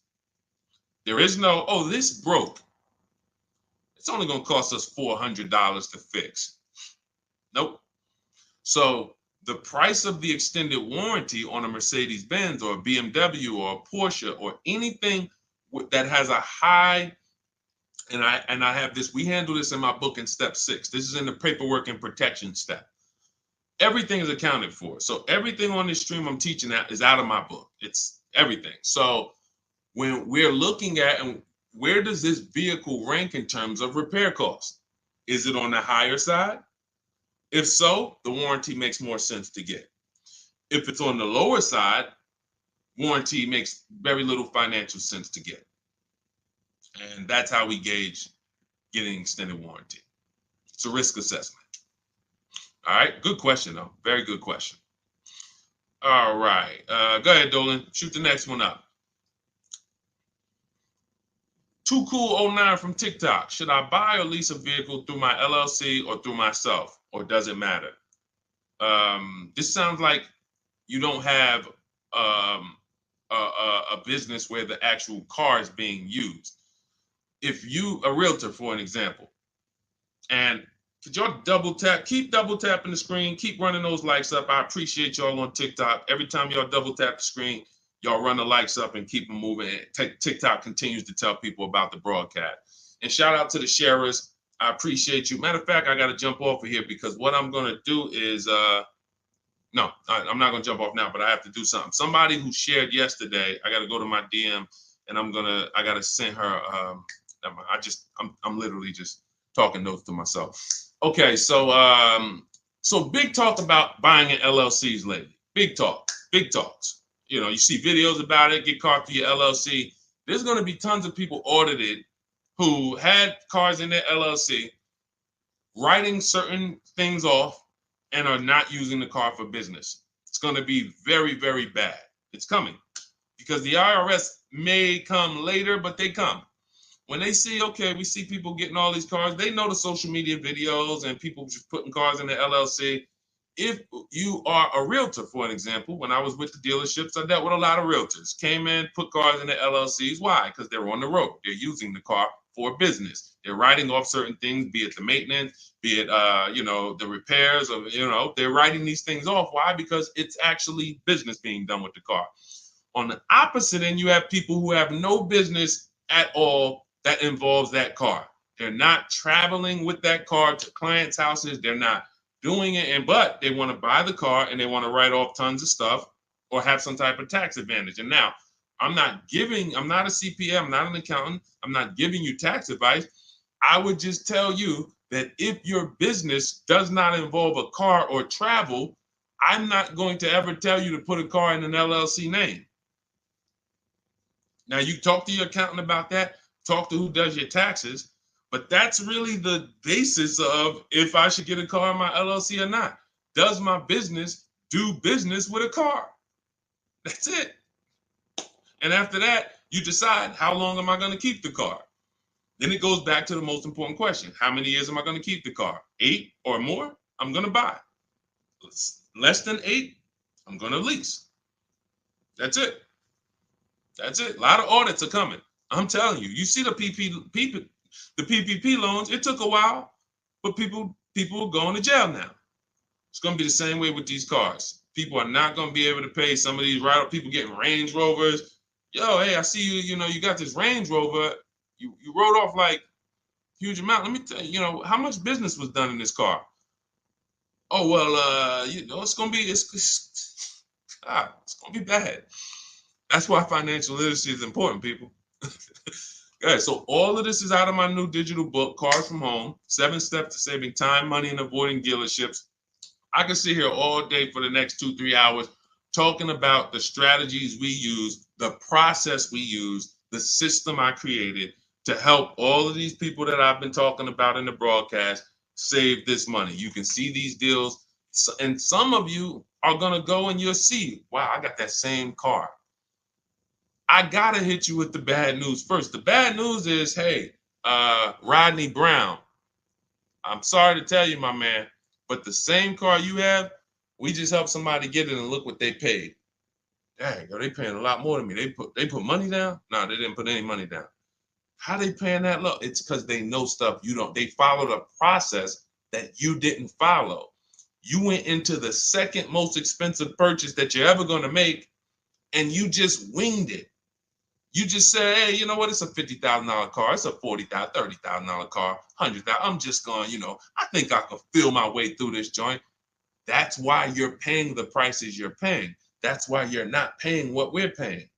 There is no, oh, this broke. It's only going to cost us $400 to fix. Nope. So the price of the extended warranty on a Mercedes-Benz or a BMW or a Porsche or anything that has a high, and I have this, we handle this in my book in step 6. This is in the paperwork and protection step. Everything is accounted for. So everything on this stream I'm teaching is out of my book. It's everything. So when we're looking at, and where does this vehicle rank in terms of repair costs? Is it on the higher side? If so, the warranty makes more sense to get. If it's on the lower side, warranty makes very little financial sense to get. And that's how we gauge getting extended warranty. It's a risk assessment. All right, good question though. Very good question. All right, go ahead, Dolan. Shoot the next one up. Too Cool 09 from TikTok. Should I buy or lease a vehicle through my LLC or through myself, or does it matter? This sounds like you don't have a business where the actual car is being used. If you, a realtor, for an example, and could y'all double tap, keep double tapping the screen, keep running those likes up. I appreciate y'all on TikTok. Every time y'all double tap the screen, y'all run the likes up and keep them moving. TikTok continues to tell people about the broadcast. And shout out to the sharers. I appreciate you. Matter of fact, I got to jump off of here because what I'm going to do is, no, I'm not going to jump off now, but I have to do something. Somebody who shared yesterday, I got to go to my DM and I got to send her, I'm literally just talking notes to myself. Okay, so big talk about buying in LLCs lately. Big talks. You know, you see videos about it, get caught through your LLC. There's going to be tons of people audited who had cars in their LLC, writing certain things off and are not using the car for business. It's going to be very, very bad. It's coming because the IRS may come later, but they come. When they see, okay, we see people getting all these cars, they know the social media videos and people just putting cars in the LLC. If you are a realtor, for an example, when I was with the dealerships, I dealt with a lot of realtors. Came in, put cars in the LLCs. Why? Because they're on the road. They're using the car for business. They're writing off certain things, be it the maintenance, be it the repairs, or they're writing these things off. Why? Because it's actually business being done with the car. On the opposite end, you have people who have no business at all that involves that car. They're not traveling with that car to clients' houses. They're not doing it, but they want to buy the car and they want to write off tons of stuff or have some type of tax advantage. And now, I'm not a CPA, I'm not an accountant, I'm not giving you tax advice. I would just tell you that if your business does not involve a car or travel, I'm not going to ever tell you to put a car in an LLC name. Now, you talk to your accountant about that, talk to who does your taxes, but that's really the basis of if I should get a car in my LLC or not. Does my business do business with a car? That's it. And after that, you decide, how long am I going to keep the car? Then it goes back to the most important question. How many years am I going to keep the car? 8 or more, I'm going to buy. Less than 8, I'm going to lease. That's it. That's it. A lot of audits are coming. I'm telling you. You see the PPP loans. It took a while, but people are going to jail now. It's going to be the same way with these cars. People are not going to be able to pay some of these people getting Range Rovers. Yo, hey, I see you. You got this Range Rover. You wrote off like huge amount. Let me tell you, how much business was done in this car? Oh well, it's going to be it's going to be bad. That's why financial literacy is important, people. Okay, so all of this is out of my new digital book, Cars from Home, 7 Steps to Saving Time, Money, and Avoiding Dealerships. I can sit here all day for the next 2-3 hours talking about the strategies we use, the process we use, the system I created to help all of these people that I've been talking about in the broadcast save this money. You can see these deals, and some of you are going to go and you'll see, wow, I got that same car. I got to hit you with the bad news first. The bad news is, hey, Rodney Brown, I'm sorry to tell you, my man, but the same car you have, we just helped somebody get it and look what they paid. Dang, they paying a lot more than me. They put money down? No, they didn't put any money down. How they paying that low? It's because they know stuff you don't. They followed a process that you didn't follow. You went into the second most expensive purchase that you're ever going to make, and you just winged it. You just say, hey, you know what? It's a $50,000 car. It's a $40,000, $30,000 car, $100,000. I'm just going, I think I can feel my way through this joint. That's why you're paying the prices you're paying. That's why you're not paying what we're paying.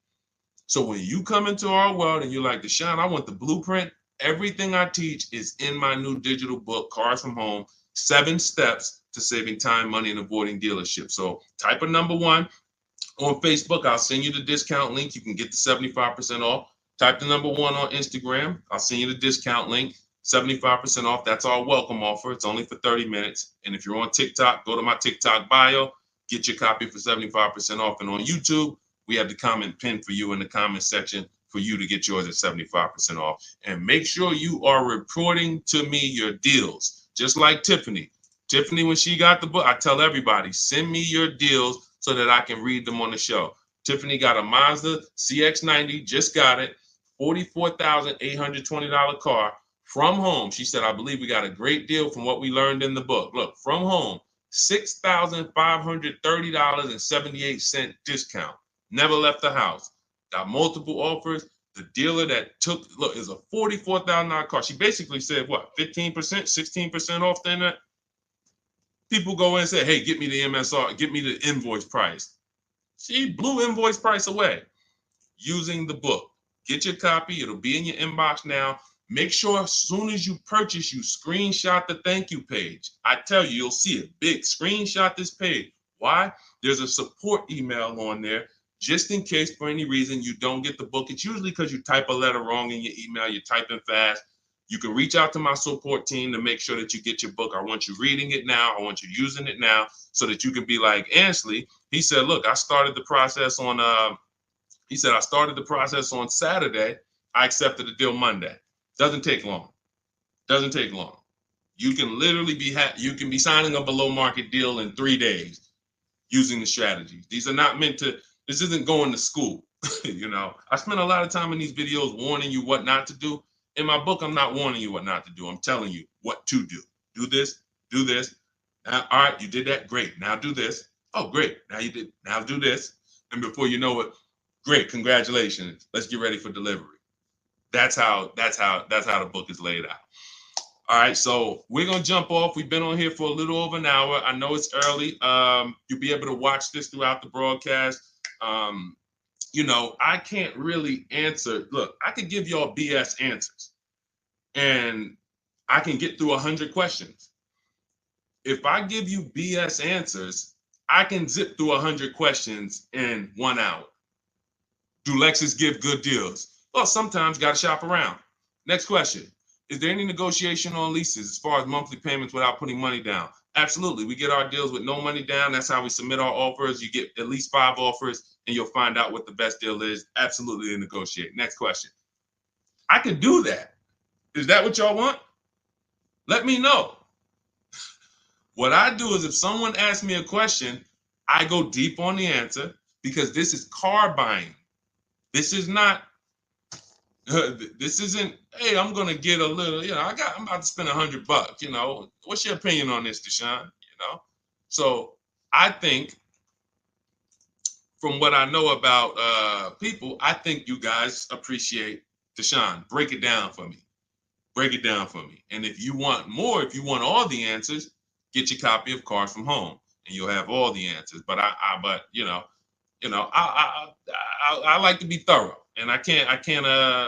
So when you come into our world and you're like, Deshone, I want the blueprint. Everything I teach is in my new digital book, Cars from Home, 7 Steps to Saving Time, Money, and Avoiding Dealerships. So type of number 1. On Facebook, I'll send you the discount link. You can get the 75% off. Type the number 1 on Instagram. I'll send you the discount link. 75% off. That's our welcome offer. It's only for 30 minutes. And if you're on TikTok, go to my TikTok bio, get your copy for 75% off. And on YouTube, we have the comment pinned for you in the comment section for you to get yours at 75% off. And make sure you are reporting to me your deals, just like Tiffany. Tiffany, when she got the book, I tell everybody, send me your deals so that I can read them on the show. Tiffany got a Mazda CX-90, just got it, $44,820 car. From home, she said, I believe we got a great deal from what we learned in the book. Look, from home, $6,530.78 discount. Never left the house. Got multiple offers. The dealer that took, look, is a $44,000 car. She basically said, what, 15%, 16% off then that? People go in and say, hey, get me the MSR, get me the invoice price. She blew invoice price away using the book. Get your copy. It'll be in your inbox now. Make sure as soon as you purchase, you screenshot the thank you page. I tell you, you'll see it big. Screenshot this page. Why? There's a support email on there just in case for any reason you don't get the book. It's usually because you type a letter wrong in your email. You're typing fast. You can reach out to my support team to make sure that you get your book. I want you reading it now. I want you using it now so that you can be like Ansley. He said, look, I started the process on, I started the process on Saturday. I accepted the deal Monday. Doesn't take long. Doesn't take long. You can literally be signing a below market deal in 3 days using the strategies. These are not meant to, this isn't going to school. You know, I spend a lot of time in these videos warning you what not to do. In my book, I'm not warning you what not to do. I'm telling you what to do. Do this, do this. Now, all right, you did that. Great. Now do this. Oh, great. Now you did. Now do this. And before you know it, great. Congratulations. Let's get ready for delivery. That's how the book is laid out. All right, so we're gonna jump off. We've been on here for a little over an hour. I know it's early. You'll be able to watch this throughout the broadcast. You know, I can't really answer. Look, I could give y'all BS answers, and I can get through 100 questions. If I give you BS answers, I can zip through 100 questions in 1 hour. Do Lexus give good deals? Well, sometimes got to shop around. Next question. Is there any negotiation on leases as far as monthly payments without putting money down? Absolutely. We get our deals with no money down. That's how we submit our offers. You get at least 5 offers and you'll find out what the best deal is. Absolutely negotiate. Next question. I could do that. Is that what y'all want? Let me know. What I do is if someone asks me a question, I go deep on the answer because this is car buying. This is not, this isn't, hey, I'm going to get a little, you know, I'm about to spend $100, you know, what's your opinion on this, Deshone? You know? So I think from what I know about people, I think you guys appreciate Deshone. Break it down for me. Break it down for me. And if you want more, if you want all the answers, get your copy of Cars from Home and you'll have all the answers. But I like to be thorough. And I can't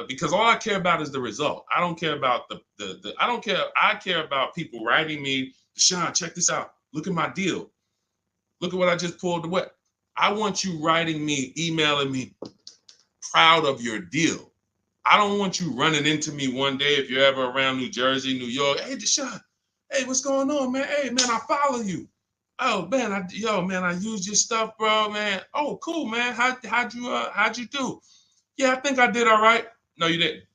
because all I care about is the result. I don't care about I care about people writing me, Deshone, check this out. Look at my deal. Look at what I just pulled away. I want you writing me, emailing me, proud of your deal. I don't want you running into me one day if you're ever around New Jersey, New York. Hey, Deshone, hey, what's going on, man? Hey, man, I follow you. Oh, man, I used your stuff, bro, man. Oh, cool, man. How'd you do? Yeah, I think I did all right. No, you didn't.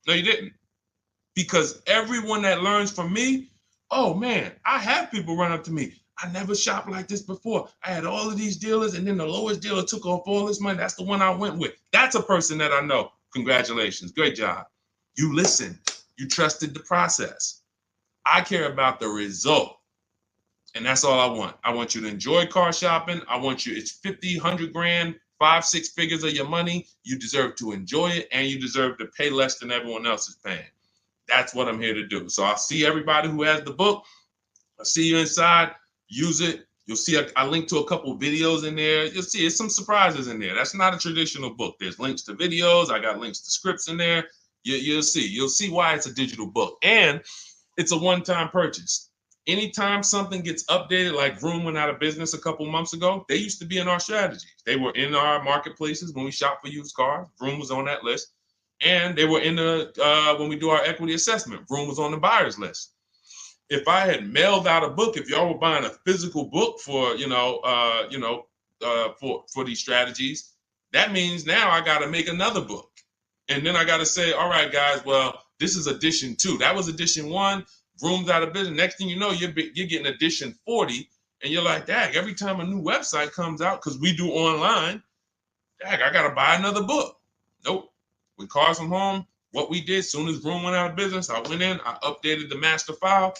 No, you didn't. Because everyone that learns from me, oh, man, I have people run up to me. I never shopped like this before. I had all of these dealers, and then the lowest dealer took off all this money. That's the one I went with. That's a person that I know. Congratulations. Great job. You listened. You trusted the process. I care about the result. And that's all I want. I want you to enjoy car shopping. I want you, it's 50, 100 grand, 5, 6 figures of your money. You deserve to enjoy it, and you deserve to pay less than everyone else is paying. That's what I'm here to do. So I'll see everybody who has the book. I'll see you inside. Use it. You'll see I link to a couple videos in there. You'll see it's some surprises in there. That's not a traditional book. There's links to videos. I got links to scripts in there. You'll see. You'll see why it's a digital book. And it's a one-time purchase. Anytime something gets updated, like Vroom went out of business a couple months ago, they used to be in our strategies. They were in our marketplaces when we shop for used cars. Vroom was on that list. And they were in the when we do our equity assessment, Vroom was on the buyers list. If I had mailed out a book, if y'all were buying a physical book for for these strategies, that means now I got to make another book, and then I got to say, all right, guys, well, this is edition 2. That was edition 1. Vroom's out of business. Next thing you know, you're getting edition 40, and you're like, dang, every time a new website comes out, because we do online, dang, I got to buy another book. Nope. With Cars from Home, what we did, soon as Vroom went out of business, I went in, I updated the master file,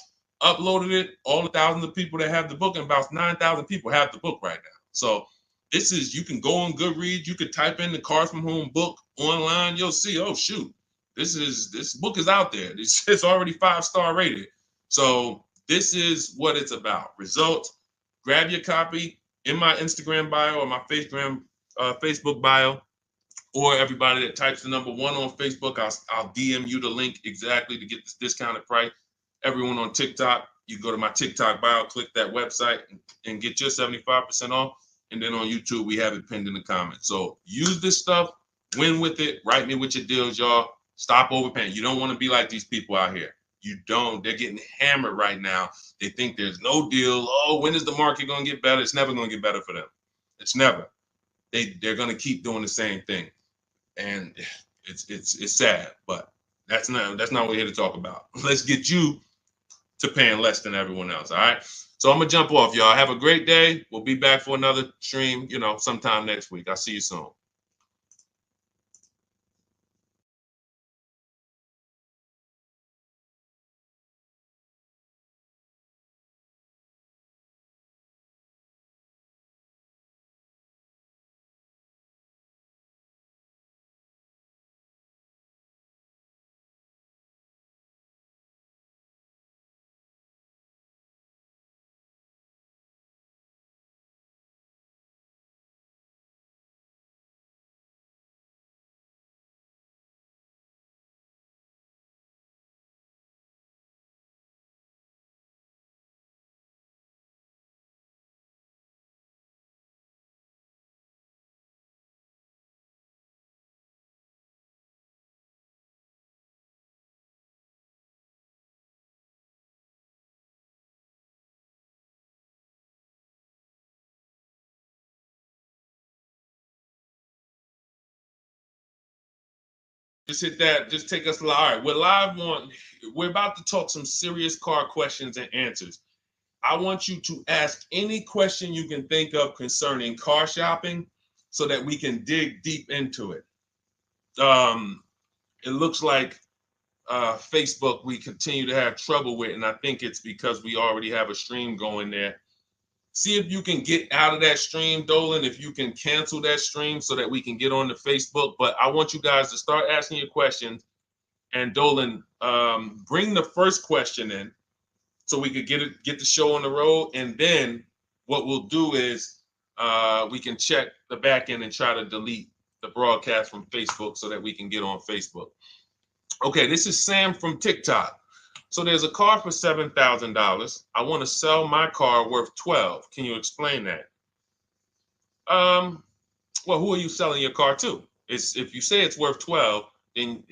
uploaded it, all the thousands of people that have the book, and about 9,000 people have the book right now. So this is, you can go on Goodreads, you could type in the Cars from Home book online, you'll see, oh shoot, this book is out there. It's already 5-star rated. So this is what it's about. Results. Grab your copy in my Instagram bio or my Facebook bio, or everybody that types the number 1 on Facebook, I'll DM you the link exactly to get this discounted price. Everyone on TikTok, you go to my TikTok bio, click that website, and get your 75% off. And then on YouTube, we have it pinned in the comments. So use this stuff, win with it, write me with your deals, y'all. Stop overpaying. You don't want to be like these people out here. You don't. They're getting hammered right now. They think there's no deal. Oh, when is the market going to get better? It's never going to get better for them. It's never. They're going to keep doing the same thing. And it's sad, but that's not what we're here to talk about. Let's get you to paying less than everyone else. All right. So I'm gonna jump off, y'all. Have a great day. We'll be back for another stream, sometime next week. I'll see you soon. Just hit that. Just take us live. All right, we're about to talk some serious car questions and answers. I want you to ask any question you can think of concerning car shopping so that we can dig deep into it. It looks like Facebook we continue to have trouble with, and I think it's because we already have a stream going there. See if you can get out of that stream, Dolan, if you can cancel that stream so that we can get on the Facebook. But I want you guys to start asking your questions. And Dolan, bring the first question in so we could get the show on the road. And then what we'll do is we can check the back end and try to delete the broadcast from Facebook so that we can get on Facebook. Okay, this is Sam from TikTok. So there's a car for $7,000. I want to sell my car worth $12,000. Can you explain that? Well, who are you selling your car to? If you say it's worth $12,000, then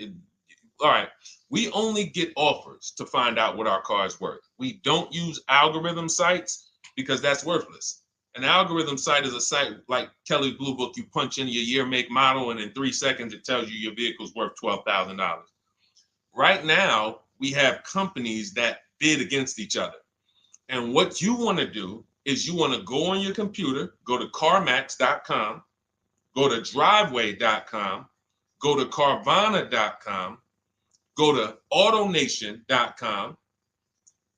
all right. We only get offers to find out what our car is worth. We don't use algorithm sites because that's worthless. An algorithm site is a site like Kelly's Blue Book. You punch in your year, make, model, and in 3 seconds it tells you your vehicle's worth $12,000. Right now, we have companies that bid against each other. And what you want to do is you want to go on your computer, go to CarMax.com, go to Driveway.com, go to Carvana.com, go to AutoNation.com,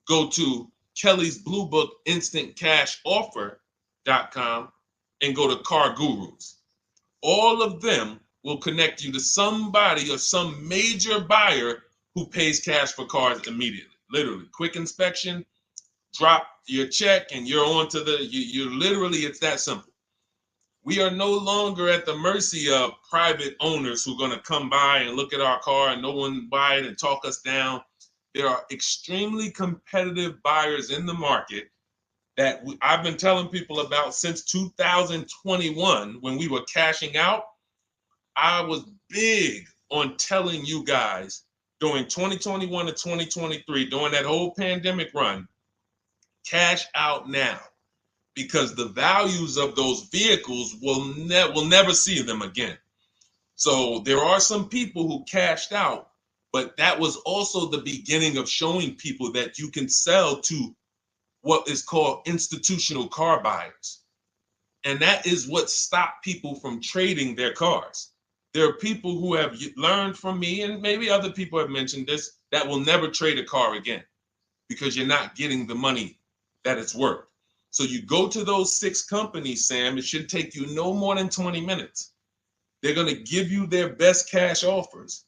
go to Kelly's Blue Book Instant Cash Offer.com, and go to Car Gurus. All of them will connect you to somebody or some major buyer who pays cash for cars immediately. Literally, quick inspection, drop your check, and you're on to you literally, it's that simple. We are no longer at the mercy of private owners who are going to come by and look at our car and no one buy it and talk us down. There are extremely competitive buyers in the market that I've been telling people about since 2021 when we were cashing out. I was big on telling you guys during 2021 to 2023, during that whole pandemic run, cash out now, because the values of those vehicles will never see them again. So there are some people who cashed out, but that was also the beginning of showing people that you can sell to what is called institutional car buyers. And that is what stopped people from trading their cars. There are people who have learned from me, and maybe other people have mentioned this, that will never trade a car again because you're not getting the money that it's worth. So you go to those 6 companies, Sam, it should take you no more than 20 minutes. They're going to give you their best cash offers.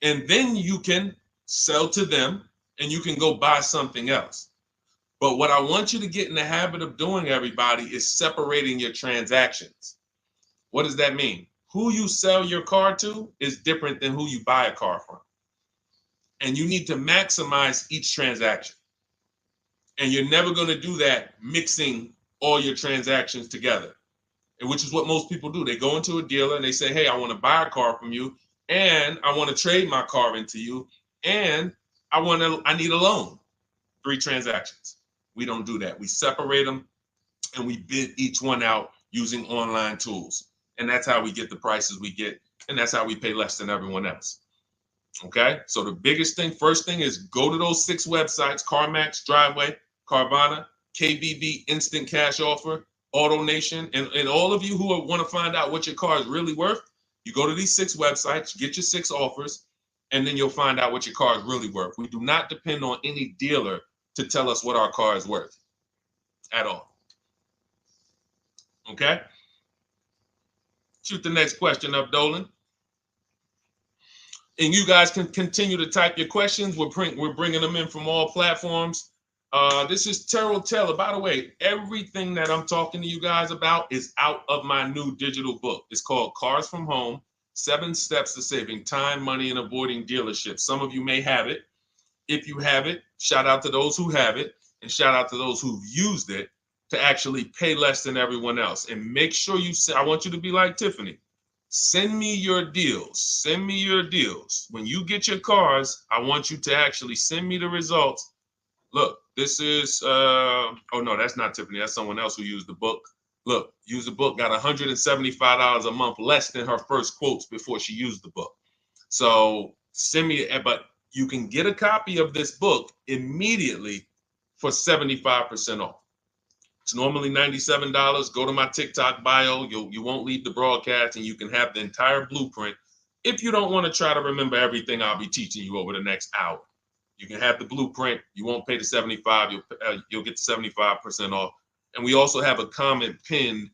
And then you can sell to them and you can go buy something else. But what I want you to get in the habit of doing, everybody, is separating your transactions. What does that mean? Who you sell your car to is different than who you buy a car from. And you need to maximize each transaction. And you're never going to do that mixing all your transactions together, which is what most people do. They go into a dealer and they say, hey, I want to buy a car from you, and I want to trade my car into you, and I need a loan. 3 transactions. We don't do that. We separate them and we bid each one out using online tools. And that's how we get the prices we get. And that's how we pay less than everyone else. Okay. So the biggest thing, first thing, is go to those 6 websites: CarMax, Driveway, Carvana, KBB, Instant Cash Offer, AutoNation. And all of you who want to find out what your car is really worth, you go to these 6 websites, get your 6 offers, and then you'll find out what your car is really worth. We do not depend on any dealer to tell us what our car is worth at all. Okay? Shoot the next question up, Dolan. And you guys can continue to type your questions. We're bringing them in from all platforms. This is Terrell Taylor. By the way, everything that I'm talking to you guys about is out of my new digital book. It's called Cars from Home: 7 Steps to Saving Time, Money, and Avoiding Dealerships. Some of you may have it. If you have it, shout out to those who have it, and shout out to those who've used it to actually pay less than everyone else. And make sure I want you to be like Tiffany. Send me your deals. Send me your deals. When you get your cars, I want you to actually send me the results. Look, this is, oh no, that's not Tiffany. That's someone else who used the book. Look, used the book, got $175 a month less than her first quotes before she used the book. So send me, but you can get a copy of this book immediately for 75% off. It's normally $97. Go to my TikTok bio. You won't leave the broadcast, and you can have the entire blueprint. If you don't want to try to remember everything I'll be teaching you over the next hour, you can have the blueprint. You won't pay the $75. You'll get the 75% off. And we also have a comment pinned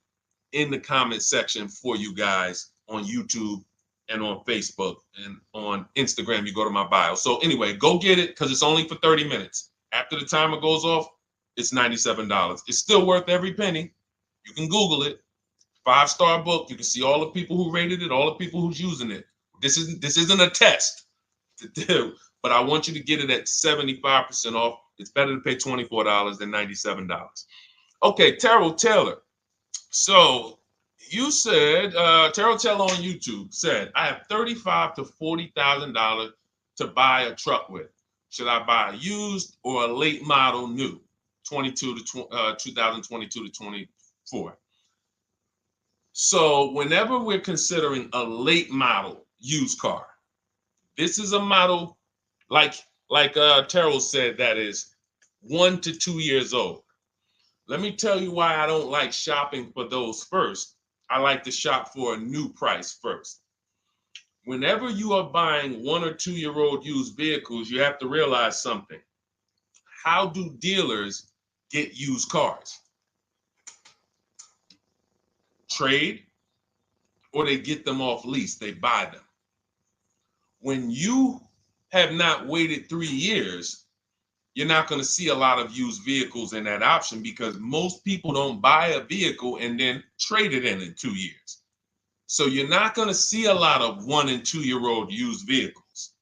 in the comment section for you guys on YouTube and on Facebook and on Instagram. You go to my bio. So anyway, go get it, because it's only for 30 minutes. After the timer goes off, it's $97. It's still worth every penny. You can Google it. 5-star book. You can see all the people who rated it, all the people who's using it. This isn't a test to do, but I want you to get it at 75% off. It's better to pay $24 than $97. Okay, Terrell Taylor. So you said, Terrell Taylor on YouTube said, I have $35,000 to $40,000 to buy a truck with. Should I buy a used or a late model new, 2022 to 24? So whenever we're considering a late model used car, this is a model like Terrell said, that is 1 to 2 years old. Let me tell you why I don't like shopping for those first. I like to shop for a new price first. Whenever you are buying 1 or 2 year old used vehicles, you have to realize something. How do dealers get used cars? Trade, or they get them off lease, they buy them. When you have not waited 3 years, you're not going to see a lot of used vehicles in that option, because most people don't buy a vehicle and then trade it in 2 years. So you're not going to see a lot of 1 and 2 year old used vehicles.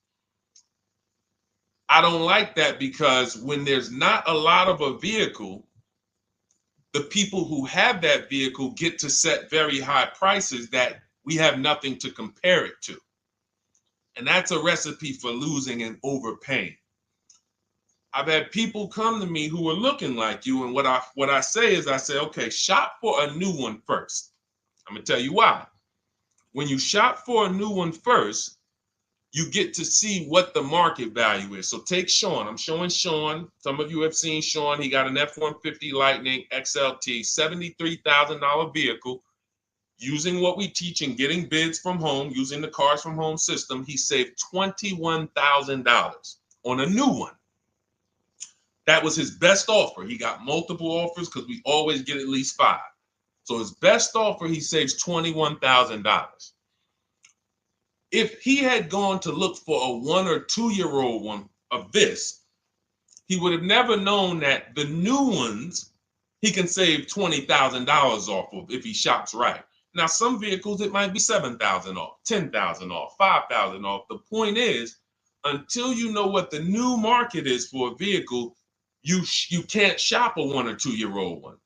I don't like that, because when there's not a lot of a vehicle, the people who have that vehicle get to set very high prices that we have nothing to compare it to. And that's a recipe for losing and overpaying. I've had people come to me who are looking like you, and what I say is, I say, okay, shop for a new one first. I'm gonna tell you why. When you shop for a new one first, you get to see what the market value is. So take Sean. I'm showing Sean. Some of you have seen Sean. He got an F-150 Lightning XLT, $73,000 vehicle. Using what we teach in getting bids from home, using the Cars from Home system, he saved $21,000 on a new one. That was his best offer. He got multiple offers because we always get at least 5. So his best offer, he saves $21,000. If he had gone to look for a 1 or 2 year old one of this, he would have never known that the new ones he can save $20,000 off of if he shops right. Now, some vehicles, it might be $7,000 off, $10,000 off, $5,000 off. The point is, until you know what the new market is for a vehicle, you can't shop a 1 or 2 year old one.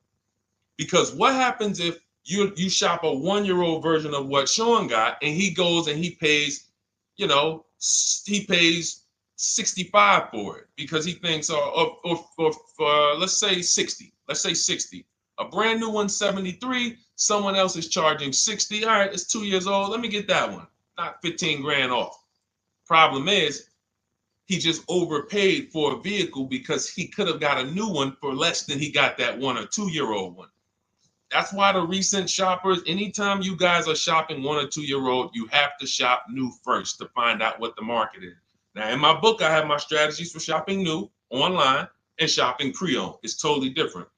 Because what happens if you shop a 1 year old version of what Sean got, and he goes and he pays, he pays 65 for it because he thinks, or let's say 60. Let's say 60. A brand new one, 73. Someone else is charging 60. All right, it's 2 years old. Let me get that one. Not 15 grand off. Problem is, he just overpaid for a vehicle because he could have got a new one for less than he got that 1 or 2 year old one. That's why the recent shoppers, anytime you guys are shopping 1 or 2 year old, you have to shop new first to find out what the market is. Now, in my book, I have my strategies for shopping new online and shopping pre-owned. It's totally different.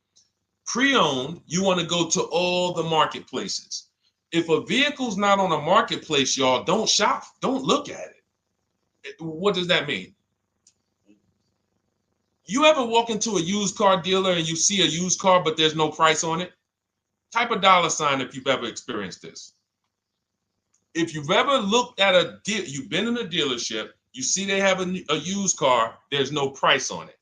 Pre-owned, you want to go to all the marketplaces. If a vehicle's not on a marketplace, y'all, don't shop. Don't look at it. What does that mean? You ever walk into a used car dealer and you see a used car, but there's no price on it? Type a $ if you've ever experienced this. If you've ever looked at a deal, you've been in a dealership, you see they have a used car, there's no price on it.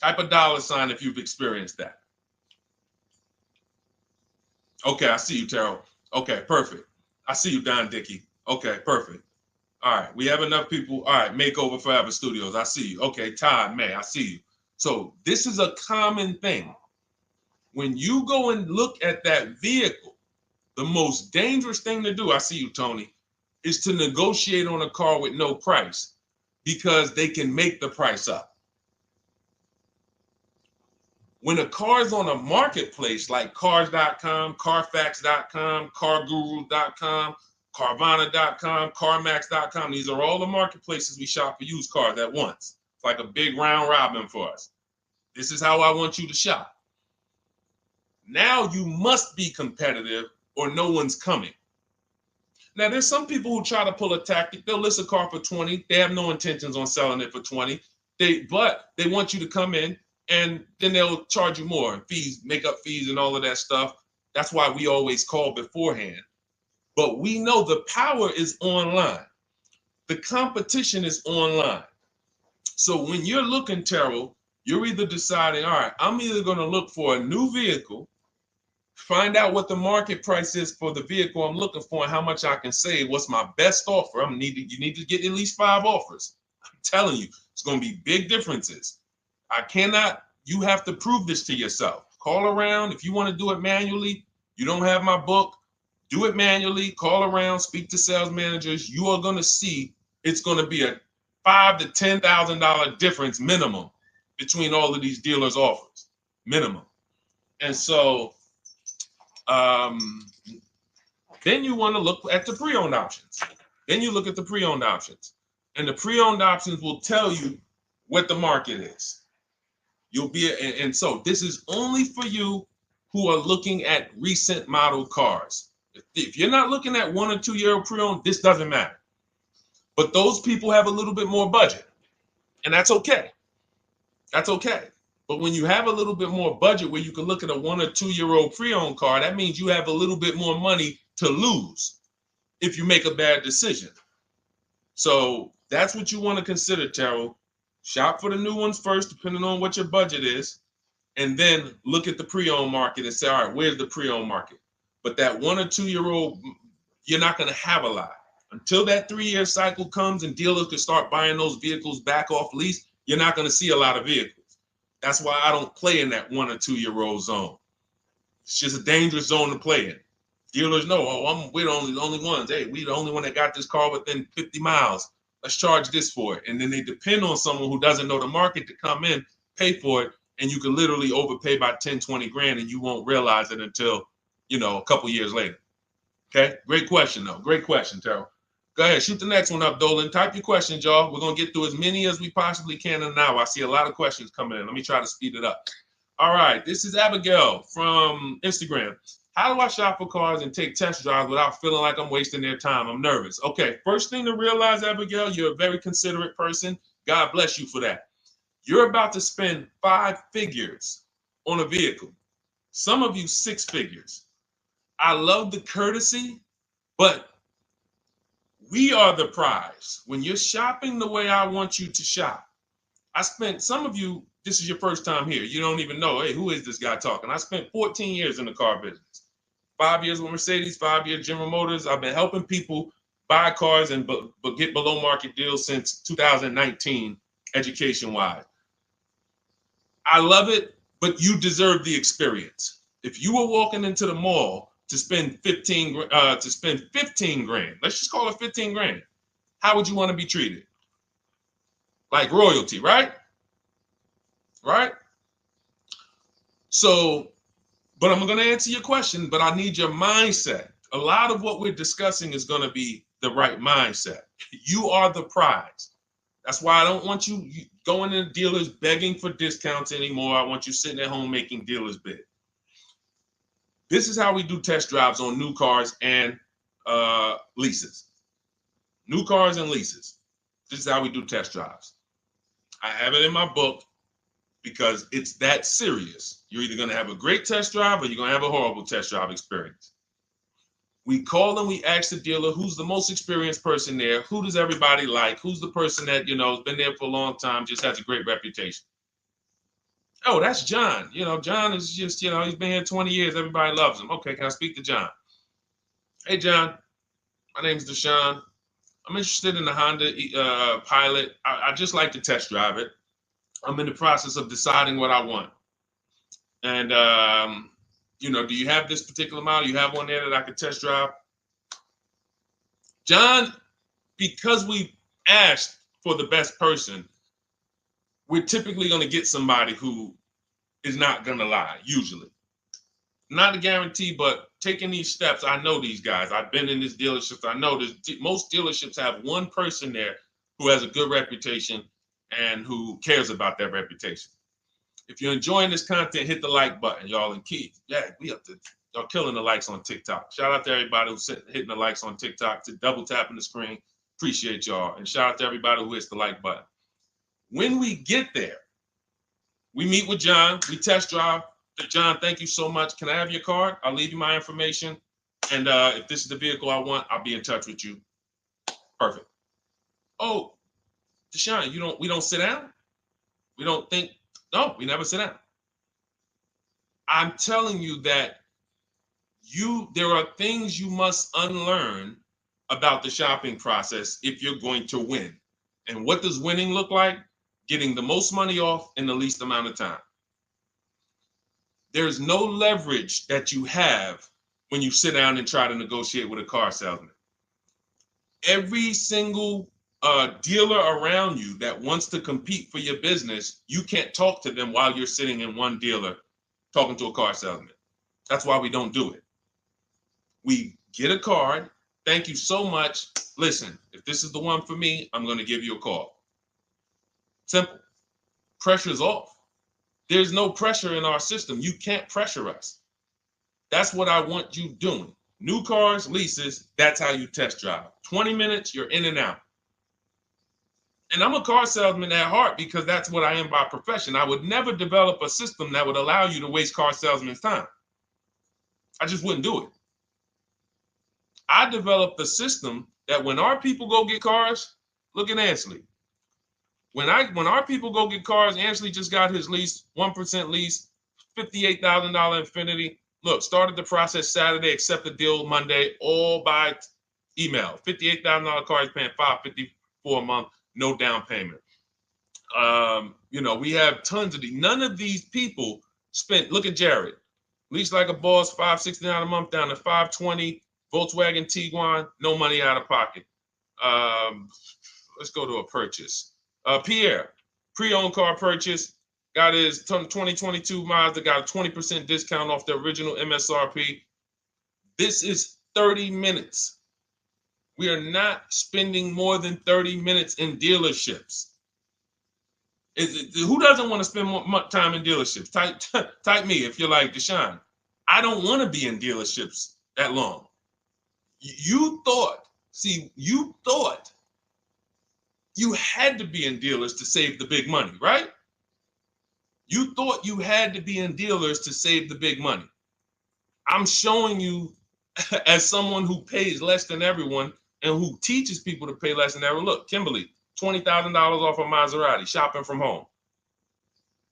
Type a $ if you've experienced that. Okay, I see you, Terrell. Okay, perfect. I see you, Don Dickey. Okay, perfect. All right, we have enough people. All right, Makeover Forever Studios. I see you. Okay, Todd May, I see you. So this is a common thing. When you go and look at that vehicle, the most dangerous thing to do, I see you, Tony, is to negotiate on a car with no price because they can make the price up. When a car is on a marketplace like cars.com, carfax.com, carguru.com, carvana.com, carmax.com, these are all the marketplaces we shop for used cars at once. It's like a big round robin for us. This is how I want you to shop. Now you must be competitive or no one's coming. Now, there's some people who try to pull a tactic. They'll list a car for 20. They have no intentions on selling it for 20. But they want you to come in, and then they'll charge you more, fees, makeup fees, and all of that stuff. That's why we always call beforehand. But we know the power is online. The competition is online. So when you're looking, Terrell, you're either deciding, all right, I'm either going to look for a new vehicle, find out what the market price is for the vehicle I'm looking for and how much I can save. What's my best offer? You need to get at least 5 offers. I'm telling you, it's going to be big differences. You have to prove this to yourself. Call around. If you want to do it manually, you don't have my book, do it manually, call around, speak to sales managers. You are going to see it's going to be a $5,000 to $10,000 difference minimum between all of these dealers' offers, minimum. And so then you want to look at the pre-owned options. Then you look at the pre-owned options. And the pre-owned options will tell you what the market is. And so this is only for you who are looking at recent model cars. If you're not looking at 1 or 2 year pre-owned, this doesn't matter. But those people have a little bit more budget, and that's okay. That's okay. But when you have a little bit more budget where you can look at a 1 or 2 year old pre-owned car, that means you have a little bit more money to lose if you make a bad decision. So that's what you want to consider, Terrell. Shop for the new ones first, depending on what your budget is, and then look at the pre-owned market and say, all right, where's the pre-owned market? But that 1 or 2 year old, you're not going to have a lot. Until that 3-year cycle comes and dealers can start buying those vehicles back off lease, you're not going to see a lot of vehicles. That's why I don't play in that 1 or 2 year old zone. It's just a dangerous zone to play in. Dealers know, oh, we're the only ones. Hey, we the only one that got this car within 50 miles. Let's charge this for it. And then they depend on someone who doesn't know the market to come in, pay for it, and you can literally overpay by 10, 20 grand and you won't realize it until, a couple years later. Okay, great question though. Great question, Terrell. Go ahead, shoot the next one up, Dolan. Type your questions, y'all. We're gonna get through as many as we possibly can in an hour. I see a lot of questions coming in. Let me try to speed it up. All right, this is Abigail from Instagram. How do I shop for cars and take test drives without feeling like I'm wasting their time? I'm nervous. Okay, first thing to realize, Abigail, you're a very considerate person. God bless you for that. You're about to spend 5 figures on a vehicle. Some of you 6 figures. I love the courtesy, but we are the prize. When you're shopping the way I want you to shop, some of you, this is your first time here. You don't even know, hey, who is this guy talking? I spent 14 years in the car business. 5 years with Mercedes, 5 years General Motors. I've been helping people buy cars and get below market deals since 2019, education-wise. I love it, but you deserve the experience. If you were walking into the mall to spend 15 grand, let's just call it 15 grand, how would you want to be treated? Like royalty, right? Right? So, but I'm going to answer your question, but I need your mindset. A lot of what we're discussing is going to be the right mindset. You are the prize. That's why I don't want you going to dealers begging for discounts anymore. I want you sitting at home making dealers bid. This is how we do test drives on new cars and leases. New cars and leases. This is how we do test drives. I have it in my book because it's that serious. You're either going to have a great test drive or you're going to have a horrible test drive experience. We call and we ask the dealer, who's the most experienced person there? Who does everybody like? Who's the person that, has been there for a long time, just has a great reputation? Oh, that's John. John is just, he's been here 20 years. Everybody loves him. Okay, can I speak to John? Hey, John. My name is Deshone. I'm interested in the Honda Pilot. I just like to test drive it. I'm in the process of deciding what I want. And, do you have this particular model? You have one there that I could test drive? John, because we asked for the best person, we're typically going to get somebody who is not going to lie, usually. Not a guarantee, but taking these steps, I know these guys. I've been in this dealership. I know most dealerships have one person there who has a good reputation and who cares about that reputation. If you're enjoying this content, hit the like button, y'all. And Keith, y'all killing the likes on TikTok. Shout out to everybody who's hitting the likes on TikTok, to double tapping the screen. Appreciate y'all. And shout out to everybody who hits the like button. When we get there, we meet with John, we test drive. John, thank you so much. Can I have your card? I'll leave you my information. And if this is the vehicle I want, I'll be in touch with you. Perfect. Oh, Deshone, we don't sit down? We don't think? No, we never sit down. I'm telling you that there are things you must unlearn about the shopping process if you're going to win. And what does winning look like? Getting the most money off in the least amount of time. There's no leverage that you have when you sit down and try to negotiate with a car salesman. Every single dealer around you that wants to compete for your business, you can't talk to them while you're sitting in one dealer talking to a car salesman. That's why we don't do it. We get a card. Thank you so much. Listen, if this is the one for me, I'm going to give you a call. Simple. Pressure's off. There's no pressure in our system. You can't pressure us. That's what I want you doing. New cars, leases, that's how you test drive. 20 minutes, you're in and out. And I'm a car salesman at heart because that's what I am by profession. I would never develop a system that would allow you to waste car salesmen's time. I just wouldn't do it. I developed a system that when our people go get cars, look at Ansley. When our people go get cars, Ansley just got his lease, 1% lease, $58,000 Infiniti. Look, started the process Saturday, accepted deal Monday, all by Email. $58,000 car is paying $554 a month, no down payment. You know, we have tons of these. None of these people spent. Look at Jared. Lease like a boss, $569 a month down to $520. Volkswagen Tiguan, no money out of pocket. Let's go to a purchase. Pierre, pre-owned car purchase, got his 2022 Mazda, got a 20% discount off the original MSRP. This is 30 minutes. We are not spending more than 30 minutes in dealerships. Who doesn't want to spend more time in dealerships? Type me if you're like Deshone. I don't want to be in dealerships that long. You thought you had to be in dealers to save the big money, right? You thought you had to be in dealers to save the big money. I'm showing you as someone who pays less than everyone and who teaches people to pay less than everyone. Look, Kimberly, $20,000 off a Maserati, shopping from home.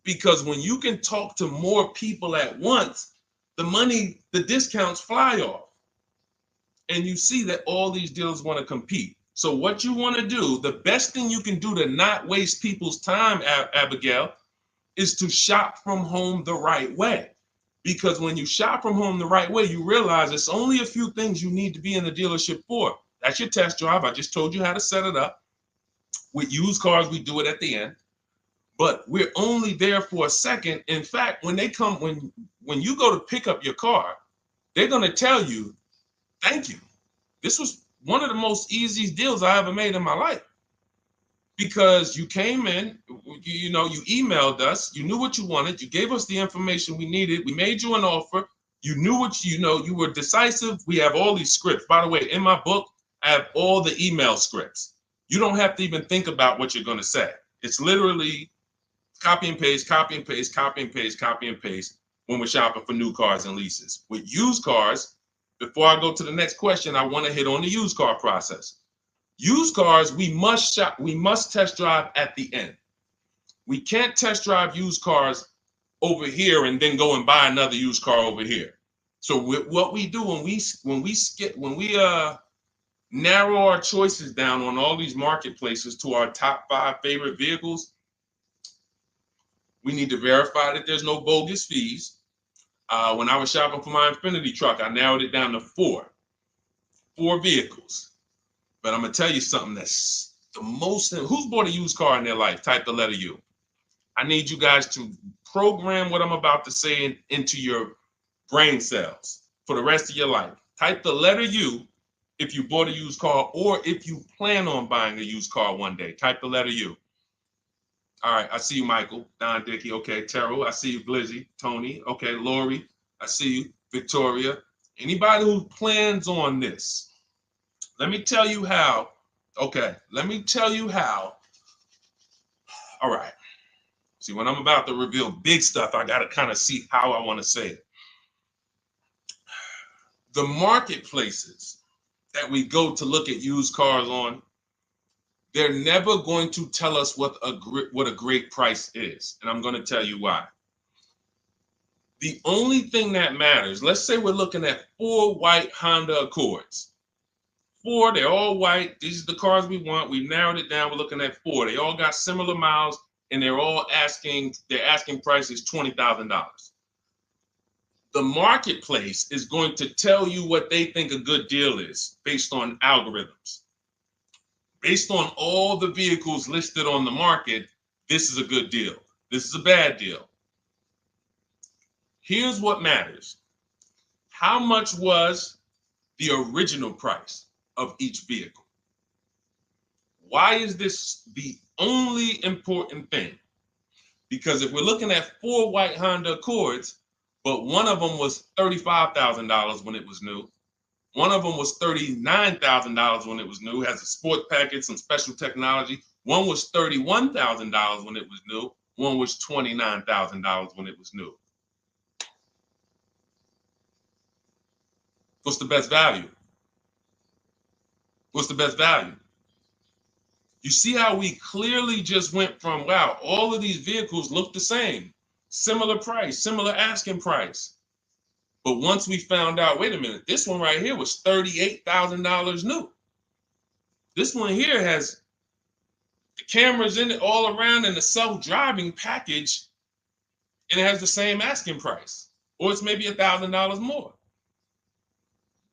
Because when you can talk to more people at once, the discounts fly off. And you see that all these dealers want to compete. So what you want to do, the best thing you can do to not waste people's time, Abigail, is to shop from home the right way. Because when you shop from home the right way, you realize it's only a few things you need to be in the dealership for. That's your test drive. I just told you how to set it up. With used cars, we do it at the end. But we're only there for a second. In fact, when you go to pick up your car, they're going to tell you, thank you. This was one of the most easiest deals I ever made in my life. Because you came in, you emailed us, you knew what you wanted, you gave us the information we needed, we made you an offer, you knew what you were decisive. We have all these scripts. By the way, in my book, I have all the email scripts. You don't have to even think about what you're going to say. It's literally copy and paste, copy and paste, copy and paste, copy and paste when we're shopping for new cars and leases. With used cars, before I go to the next question, I want to hit on the used car process. Used cars, we must test drive at the end. We can't test drive used cars over here and then go and buy another used car over here. So what we do when we narrow our choices down on all these marketplaces to our top 5 favorite vehicles, we need to verify that there's no bogus fees. When I was shopping for my Infinity truck, I narrowed it down to 4 vehicles. But I'm going to tell you something that's the most. Who's bought a used car in their life? Type the letter U. I need you guys to program what I'm about to say into your brain cells for the rest of your life. Type the letter U if you bought a used car or if you plan on buying a used car one day. Type the letter U. All right. I see you, Michael. Don Dickey. Okay. Terrell. I see you, Blizzy. Tony. Okay. Lori. I see you. Victoria. Anybody who plans on this. Let me tell you how. Okay, let me tell you how. All right. See, when I'm about to reveal big stuff, I got to kind of see how I want to say it. The marketplaces that we go to look at used cars on, they're never going to tell us what a great price is. And I'm going to tell you why. The only thing that matters, let's say we're looking at 4 white Honda Accords. 4, they're all white. These are the cars we want. We've narrowed it down. We're looking at 4. They all got similar miles, and their asking price is $20,000. The marketplace is going to tell you what they think a good deal is based on algorithms. Based on all the vehicles listed on the market, this is a good deal. This is a bad deal. Here's what matters. How much was the original price of each vehicle? Why is this the only important thing? Because if we're looking at 4 white Honda Accords, but one of them was $35,000 when it was new, one of them was $39,000 when it was new, has a sport package, some special technology. One was $31,000 when it was new, one was $29,000 when it was new. What's the best value? What's the best value? You see how we clearly just went from, wow, all of these vehicles look the same, similar price, similar asking price. But once we found out, wait a minute, this one right here was $38,000 new. This one here has the cameras in it all around and the self-driving package, and it has the same asking price, or it's maybe $1,000 more.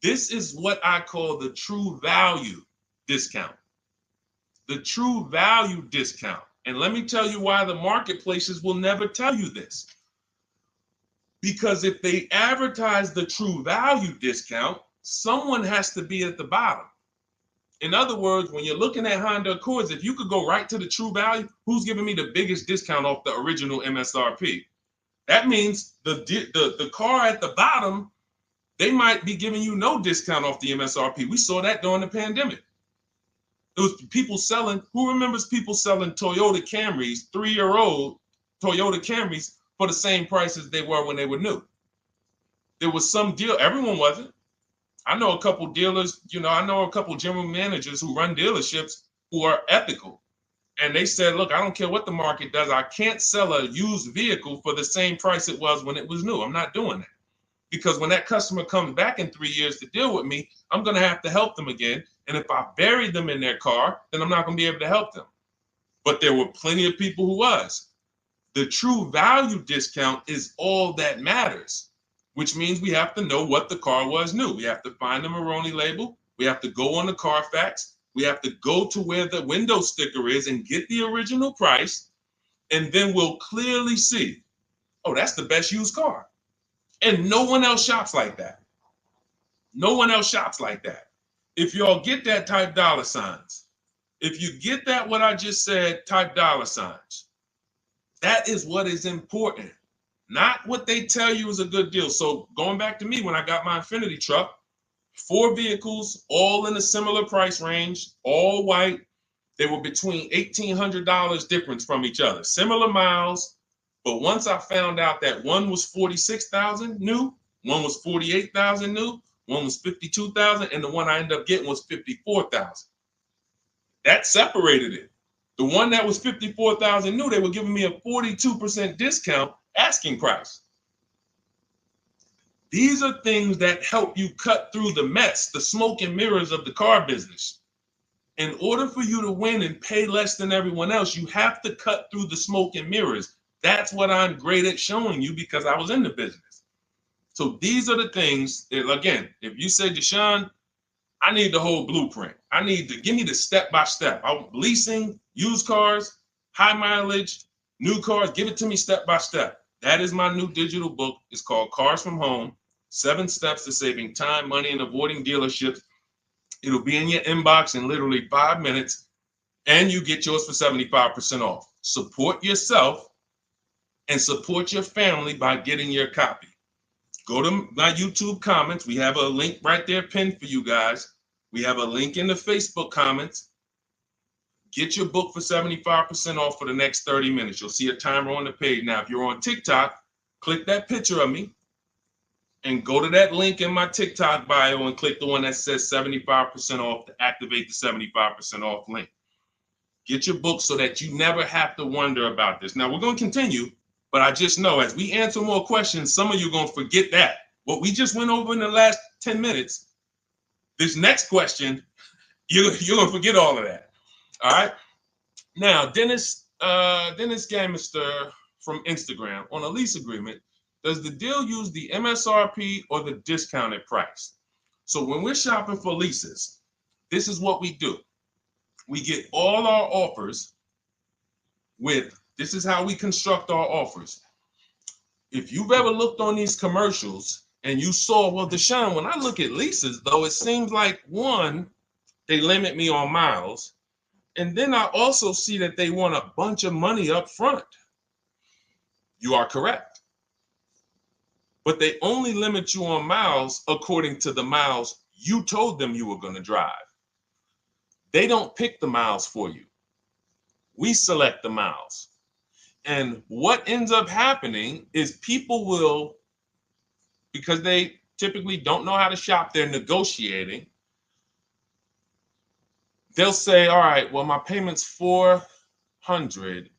This is what I call the true value discount. The true value discount. And let me tell you why the marketplaces will never tell you this. Because if they advertise the true value discount, someone has to be at the bottom. In other words, when you're looking at Honda Accords, if you could go right to the true value, who's giving me the biggest discount off the original MSRP? That means the car at the bottom, they might be giving you no discount off the MSRP. We saw that during the pandemic. It was people selling, who remembers people selling Toyota Camrys, 3-year-old Toyota Camrys, for the same price as they were when they were new? There was some deal, everyone wasn't. I know a couple dealers, I know a couple general managers who run dealerships who are ethical. And they said, look, I don't care what the market does. I can't sell a used vehicle for the same price it was when it was new. I'm not doing that. Because when that customer comes back in 3 years to deal with me, I'm going to have to help them again. And if I buried them in their car, then I'm not going to be able to help them. But there were plenty of people who was. The true value discount is all that matters, which means we have to know what the car was new. We have to find the Maroni label. We have to go on the Carfax. We have to go to where the window sticker is and get the original price. And then we'll clearly see, oh, that's the best used car. And no one else shops like that. No one else shops like that. If y'all get that, type dollar signs. If you get that, what I just said, type dollar signs. That is what is important, not what they tell you is a good deal. So going back to me, when I got my Infiniti truck, 4 vehicles, all in a similar price range, all white. They were between $1,800 difference from each other, similar miles. But once I found out that one was 46,000 new, one was 48,000 new, one was 52,000, and the one I ended up getting was 54,000. That separated it. The one that was 54,000 new, they were giving me a 42% discount asking price. These are things that help you cut through the mess, the smoke and mirrors of the car business. In order for you to win and pay less than everyone else, you have to cut through the smoke and mirrors. That's what I'm great at showing you because I was in the business. So these are the things that, again, if you say, Deshone, I need the whole blueprint. I need to give me the step-by-step. Leasing, used cars, high mileage, new cars, give it to me step-by-step. That is my new digital book. It's called Cars from Home, 7 Steps to Saving Time, Money, and Avoiding Dealerships. It'll be in your inbox in literally 5 minutes, and you get yours for 75% off. Support yourself and support your family by getting your copy. Go to my YouTube comments. We have a link right there pinned for you guys. We have a link in the Facebook comments. Get your book for 75% off for the next 30 minutes. You'll see a timer on the page. Now, if you're on TikTok, click that picture of me and go to that link in my TikTok bio and click the one that says 75% off to activate the 75% off link. Get your book so that you never have to wonder about this. Now, we're going to continue, but I just know as we answer more questions, some of you are going to forget that. What we just went over in the last 10 minutes, this next question, you're going to forget all of that. All right. Now, Dennis Gamister from Instagram, on a lease agreement, does the deal use the MSRP or the discounted price? So when we're shopping for leases, this is what we do. We get all our offers with, this is how we construct our offers. If you've ever looked on these commercials and you saw, well, Deshone, when I look at leases, though, it seems like, one, they limit me on miles. And then I also see that they want a bunch of money up front. You are correct. But they only limit you on miles according to the miles you told them you were going to drive. They don't pick the miles for you. We select the miles. And what ends up happening is people will, because they typically don't know how to shop, they're negotiating. They'll say, all right, well, my payment's $400.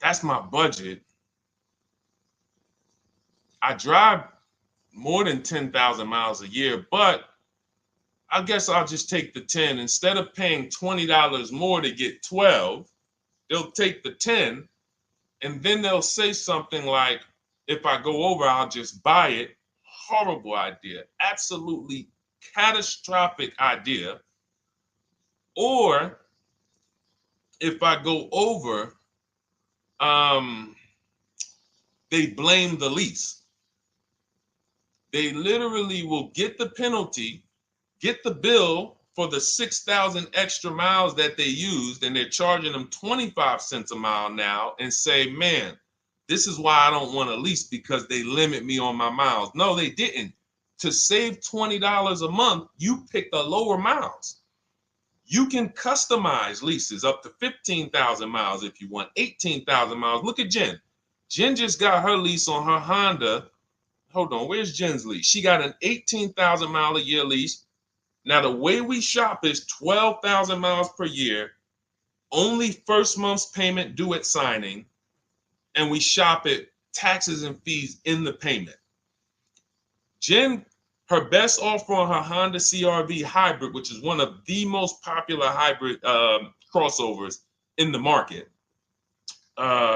That's my budget. I drive more than 10,000 miles a year, but I guess I'll just take the 10. Instead of paying $20 more to get 12, they'll take the 10, and then they'll say something like, if I go over, I'll just buy it. Horrible idea. Absolutely catastrophic idea. Or if I go over, they blame the lease. They literally will get the penalty, get the bill for the 6,000 extra miles that they used, and they're charging them 25 cents a mile now, and say, man, this is why I don't want to lease, because they limit me on my miles. No, they didn't. To save $20 a month, you pick the lower miles. You can customize leases up to 15,000 miles if you want, 18,000 miles. Look at Jen. Jen just got her lease on her Honda. Hold on, where's Jen's lease? She got an 18,000 mile a year lease. Now, the way we shop is 12,000 miles per year, only first month's payment due at signing, and we shop it taxes and fees in the payment. Jen, her best offer on her Honda CR-V hybrid, which is one of the most popular hybrid crossovers in the market,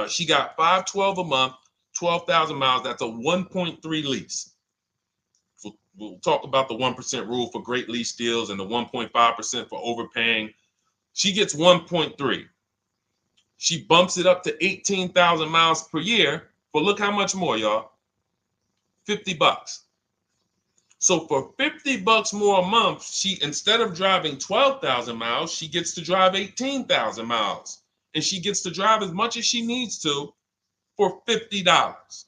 she got $512 a month, 12,000 miles. That's a 1.3 lease. We'll talk about the 1% rule for great lease deals and the 1.5% for overpaying. She gets 1.3. She bumps it up to 18,000 miles per year. But look how much more, y'all. $50. So for $50 more a month, she, instead of driving 12,000 miles, she gets to drive 18,000 miles. And she gets to drive as much as she needs to for $50.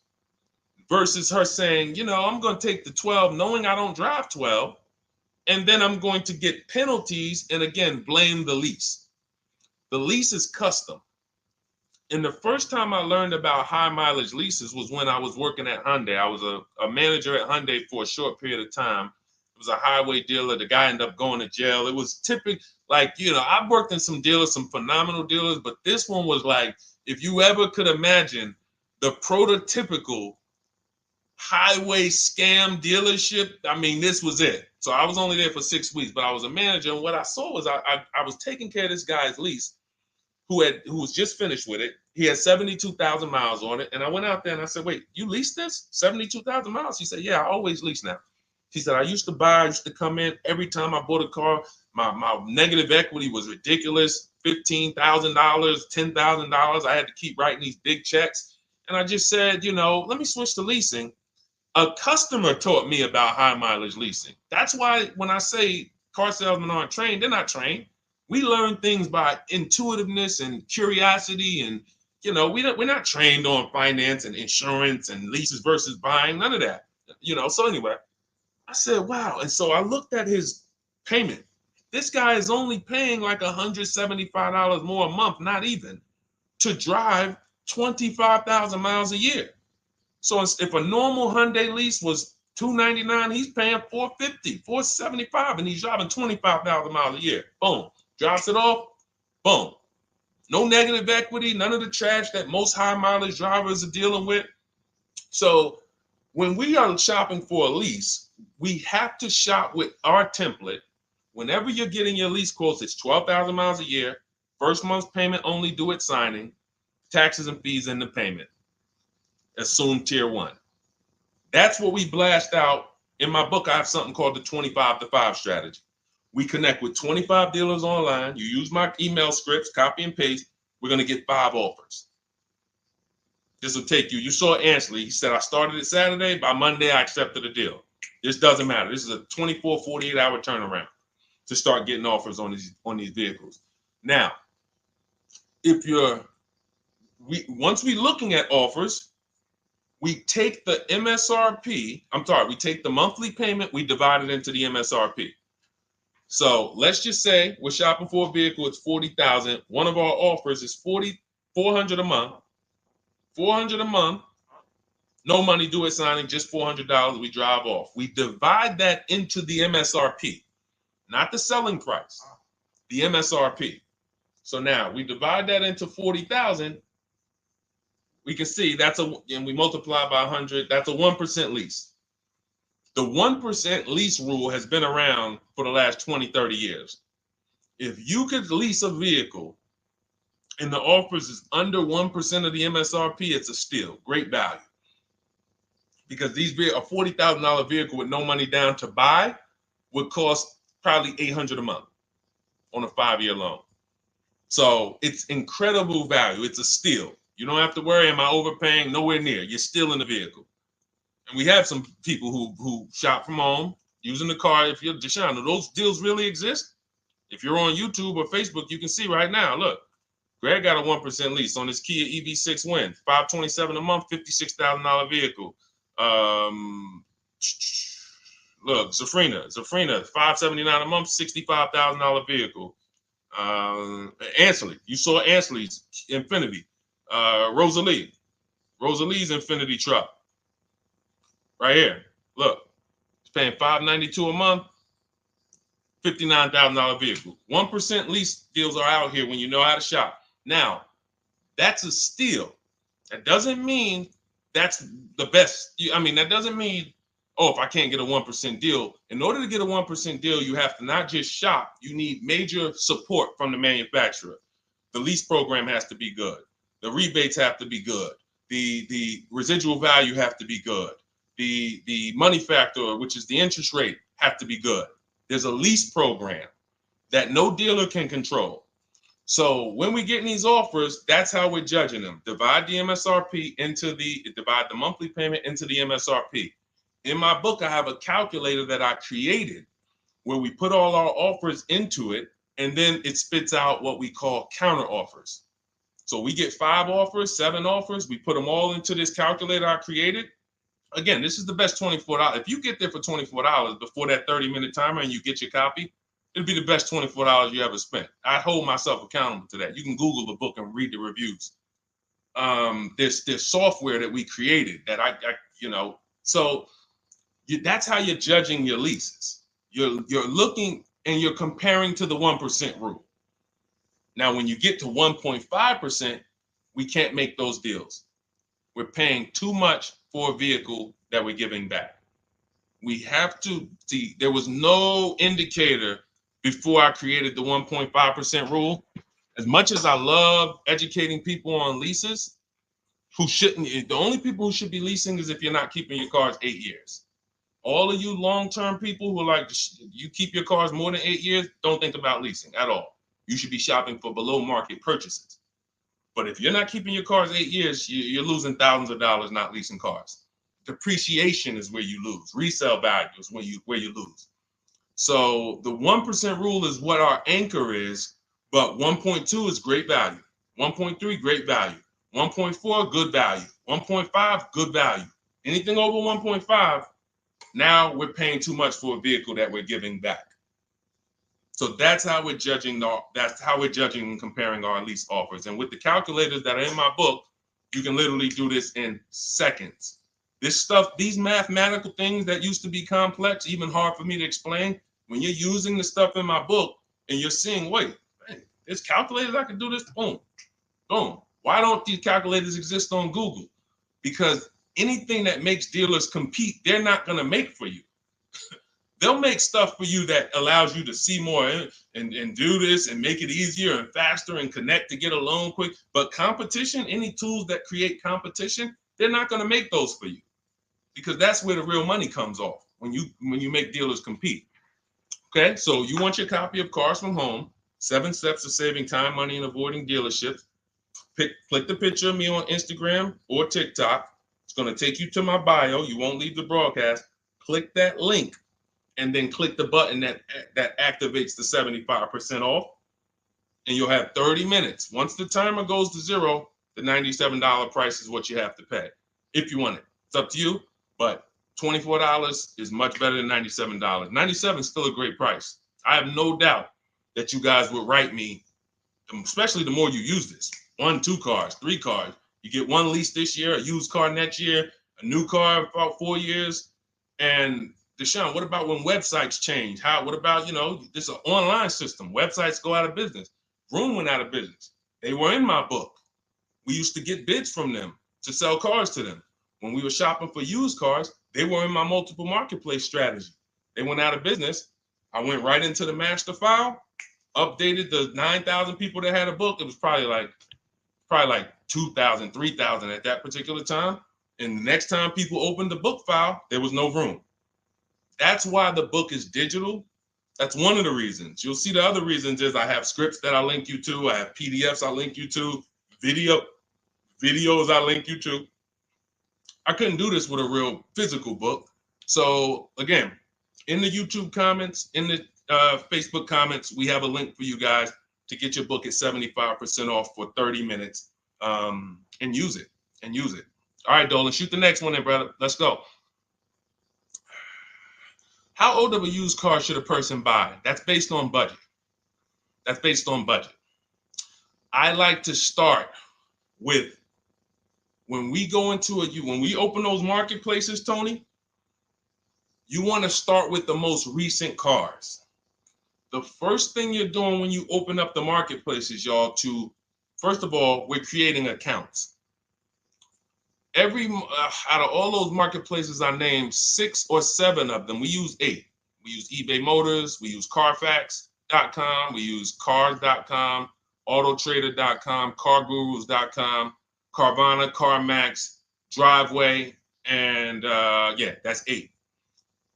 Versus her saying, you know, I'm going to take the 12 knowing I don't drive 12, and then I'm going to get penalties and, again, blame the lease. The lease is custom. And the first time I learned about high mileage leases was when I was working at Hyundai. I was a manager at Hyundai for a short period of time. It was a highway dealer. The guy ended up going to jail. It was typical, like, you know, I've worked in some dealers, some phenomenal dealers, but this one was like, if you ever could imagine the prototypical highway scam dealership, I mean, this was it. So I was only there for 6 weeks, but I was a manager. And what I saw was I was taking care of this guy's lease who was just finished with it. He had 72,000 miles on it. And I went out there and I said, wait, you leased this? 72,000 miles? He said, yeah, I always lease now. He said, I used to come in every time I bought a car. My negative equity was ridiculous. $15,000, $10,000. I had to keep writing these big checks. And I just said, you know, let me switch to leasing. A customer taught me about high mileage leasing. That's why when I say car salesmen aren't trained, they're not trained. We learn things by intuitiveness and curiosity, and you know, we're not trained on finance and insurance and leases versus buying, none of that. You know, so anyway, I said, wow. And so I looked at his payment. This guy is only paying like $175 more a month, not even, to drive 25,000 miles a year. So if a normal Hyundai lease was $299, he's paying $450, $475, and he's driving 25,000 miles a year. Boom. Drops it off. Boom. No negative equity, none of the trash that most high mileage drivers are dealing with. So when we are shopping for a lease, we have to shop with our template. Whenever you're getting your lease quotes, it's 12,000 miles a year, first month's payment only due at signing, taxes and fees in the payment. Assume tier 1. That's what we blast out. In my book, I have something called the 25 to 5 strategy. We connect with 25 dealers online. You use my email scripts, copy and paste. We're going to get 5 offers. This will take you. You saw Ansley. He said, I started it Saturday. By Monday, I accepted a deal. This doesn't matter. This is a 24, 48-hour turnaround to start getting offers on these vehicles. Now, once we're looking at offers, we take the MSRP. We take the monthly payment. We divide it into the MSRP. So let's just say we're shopping for a vehicle. It's $40,000. One of our offers is $400 a month. $400 a month. No money due at signing. Just $400. We drive off. We divide that into the MSRP, not the selling price. The MSRP. So now we divide that into $40,000. we can see and we multiply by 100, that's a 1% lease. The 1% lease rule has been around for the last 20, 30 years. If you could lease a vehicle and the offers is under 1% of the MSRP, it's a steal. Great value. Because a $40,000 vehicle with no money down to buy would cost probably $800 a month on a 5-year loan. So it's incredible value. It's a steal. You don't have to worry, am I overpaying? Nowhere near. You're still in the vehicle. And we have some people who shop from home using the car. If you're Deshone, do those deals really exist? If you're on YouTube or Facebook, you can see right now, look, Greg got a 1% lease on his Kia EV6 Win, $527 a month, $56,000 vehicle. Look, Zafrina, $579 a month, $65,000 vehicle. Ansley, you saw Ansley's Infinity. Rosalie's Infinity truck. Right here. Look, it's paying $592 a month, $59,000 vehicle. 1% lease deals are out here when you know how to shop. Now, that's a steal. That doesn't mean that's the best. That doesn't mean, if I can't get a 1% deal. In order to get a 1% deal, you have to not just shop. You need major support from the manufacturer. The lease program has to be good. The rebates have to be good. The residual value have to be good. The money factor, which is the interest rate, have to be good. There's a lease program that no dealer can control. So when we get these offers, that's how we're judging them. Divide the monthly payment into the MSRP. In my book, I have a calculator that I created where we put all our offers into it, and then it spits out what we call counter offers. So we get 5 offers, 7 offers. We put them all into this calculator I created. Again, this is the best $24. If you get there for $24 before that 30-minute timer and you get your copy, it'll be the best $24 you ever spent. I hold myself accountable to that. You can Google the book and read the reviews. There's software that we created that that's how you're judging your leases. You're looking and you're comparing to the 1% rule. Now, when you get to 1.5%, we can't make those deals. We're paying too much for a vehicle that we're giving back. We have to see, there was no indicator before I created the 1.5% rule. As much as I love educating people on leases, the only people who should be leasing is if you're not keeping your cars 8 years. All of you long-term people who are like, you keep your cars more than 8 years, don't think about leasing at all. You should be shopping for below market purchases. But if you're not keeping your cars 8 years, you're losing thousands of dollars not leasing cars. Depreciation is where you lose. Resale value is where you lose. So the 1% rule is what our anchor is, but 1.2 is great value. 1.3, great value. 1.4, good value. 1.5, good value. Anything over 1.5, now we're paying too much for a vehicle that we're giving back. So that's how we're judging and comparing our lease offers. And with the calculators that are in my book, you can literally do this in seconds. This stuff, these mathematical things that used to be complex, even hard for me to explain, when you're using the stuff in my book and you're seeing, wait, man, there's calculators, I can do this, boom, boom. Why don't these calculators exist on Google? Because anything that makes dealers compete, they're not going to make for you. They'll make stuff for you that allows you to see more and do this and make it easier and faster and connect to get a loan quick. But competition, any tools that create competition, they're not going to make those for you, because that's where the real money comes off, when you make dealers compete. Okay, so you want your copy of Cars from Home, 7 Steps to Saving Time, Money, and Avoiding Dealerships. Click the picture of me on Instagram or TikTok. It's going to take you to my bio. You won't leave the broadcast. Click that link and then click the button that activates the 75% off, and you'll have 30 minutes. Once the timer goes to 0, the $97 price is what you have to pay if you want it. It's up to you, but $24 is much better than $97. $97 is still a great price. I have no doubt that you guys would write me, especially the more you use this. 1, 2 cars, 3 cars. You get 1 lease this year, a used car next year, a new car about 4 years. And Deshone, what about when websites change? What about, this is an online system. Websites go out of business. Vroom went out of business. They were in my book. We used to get bids from them. to sell cars to them. When we were shopping for used cars, they were in my multiple marketplace strategy. They went out of business. I went right into the master file, updated the 9,000 people that had a book. It was probably like 2,000, 3,000 at that particular time. And the next time people opened the book file, there was no room. That's why the book is digital. That's one of the reasons. You'll see the other reasons is I have scripts that I link you to. I have PDFs I link you to. Videos I link you to. I couldn't do this with a real physical book. So again, in the YouTube comments, in the Facebook comments, we have a link for you guys to get your book at 75% off for 30 minutes and use it. All right, Dolan, shoot the next one in, brother. Let's go. How old of a used car should a person buy? That's based on budget. I like to start with when we open those marketplaces, Tony, you want to start with the most recent cars. The first thing you're doing when you open up the marketplaces, y'all, first of all, we're creating accounts. Out of all those marketplaces I named, 6 or 7 of them, we use 8. We use eBay Motors, we use Carfax.com, we use Cars.com, Autotrader.com, CarGurus.com, Carvana, CarMax, Driveway, and that's 8.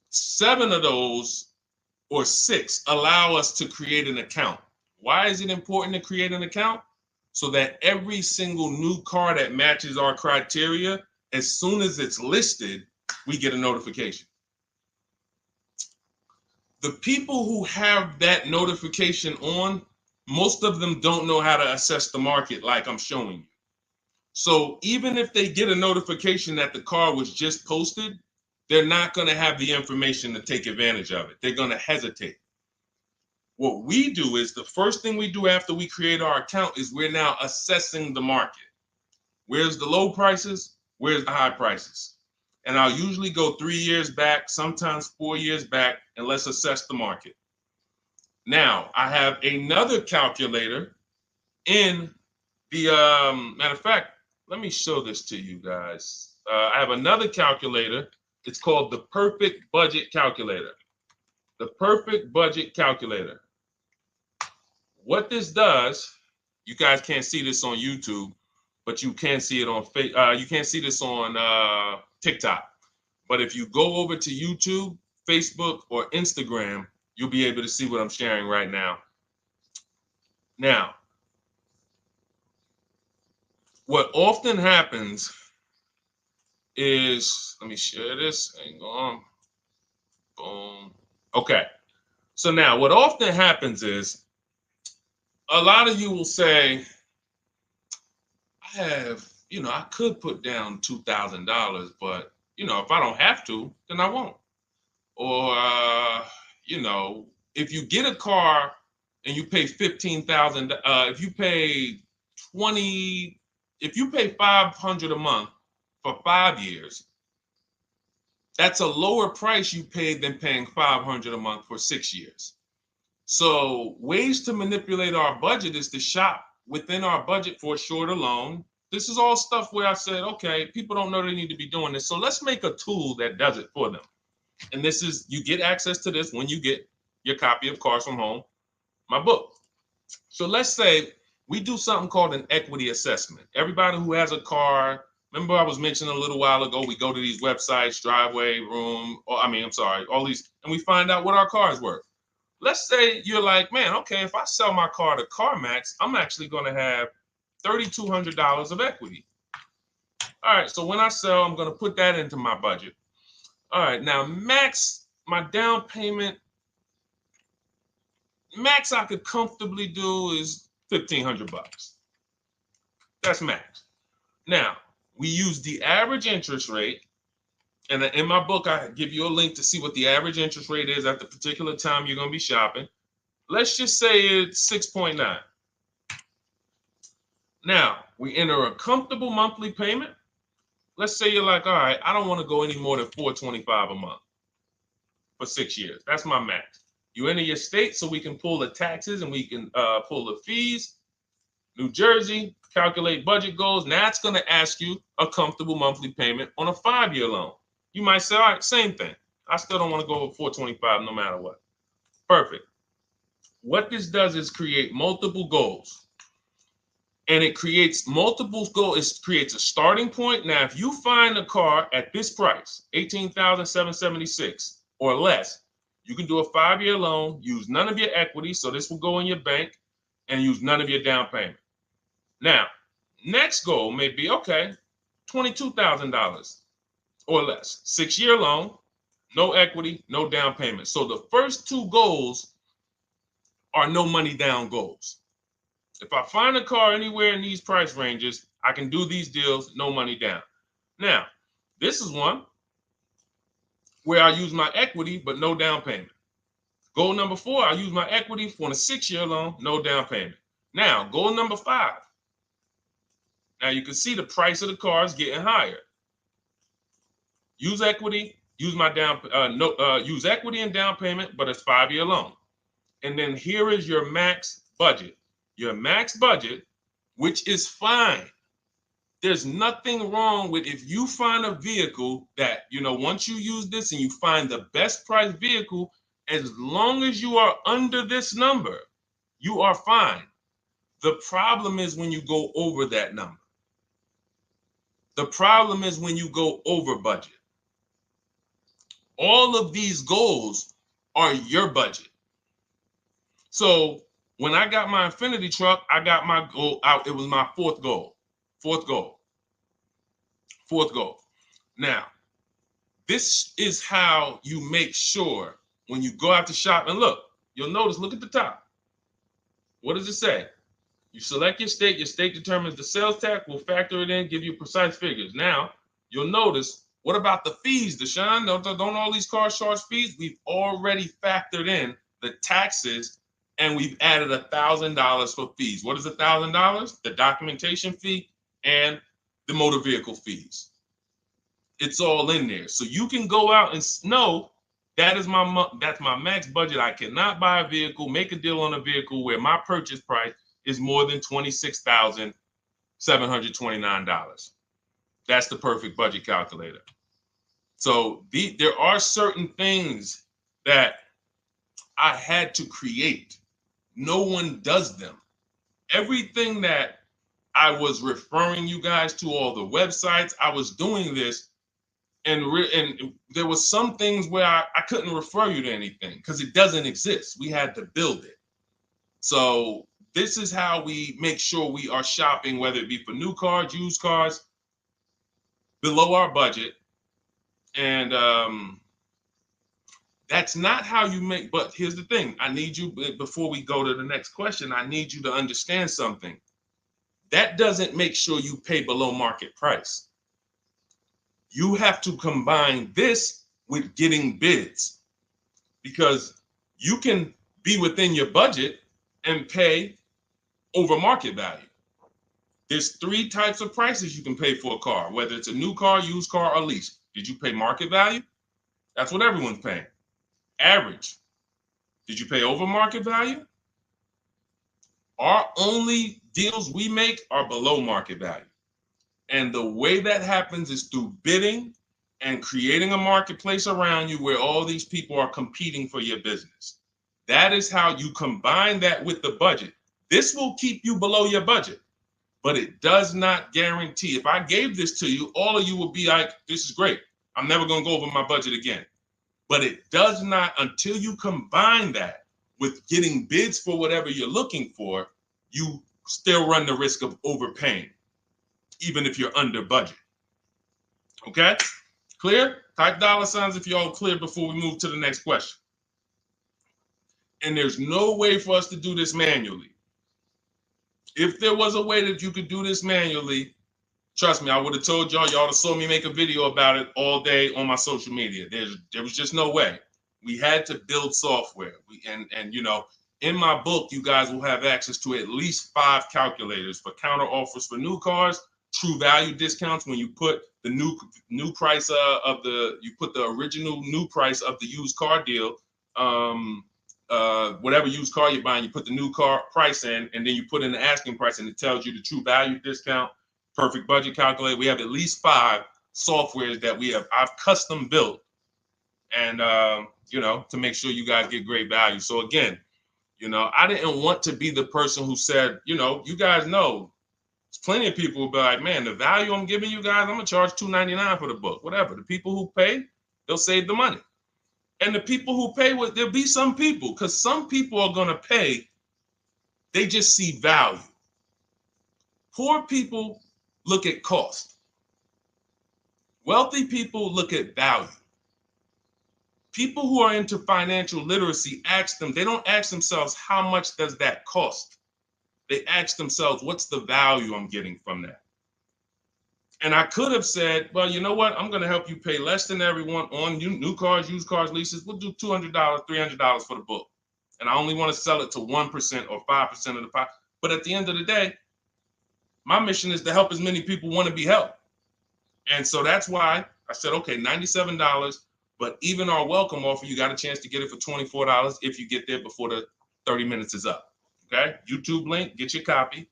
7 of those, or 6, allow us to create an account. Why is it important to create an account? So that every single new car that matches our criteria, as soon as it's listed, we get a notification. The people who have that notification on, most of them don't know how to assess the market like I'm showing you. So even if they get a notification that the car was just posted, they're not going to have the information to take advantage of it. They're going to hesitate. What we do is the first thing we do after we create our account is we're now assessing the market. Where's the low prices? Where's the high prices? And I'll usually go 3 years back, sometimes 4 years back, and let's assess the market. Now, I have another calculator in the, matter of fact, let me show this to you guys. I have another calculator. It's called the Perfect Budget Calculator. The Perfect Budget Calculator. What this does, you guys can't see this on YouTube, but you can see it on you can't see this on TikTok. But if you go over to YouTube, Facebook, or Instagram, you'll be able to see what I'm sharing right now. Now, what often happens is, let me share this. Hang on. Boom. Okay. So now what often happens is a lot of you will say, I could put down $2,000, but, if I don't have to, then I won't. Or, if you get a car and you pay $15,000, if you pay $500 a month for 5 years, that's a lower price you paid than paying $500 a month for 6 years. So ways to manipulate our budget is to shop within our budget for a shorter loan. This is all stuff where I said, okay, people don't know they need to be doing this. So let's make a tool that does it for them. And this is, you get access to this when you get your copy of Cars from Home, my book. So let's say we do something called an equity assessment. Everybody who has a car, remember I was mentioning a little while ago, we go to these websites, Driveway, all these, and we find out what our car is worth. Let's say you're like, man, okay, if I sell my car to CarMax, I'm actually going to have $3,200 of equity. All right, so when I sell, I'm going to put that into my budget. All right, now my down payment, max I could comfortably do is $1,500. That's max. Now, we use the average interest rate. And in my book, I give you a link to see what the average interest rate is at the particular time you're going to be shopping. Let's just say it's 6.9. Now, we enter a comfortable monthly payment. Let's say you're like, all right, I don't want to go any more than $425 a month for 6 years. That's my max. You enter your state so we can pull the taxes and we can pull the fees. New Jersey, calculate budget goals. Now it's going to ask you a comfortable monthly payment on a 5-year loan. You might say, all right, same thing. I still don't want to go over 425 no matter what. Perfect. What this does is create multiple goals. And it creates multiple goals. It creates a starting point. Now, if you find a car at this price, $18,776 or less, you can do a 5-year loan, use none of your equity. So this will go in your bank, and use none of your down payment. Now, next goal may be, okay, $22,000 or less. 6-year loan, no equity, no down payment. So the first 2 goals are no money down goals. If I find a car anywhere in these price ranges, I can do these deals, no money down. Now, this is one where I use my equity, but no down payment. Goal number 4, I use my equity for a 6-year loan, no down payment. Now, goal number 5. Now you can see the price of the car is getting higher. Use equity, use my use equity and down payment, but it's 5-year loan. And then here is your max budget. Your max budget, which is fine. There's nothing wrong with if you find a vehicle that, once you use this and you find the best price vehicle, as long as you are under this number, you are fine. The problem is when you go over that number. The problem is when you go over budget. All of these goals are your budget. So when I got my Infinity truck, I got my goal out. It was my 4th goal. 4th goal. 4th goal. Now, this is how you make sure when you go out to shop, and look, you'll notice, look at the top. What does it say? You select your state determines the sales tax, will factor it in, give you precise figures. Now, you'll notice, what about the fees, Deshone? Don't all these cars charge fees? We've already factored in the taxes, and we've added $1,000 for fees. What is $1,000? The documentation fee and the motor vehicle fees. It's all in there. So you can go out and know that's my max budget. I cannot buy a vehicle, make a deal on a vehicle where my purchase price is more than $26,729. That's the perfect budget calculator. So there are certain things that I had to create. No one does them. Everything that I was referring you guys to, all the websites, I was doing this, and there was some things where I couldn't refer you to anything because it doesn't exist. We had to build it. So this is how we make sure we are shopping, whether it be for new cars, used cars, below our budget. And that's not how you make, but here's the thing. I need you, before we go to the next question, I need you to understand something. That doesn't make sure you pay below market price. You have to combine this with getting bids, because you can be within your budget and pay over market value. There's 3 types of prices you can pay for a car, whether it's a new car, used car, or lease. Did you pay market value? That's what everyone's paying. Average. Did you pay over market value? Our only deals we make are below market value. And the way that happens is through bidding and creating a marketplace around you where all these people are competing for your business. That is how you combine that with the budget. This will keep you below your budget, but it does not guarantee. If I gave this to you, all of you will be like, this is great. I'm never going to go over my budget again. But it does not, until you combine that with getting bids for whatever you're looking for, you still run the risk of overpaying, even if you're under budget. Okay? Clear? Type $signs if you're all clear before we move to the next question. And there's no way for us to do this manually. If there was a way that you could do this manually, trust me, I would have told y'all to saw me make a video about it all day on my social media. There was just no way. We had to build software. And in my book, you guys will have access to at least 5 calculators for counter offers for new cars, true value discounts when you put the new price you put the original new price of the used car deal whatever used car you're buying, you put the new car price in, and then you put in the asking price, and it tells you the true value discount, perfect budget calculator. We have at least 5 softwares that I've custom built, and to make sure you guys get great value. So again, I didn't want to be the person who said, you guys know, there's plenty of people who be like, man, the value I'm giving you guys, I'm gonna charge $2.99 for the book. Whatever. The people who pay, they'll save the money. And the people who pay, there'll be some people, because some people are gonna pay, they just see value. Poor people look at cost. Wealthy people look at value. People who are into financial literacy they don't ask themselves, how much does that cost? They ask themselves, what's the value I'm getting from that? And I could have said, well, you know what? I'm going to help you pay less than everyone on new cars, used cars, leases. We'll do $200, $300 for the book. And I only want to sell it to 1% or 5% of the pie. But at the end of the day, my mission is to help as many people want to be helped. And so that's why I said, okay, $97. But even our welcome offer, you got a chance to get it for $24 if you get there before the 30 minutes is up. Okay? YouTube link, get your copy,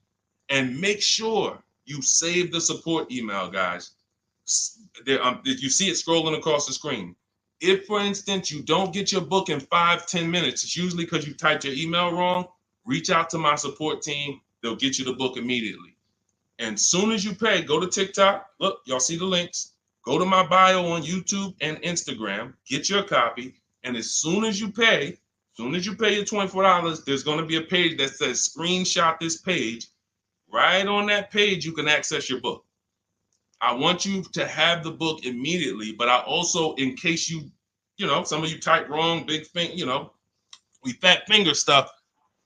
and make sure you save the support email, guys. If you see it scrolling across the screen. If, for instance, you don't get your book in 5-10 minutes, it's usually because you typed your email wrong. Reach out to my support team. They'll get you the book immediately. And soon as you pay, go to TikTok. Look, y'all see the links. Go to my bio on YouTube and Instagram. Get your copy. And as soon as you pay your $24, there's going to be a page that says screenshot this page. Right on that page, you can access your book. I want you to have the book immediately, but I also, in case some of you type wrong, big thing, we fat finger stuff.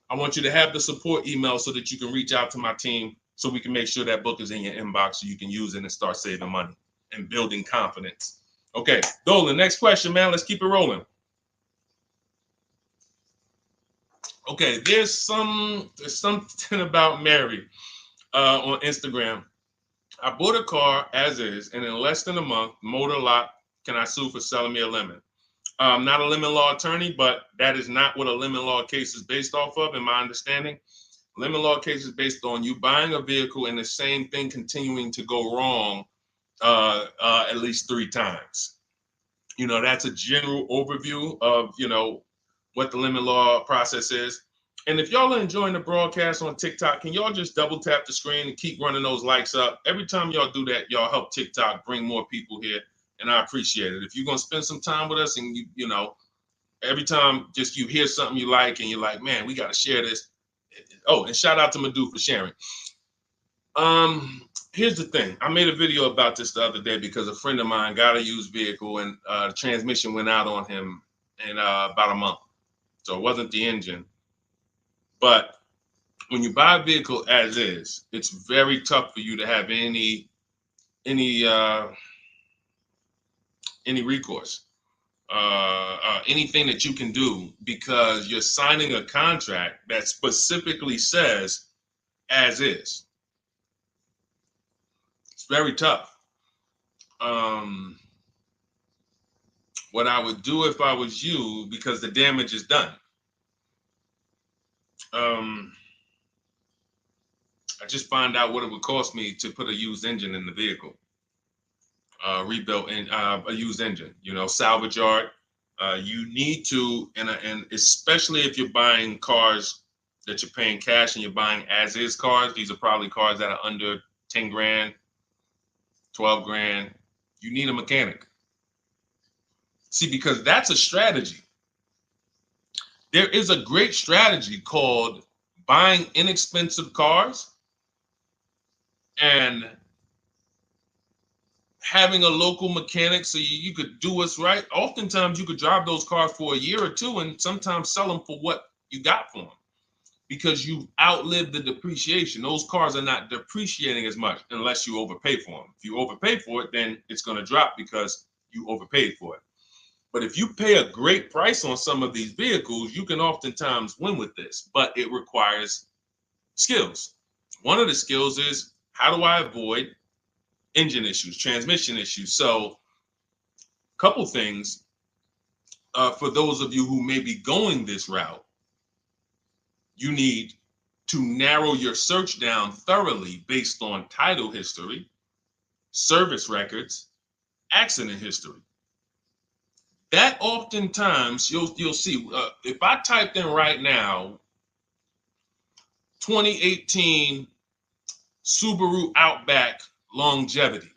I want you to have the support email so that you can reach out to my team so we can make sure that book is in your inbox so you can use it and start saving money and building confidence. Okay, Dolan, next question, man. Let's keep it rolling. Okay, there's something about Mary on Instagram. I bought a car as is, and in less than a month, motor lock. Can I sue for selling me a lemon? I'm not a lemon law attorney, but that is not what a lemon law case is based off of, in my understanding. Lemon law case is based on you buying a vehicle and the same thing continuing to go wrong at least 3 times. That's a general overview of, what the lemon law process is. And if y'all are enjoying the broadcast on TikTok, can y'all just double tap the screen and keep running those likes up? Every time y'all do that, y'all help TikTok bring more people here, and I appreciate it. If you're going to spend some time with us and, every time just you hear something you like and you're like, man, we got to share this. Oh, and shout out to Madhu for sharing. Here's the thing. I made a video about this the other day because a friend of mine got a used vehicle and the transmission went out on him in about a month. So it wasn't the engine. But when you buy a vehicle as is, it's very tough for you to have any recourse, anything that you can do, because you're signing a contract that specifically says as is. It's very tough. What I would do if I was you, because the damage is done, I just find out what it would cost me to put a used engine in the vehicle, rebuilt in a used engine, salvage yard. You need to, and especially if you're buying cars that you're paying cash and you're buying as is cars, these are probably cars that are under 10 grand, 12 grand. You need a mechanic. See, because that's a strategy. There is a great strategy called buying inexpensive cars and having a local mechanic so you could do what's right. Oftentimes you could drive those cars for a year or two and sometimes sell them for what you got for them because you've outlived the depreciation. Those cars are not depreciating as much unless you overpay for them. If you overpay for it, then it's going to drop because you overpaid for it. But if you pay a great price on some of these vehicles, you can oftentimes win with this, but it requires skills. One of the skills is, how do I avoid engine issues, transmission issues? So a couple things. for those of you who may be going this route, you need to narrow your search down thoroughly based on title history, service records, accident history. That oftentimes you'll see, if I typed in right now 2018 Subaru Outback longevity.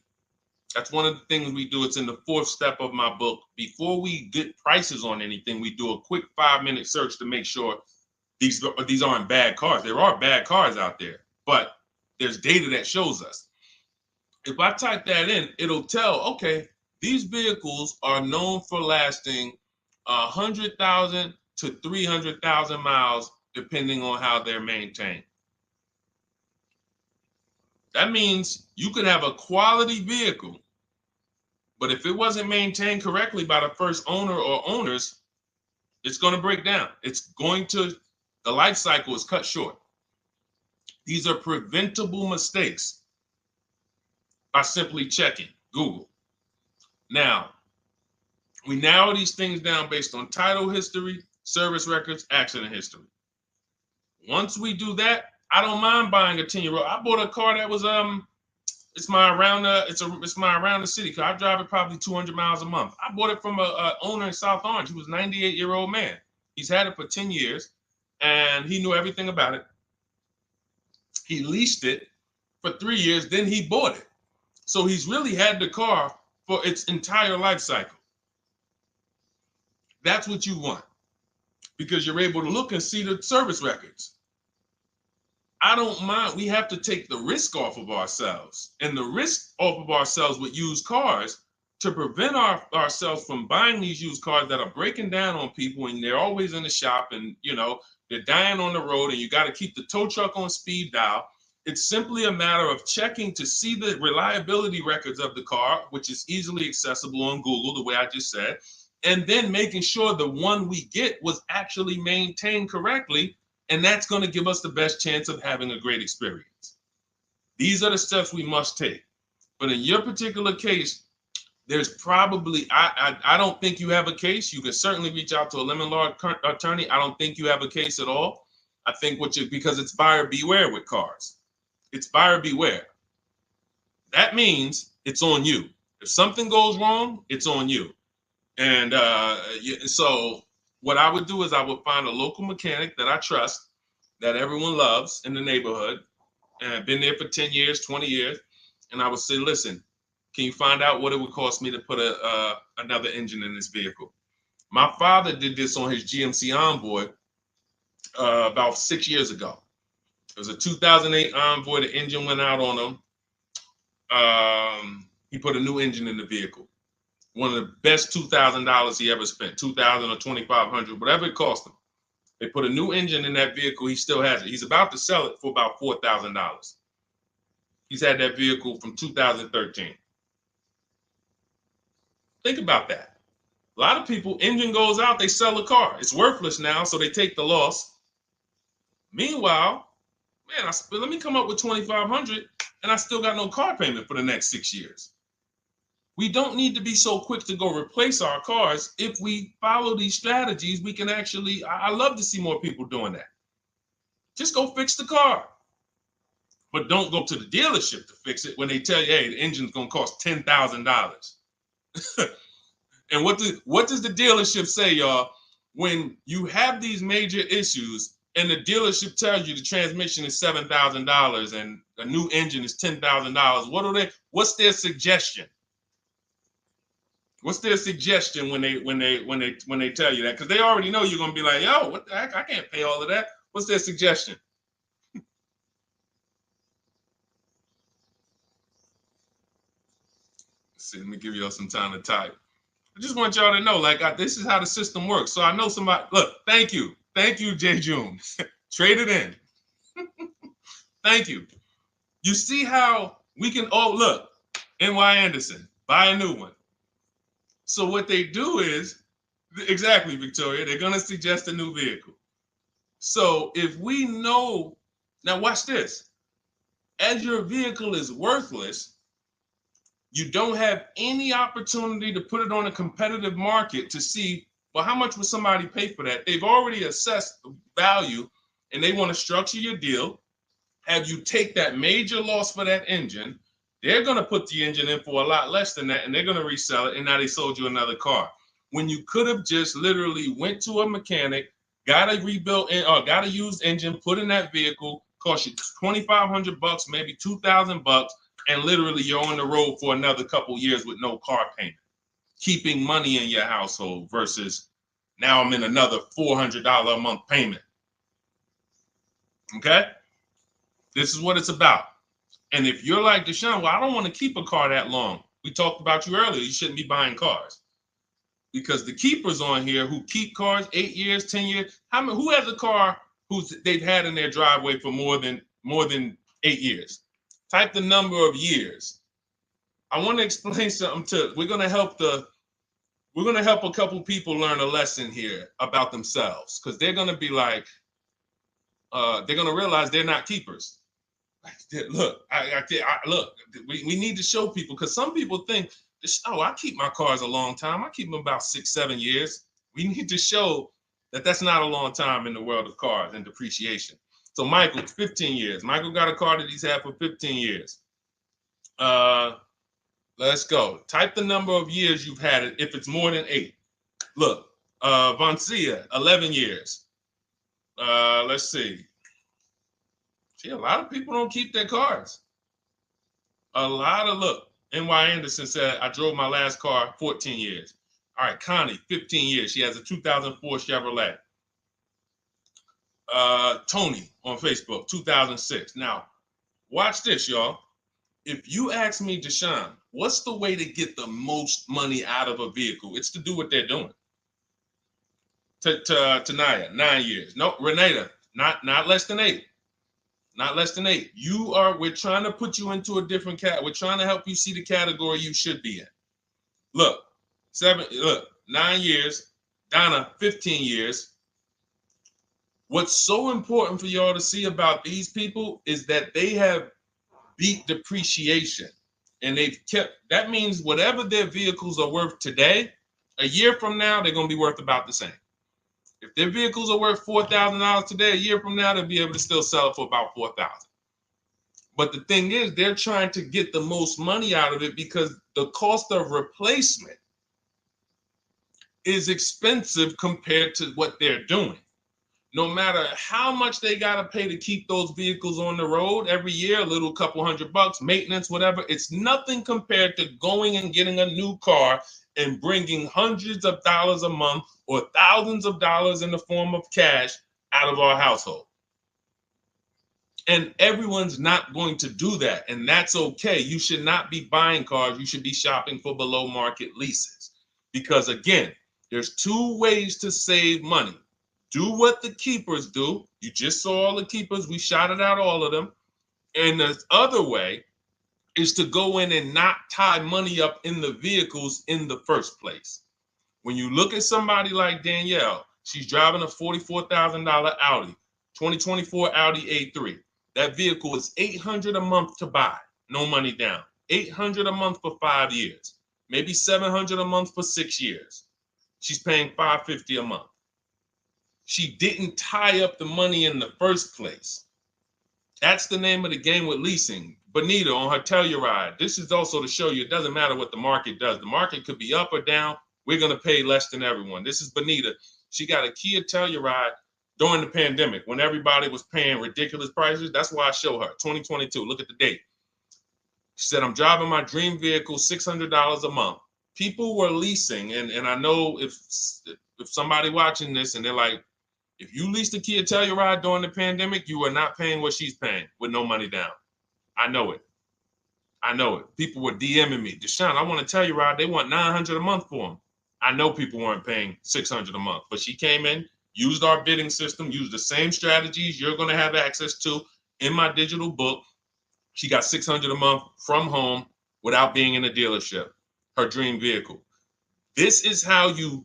That's one of the things we do. It's in the 4th step of my book. Before we get prices on anything, we do a quick 5-minute search to make sure these aren't bad cars. There are bad cars out there, but there's data that shows us. If I type that in, it'll tell, okay, these vehicles are known for lasting 100,000 to 300,000 miles, depending on how they're maintained. That means you could have a quality vehicle, but if it wasn't maintained correctly by the first owner or owners, it's going to break down. The life cycle is cut short. These are preventable mistakes by simply checking Google. Now, we narrow these things down based on title history, service records, accident history. Once we do that, I don't mind buying a 10-year-old. I bought a car that was it's my around the city car. I drive it probably 200 miles a month. I bought it from a owner in South Orange. He was a 98-year-old man. He's had it for 10 years, and he knew everything about it. He leased it for 3 years, then he bought it. So he's really had the car for its entire life cycle. That's what you want, because you're able to look and see the service records. I don't mind. We have to take the risk off of ourselves, and the risk off of ourselves with used cars to prevent ourselves from buying these used cars that are breaking down on people, and they're always in the shop, and they're dying on the road, and you got to keep the tow truck on speed dial. It's simply a matter of checking to see the reliability records of the car, which is easily accessible on Google, the way I just said, and then making sure the one we get was actually maintained correctly. And that's going to give us the best chance of having a great experience. These are the steps we must take. But in your particular case, there's probably, I don't think you have a case. You can certainly reach out to a lemon law attorney. I don't think you have a case at all. I think because it's buyer beware with cars. It's buyer beware. That means it's on you. If something goes wrong, it's on you. And so what I would do is I would find a local mechanic that I trust, that everyone loves in the neighborhood, and I've been there for 10 years, 20 years. And I would say, listen, can you find out what it would cost me to put another engine in this vehicle? My father did this on his GMC Envoy about 6 years ago. It was a 2008 Envoy. The engine went out on him. He put a new engine in the vehicle. One of the best $2,000 he ever spent, $2,000 or $2,500, whatever it cost him. They put a new engine in that vehicle. He still has it. He's about to sell it for about $4,000. He's had that vehicle from 2013. Think about that. A lot of people, engine goes out, they sell the car. It's worthless now, so they take the loss. Meanwhile, man, let me come up with $2,500, and I still got no car payment for the next 6 years. We don't need to be so quick to go replace our cars. If we follow these strategies, we can actually, I love to see more people doing that. Just go fix the car. But don't go to the dealership to fix it when they tell you, hey, the engine's going to cost $10,000. And what does the dealership say, y'all? When you have these major issues and the dealership tells you the transmission is $7,000 and a new engine is $10,000, what's their suggestion? What's their suggestion when they tell you that? Because they already know you're gonna be like, yo, what the heck? I can't pay all of that. What's their suggestion? Let's see, let me give y'all some time to type. I just want y'all to know, this is how the system works. So I know somebody. Look, thank you, J. June. Trade it in. Thank you. You see how we can? Oh, look, N.Y. Anderson, buy a new one. So what they do is, exactly, Victoria, they're going to suggest a new vehicle. So if we know, now watch this, as your vehicle is worthless, you don't have any opportunity to put it on a competitive market to see Well, how much would somebody pay for that? They've already assessed the value, and they want to structure your deal, have you take that major loss for that engine. They're going to put the engine in for a lot less than that, and they're going to resell it, and now they sold you another car. When you could have just literally went to a mechanic, got a rebuilt or got a used engine, put in that vehicle, cost you $2,500, maybe $2,000, and literally you're on the road for another couple years with no car payment, keeping money in your household versus now I'm in another $400 a month payment. Okay? This is what it's about. And if you're like Deshone, well, I don't want to keep a car that long. We talked about you earlier. You shouldn't be buying cars. Because the keepers on here who keep cars 8 years, 10 years, who has a car they've had in their driveway for more than 8 years? Type the number of years. I want to explain something we're gonna help a couple people learn a lesson here about themselves, because they're gonna be like, they're gonna realize they're not keepers. Look, look, we need to show people, because some people think, oh, I keep my cars a long time. I keep them about 6-7 years. We need to show that that's not a long time in the world of cars and depreciation. So Michael, 15 years. Michael got a car that he's had for 15 years. Let's go. Type the number of years you've had it if it's more than 8. Look, Vancia, 11 years. Let's see. See, a lot of people don't keep their cars. Look, N.Y. Anderson said, I drove my last car 14 years. All right, Connie, 15 years. She has a 2004 Chevrolet. Tony on Facebook, 2006. Now, watch this, y'all. If you ask me, Deshone, what's the way to get the most money out of a vehicle? It's to do what they're doing. Tanaya, 9 years. No, Renata, not less than 8. Not less than 8. We're trying to put you into a different cat. We're trying to help you see the category you should be in. Look, 9 years. Donna, 15 years. What's so important for y'all to see about these people is that they have beat depreciation, and that means whatever their vehicles are worth today, a year from now, they're going to be worth about the same. If their vehicles are worth $4,000 today, a year from now, they'll be able to still sell it for about $4,000. But the thing is, they're trying to get the most money out of it because the cost of replacement is expensive compared to what they're doing. No matter how much they got to pay to keep those vehicles on the road every year, a little couple $100, maintenance, whatever, it's nothing compared to going and getting a new car and bringing hundreds of dollars a month or thousands of dollars in the form of cash out of our household. And everyone's not going to do that, and that's okay. You should not be buying cars. You should be shopping for below market leases, because again, there's 2 ways to save money. Do what the keepers do. You just saw all the keepers. We shouted out all of them. And the other way is to go in and not tie money up in the vehicles in the first place. When you look at somebody like Danielle, she's driving a $44,000 Audi, 2024 Audi A3. That vehicle is $800 a month to buy, no money down. $800 a month for 5 years, maybe $700 a month for 6 years. She's paying $550 a month. She didn't tie up the money in the first place. That's the name of the game with leasing. Bonita on her Telluride. This is also to show you it doesn't matter what the market does. The market could be up or down. We're going to pay less than everyone. This is Bonita. She got a Kia Telluride during the pandemic when everybody was paying ridiculous prices. That's why I show her. 2022. Look at the date. She said, I'm driving my dream vehicle, $600 a month. People were leasing. And I know if somebody watching this and they're like, if you leased a Kia Telluride during the pandemic, you are not paying what she's paying with no money down. I know it. I know it. People were DMing me, Deshone, I want a Telluride. They want $900 a month for them. I know people weren't paying $600 a month, but she came in, used our bidding system, used the same strategies you're going to have access to in my digital book. She got $600 a month from home without being in a dealership. Her dream vehicle. This is how you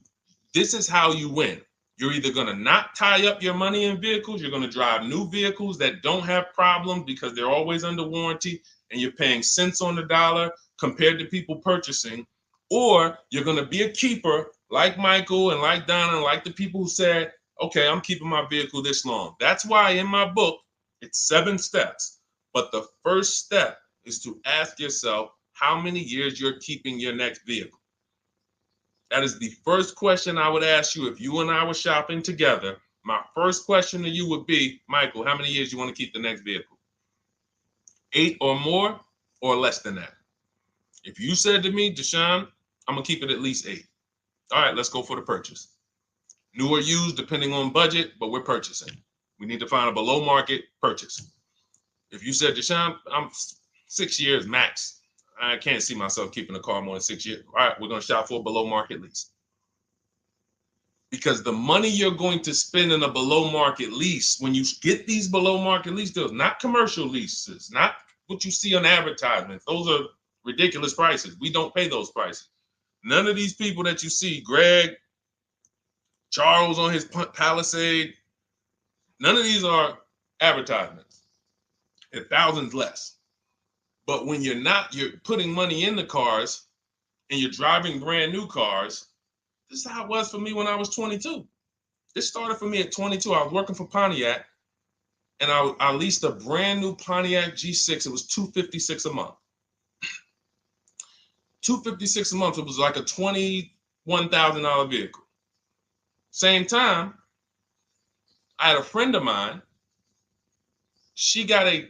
win. You're either going to not tie up your money in vehicles, you're going to drive new vehicles that don't have problems because they're always under warranty and you're paying cents on the dollar compared to people purchasing, or you're going to be a keeper like Michael and like Donna and like the people who said, okay, I'm keeping my vehicle this long. That's why in my book, it's 7 steps. But the first step is to ask yourself how many years you're keeping your next vehicle. That is the first question I would ask you if you and I were shopping together. My first question to you would be, Michael, how many years you want to keep the next vehicle? 8 or more or less than that? If you said to me, Deshone, I'm going to keep it at least 8. All right, let's go for the purchase. New or used, depending on budget, but we're purchasing. We need to find a below market purchase. If you said, Deshone, I'm 6 years max. I can't see myself keeping a car more than 6 years. All right, we're going to shop for a below market lease. Because the money you're going to spend in a below market lease, when you get these below market lease deals, not commercial leases, not what you see on advertisements, those are ridiculous prices. We don't pay those prices. None of these people that you see, Greg, Charles on his Palisade, none of these are advertisements. At thousands less. But when you're putting money in the cars and you're driving brand new cars, this is how it was for me when I was 22. This started for me at 22. I was working for Pontiac, and I leased a brand new Pontiac G6. It was $256 a month. $256 a month. It was like a $21,000 vehicle. Same time, I had a friend of mine. She got a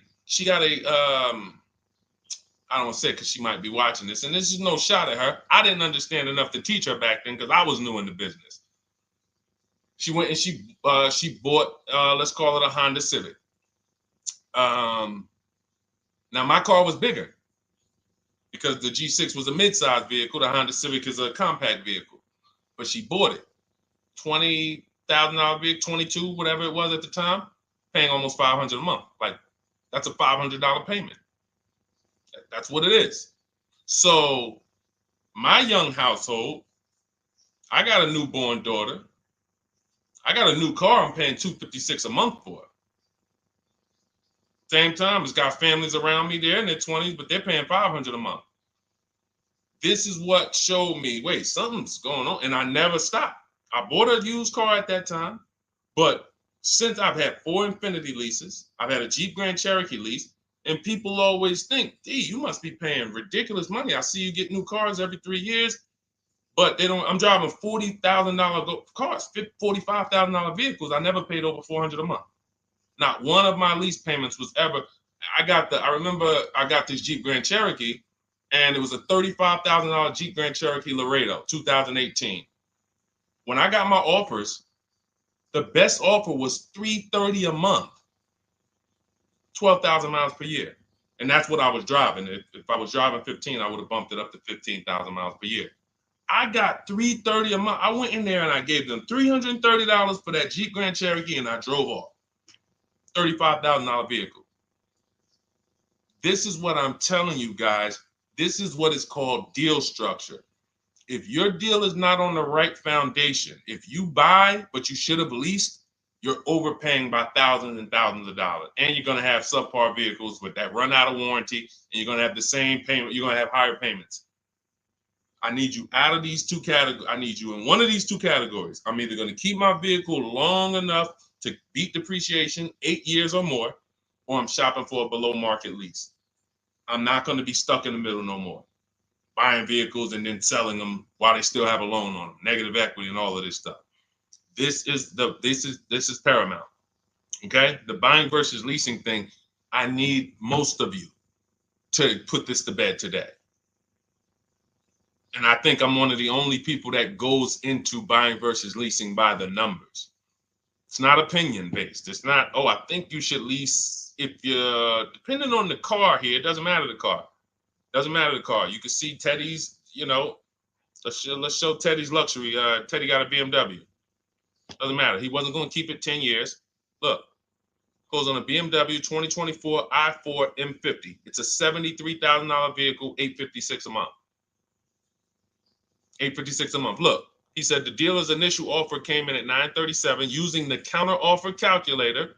I don't want to say it because she might be watching this, and this is no shot at her. I didn't understand enough to teach her back then because I was new in the business. She went and she bought, let's call it a Honda Civic. Now my car was bigger because the G6 was a mid-sized vehicle. The Honda Civic is a compact vehicle, but she bought it. $20,000 vehicle, 22, whatever it was at the time, paying almost $500 a month. Like that's a $500 payment. That's what it is. So my young household, I got a newborn daughter. I got a new car I'm paying $256 a month for. Same time, it's got families around me there in their 20s, but they're paying $500 a month. This is what showed me, wait, something's going on. And I never stopped. I bought a used car at that time, but since I've had 4 Infiniti leases, I've had a Jeep Grand Cherokee lease, and people always think, D, you must be paying ridiculous money. I see you get new cars every 3 years, but they don't. I'm driving $40,000 cars, $45,000 vehicles. I never paid over $400 a month. Not one of my lease payments was ever. I remember I got this Jeep Grand Cherokee, and it was a $35,000 Jeep Grand Cherokee Laredo, 2018. When I got my offers, the best offer was $330 a month. 12,000 miles per year. And that's what I was driving. If I was driving 15, I would have bumped it up to 15,000 miles per year. I got $330 a month. I went in there and I gave them $330 for that Jeep Grand Cherokee, and I drove off. $35,000 vehicle. This is what I'm telling you guys. This is what is called deal structure. If your deal is not on the right foundation, if you buy but you should have leased, you're overpaying by thousands and thousands of dollars. And you're going to have subpar vehicles with that run out of warranty, and you're going to have the same payment. You're going to have higher payments. I need you out of these 2 categories. I need you in one of these 2 categories. I'm either going to keep my vehicle long enough to beat depreciation, 8 years or more, or I'm shopping for a below market lease. I'm not going to be stuck in the middle no more, buying vehicles and then selling them while they still have a loan on them, negative equity and all of this stuff. This is paramount. Okay, the buying versus leasing thing. I need most of you to put this to bed today. And I think I'm one of the only people that goes into buying versus leasing by the numbers. It's not opinion based. It's not, oh, I think you should lease if you're depending on the car here. It doesn't matter the car. Doesn't matter the car. You can see Teddy's, let's show Teddy's luxury. Teddy got a BMW. Doesn't matter. He wasn't going to keep it 10 years. Look, goes on a BMW 2024 i4 M50. It's a $73,000 vehicle, $856 a month. $856 a month. Look, he said the dealer's initial offer came in at $937 using the counter offer calculator.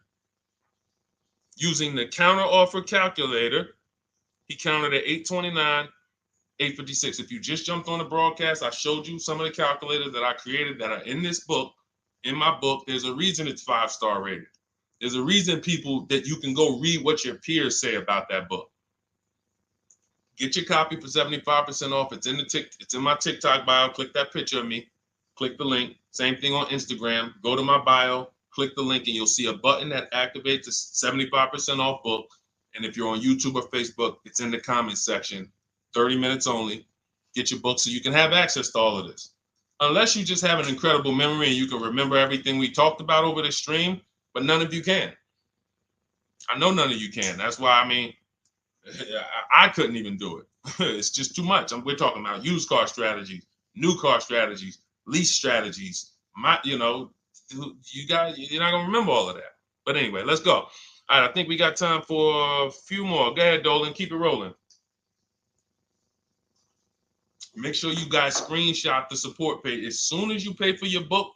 Using the counter offer calculator, he counted at $829. 8:56. If you just jumped on the broadcast, I showed you some of the calculators that I created that are in this book. In my book, there's a reason it's 5-star rated. There's a reason people that you can go read what your peers say about that book. Get your copy for 75% off. It's in my TikTok bio. Click that picture of me. Click the link. Same thing on Instagram. Go to my bio, click the link, and you'll see a button that activates the 75% off book. And if you're on YouTube or Facebook, it's in the comments section. 30 minutes only. Get your book so you can have access to all of this. Unless you just have an incredible memory and you can remember everything we talked about over the stream, but none of you can. I know none of you can. That's why, I mean, I couldn't even do it. It's just too much. We're talking about used car strategies, new car strategies, lease strategies. You're not gonna remember all of that. But anyway, let's go. All right, I think we got time for a few more. Go ahead, Dolan, keep it rolling. Make sure you guys screenshot the support page. As soon as you pay for your book,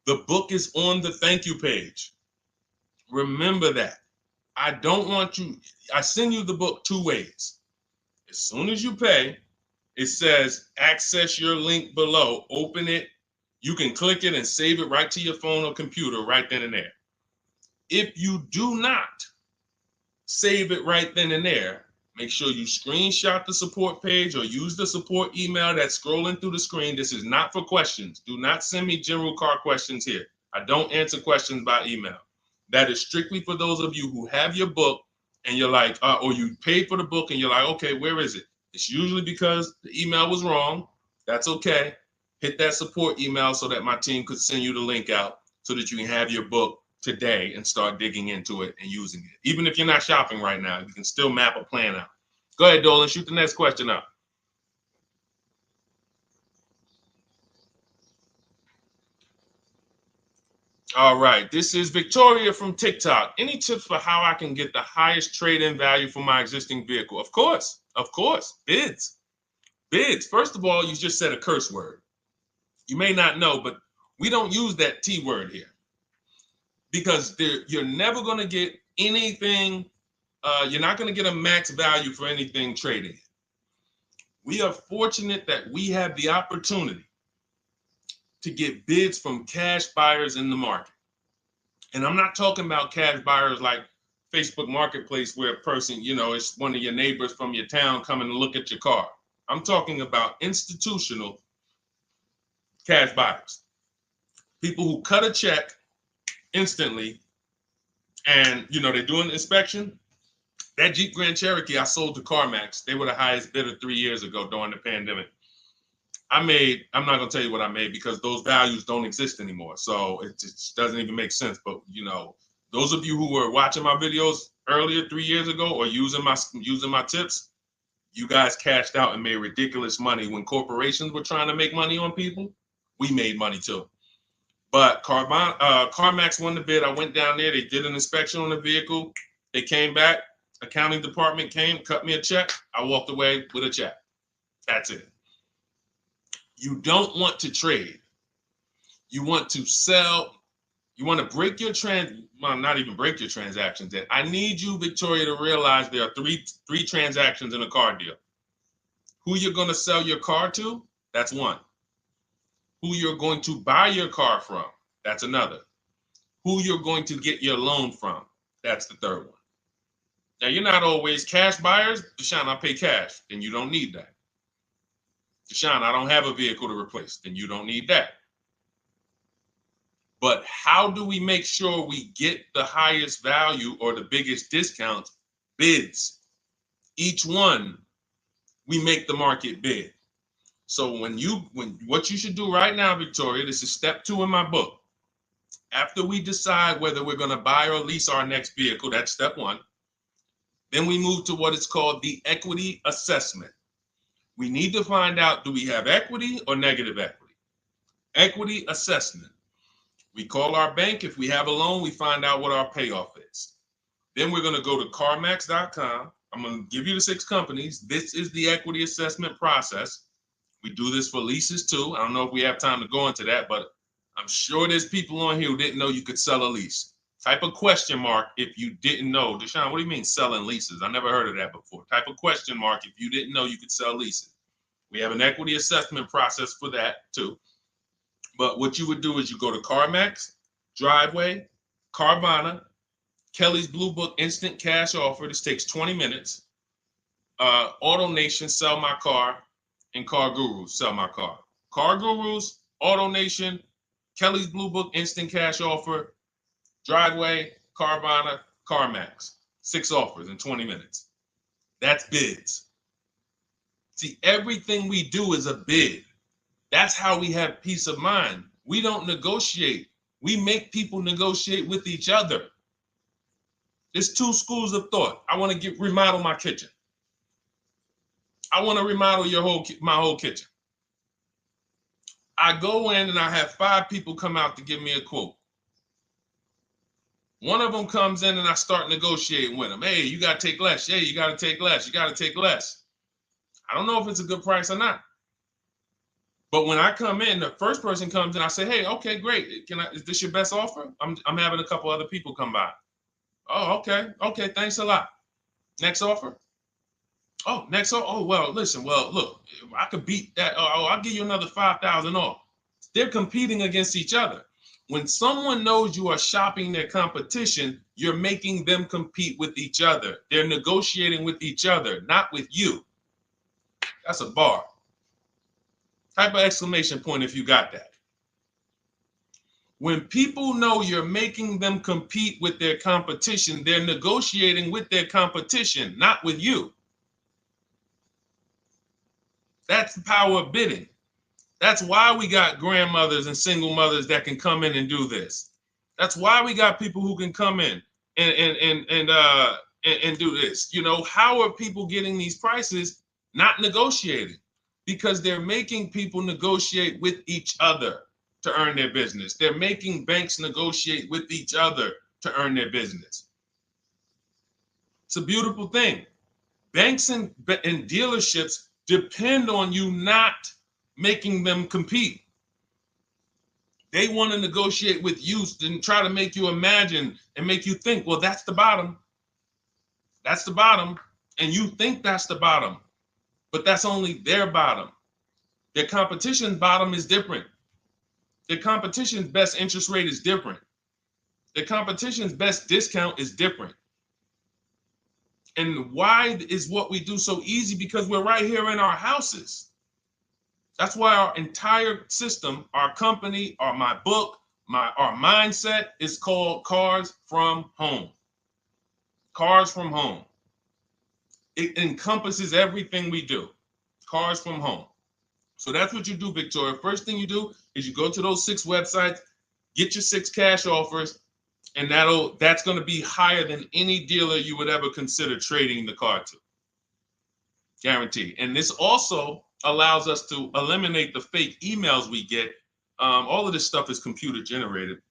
the book is on the thank you page. Remember that. I don't want you, I send you the book 2 ways. As soon as you pay, it says access your link below, open it. You can click it and save it right to your phone or computer right then and there. If you do not save it right then and there, make sure you screenshot the support page or use the support email that's scrolling through the screen. This is not for questions. Do not send me general car questions here. I don't answer questions by email. That is strictly for those of you who have your book and you're like, or you paid for the book and you're like, okay, where is it? It's usually because the email was wrong. That's okay. Hit that support email so that my team could send you the link out so that you can have your book today and start digging into it and using it. Even if you're not shopping right now, you can still map a plan out. Go ahead, Dolan, shoot the next question up. All right, this is Victoria from TikTok. Any tips for how I can get the highest trade-in value for my existing vehicle? Of course, bids. Bids. First of all, you just said a curse word. You may not know, but we don't use that T word here because you're never going to get anything. You're not going to get a max value for anything trading. We are fortunate that we have the opportunity to get bids from cash buyers in the market. And I'm not talking about cash buyers like Facebook Marketplace where a person, it's one of your neighbors from your town coming to look at your car. I'm talking about institutional cash buyers. People who cut a check instantly and, they do an inspection. That Jeep Grand Cherokee I sold to CarMax, they were the highest bidder 3 years ago during the pandemic. I'm not going to tell you what I made because those values don't exist anymore. So it just doesn't even make sense. But, those of you who were watching my videos earlier 3 years ago or using my tips, you guys cashed out and made ridiculous money. When corporations were trying to make money on people, we made money too. But CarMax won the bid. I went down there. They did an inspection on the vehicle. They came back. Accounting department came, cut me a check. I walked away with a check. That's it. You don't want to trade. You want to sell. You want to break your not even break your transactions. I need you, Victoria, to realize there are three transactions in a car deal. Who you're going to sell your car to, that's one. Who you're going to buy your car from, that's another. Who you're going to get your loan from, that's the third one. Now, you're not always cash buyers. Deshone, I pay cash, then you don't need that. Deshone, I don't have a vehicle to replace, then you don't need that. But how do we make sure we get the highest value or the biggest discounts? Bids. Each one, we make the market bid. So what you should do right now, Victoria, this is step 2 in my book. After we decide whether we're going to buy or lease our next vehicle, that's step 1. Then we move to what is called the equity assessment. We need to find out, do we have equity or negative equity? Equity assessment. We call our bank. If we have a loan, we find out what our payoff is. Then we're going to go to CarMax.com. I'm going to give you the 6 companies. This is the equity assessment process. We do this for leases too. I don't know if we have time to go into that, but I'm sure there's people on here who didn't know you could sell a lease. Type a question mark if you didn't know. Deshone, what do you mean selling leases? I never heard of that before. Type a question mark if you didn't know you could sell leases. We have an equity assessment process for that too. But what you would do is you go to CarMax, Driveway, Carvana, Kelly's Blue Book Instant Cash Offer. This takes 20 minutes. Auto Nation, Sell My Car, and Car Gurus, Sell My Car. Car Gurus, Auto Nation, Kelly's Blue Book Instant Cash Offer, Driveway, Carvana, CarMax. 6 offers in 20 minutes. That's bids. See, everything we do is a bid. That's how we have peace of mind. We don't negotiate. We make people negotiate with each other. There's 2 schools of thought. I want to remodel my kitchen. I want to remodel my whole kitchen. I go in and I have 5 people come out to give me a quote. One of them comes in and I start negotiating with them. Hey, you got to take less. Hey, you got to take less. You got to take less. I don't know if it's a good price or not. But when I come in, the first person comes in, I say, hey, okay, great. Is this your best offer? I'm having a couple other people come by. Oh, okay. Okay, thanks a lot. Next offer? Oh, next offer? Oh, well, listen, look, I could beat that. Oh, I'll give you another 5,000 off. They're competing against each other. When someone knows you are shopping their competition, you're making them compete with each other. They're negotiating with each other, not with you. That's a bar. Type of exclamation point if you got that. When people know you're making them compete with their competition, they're negotiating with their competition, not with you. That's the power of bidding. That's why we got grandmothers and single mothers that can come in and do this. That's why we got people who can come in and do this. You know, how are people getting these prices? Not negotiating, because they're making people negotiate with each other to earn their business. They're making banks negotiate with each other to earn their business. It's a beautiful thing. Banks and dealerships depend on you not making them compete. They want to negotiate with you and try to make you imagine and make you think, well, that's the bottom. That's the bottom. And you think that's the bottom, but that's only their bottom. Their competition's bottom is different. Their competition's best interest rate is different. Their competition's best discount is different. And why is what we do so easy? Because we're right here in our houses. That's why our entire system, our company, my book, our mindset is called Cars from Home. Cars from Home. It encompasses everything we do. Cars from Home. So that's what you do, Victoria. First thing you do is you go to those 6 websites, get your 6 cash offers, and that's going to be higher than any dealer you would ever consider trading the car to. Guaranteed. And this also allows us to eliminate the fake emails we get. All of this stuff is computer generated.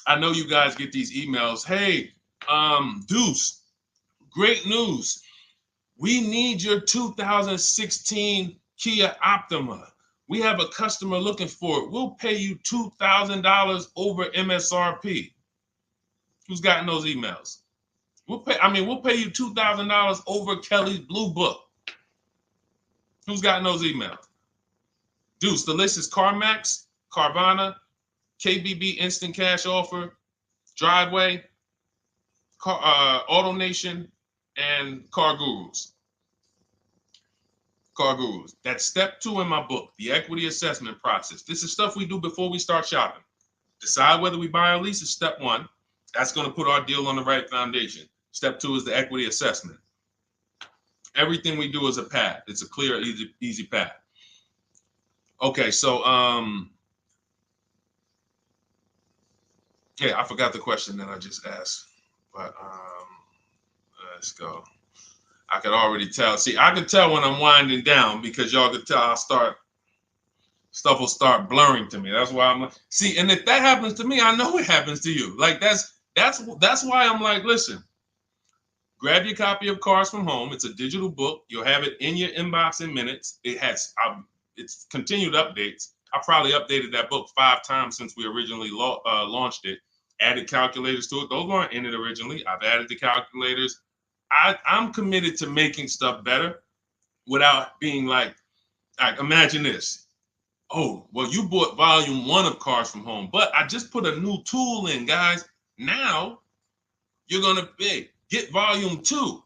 I know you guys get these emails. Hey, Deuce, great news. We need your 2016 Kia Optima. We have a customer looking for it. We'll pay you $2,000 over MSRP. Who's gotten those emails? We'll pay you $2,000 over Kelly's Blue Book. Who's gotten those emails? Deuce, the list is CarMax, Carvana, KBB Instant Cash Offer, Driveway, Auto Nation, and Car Gurus. Car Gurus. That's step 2 in my book, the equity assessment process. This is stuff we do before we start shopping. Decide whether we buy or lease is step 1. That's going to put our deal on the right foundation. Step 2 is the equity assessment. Everything we do is a path. It's a clear, easy path. Okay, so yeah, I forgot the question that I just asked, but let's go. I could already tell. See, I could tell when I'm winding down because y'all could tell stuff will start blurring to me. That's why I'm like, see, and if that happens to me, I know it happens to you. Like that's why I'm like, listen, grab your copy of Cars from Home. It's a digital book. You'll have it in your inbox in minutes. It's continued updates. I probably updated that book 5 times since we originally launched it. Added calculators to it. Those weren't in it originally. I've added the calculators. I'm committed to making stuff better without being like, Like, imagine this. Oh, well, you bought volume 1 of Cars from Home, but I just put a new tool in, guys. Now you're gonna get volume 2.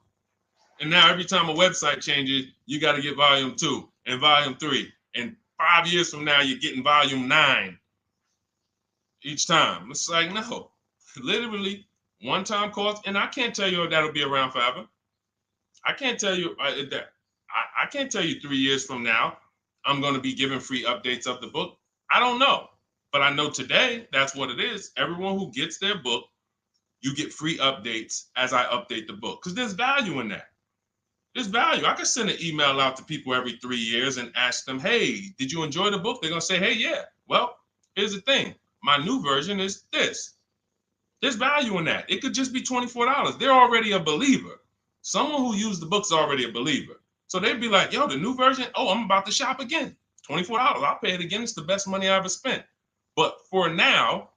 And now every time a website changes, you got to get volume 2 and volume 3. And 5 years from now, you're getting volume 9 each time. It's like, no, literally one-time cost. And I can't tell you if that'll be around forever. I can't tell you that. I can't tell you 3 years from now I'm going to be giving free updates of the book. I don't know, but I know today that's what it is. Everyone who gets their book, you get free updates as I update the book, because there's value in that. There's value. I could send an email out to people every 3 years and ask them, hey, did you enjoy the book? They're going to say, hey, yeah. Well, here's the thing. My new version is this. There's value in that. It could just be $24. They're already a believer. Someone who used the book's already a believer. So they'd be like, yo, the new version, oh, I'm about to shop again. $24. I'll pay it again. It's the best money I ever spent. But for now,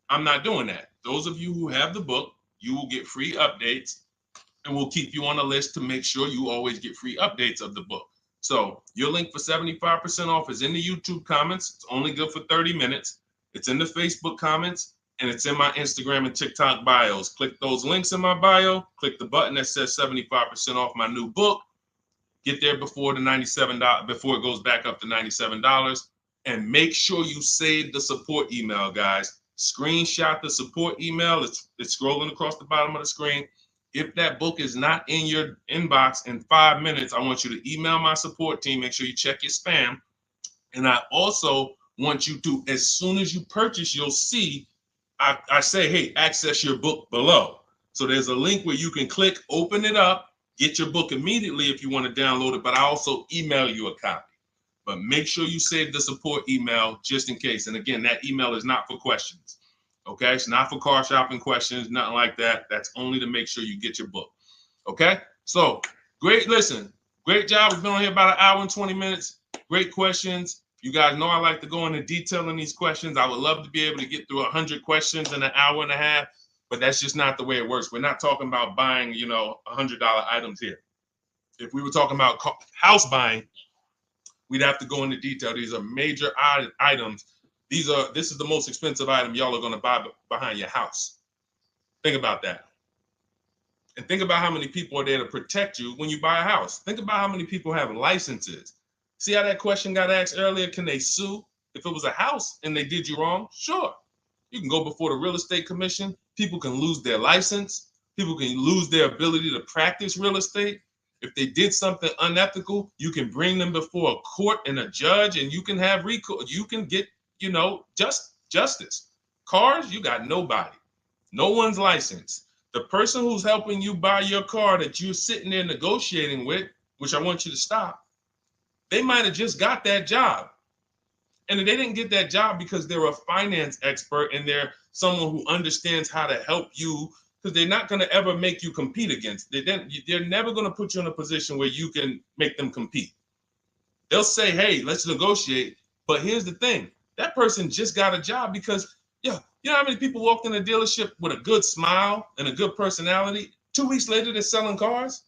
I'm not doing that. Those of you who have the book, you will get free updates, and we'll keep you on the list to make sure you always get free updates of the book. So your link for 75% off is in the YouTube comments. It's only good for 30 minutes. It's in the Facebook comments, and it's in my Instagram and TikTok bios. Click those links in my bio. Click the button that says 75% off my new book. Get there before the $97, before it goes back up to $97. And make sure you save the support email, guys. Screenshot the support email. It's scrolling across the bottom of the screen. If that book is not in your inbox in 5 minutes, I want you to email my support team. Make sure you check your spam. And I also want you to, as soon as you purchase, you'll see, I say, hey, access your book below. So there's a link where you can click, open it up, get your book immediately if you want to download it, but I also email you a copy. But make sure you save the support email just in case. And again, that email is not for questions. Okay, it's not for car shopping questions, nothing like that. That's only to make sure you get your book. Okay, so great. Listen, great job. We've been on here about 1 hour and 20 minutes. Great questions. You guys know I like to go into detail in these questions. I would love to be able to get through 100 questions in 1.5 hours, but that's just not the way it works. We're not talking about buying, $100 items here. If we were talking about house buying, we'd have to go into detail. These are major items. This is the most expensive item y'all are going to buy behind your house. Think about that. And think about how many people are there to protect you when you buy a house. Think about how many people have licenses. See how that question got asked earlier? Can they sue if it was a house and they did you wrong? Sure. You can go before the real estate commission. People can lose their license. People can lose their ability to practice real estate. If they did something unethical, you can bring them before a court and a judge, and you can have recourse. You can get justice. Cars, you got nobody. No one's licensed. The person who's helping you buy your car that you're sitting there negotiating with, which I want you to stop, they might have just got that job. And they didn't get that job because they're a finance expert and they're someone who understands how to help you, because they're not going to ever make you compete against. They're never going to put you in a position where you can make them compete. They'll say, hey, let's negotiate. But here's the thing. That person just got a job because, you know how many people walked in a dealership with a good smile and a good personality? 2 weeks later, they're selling cars.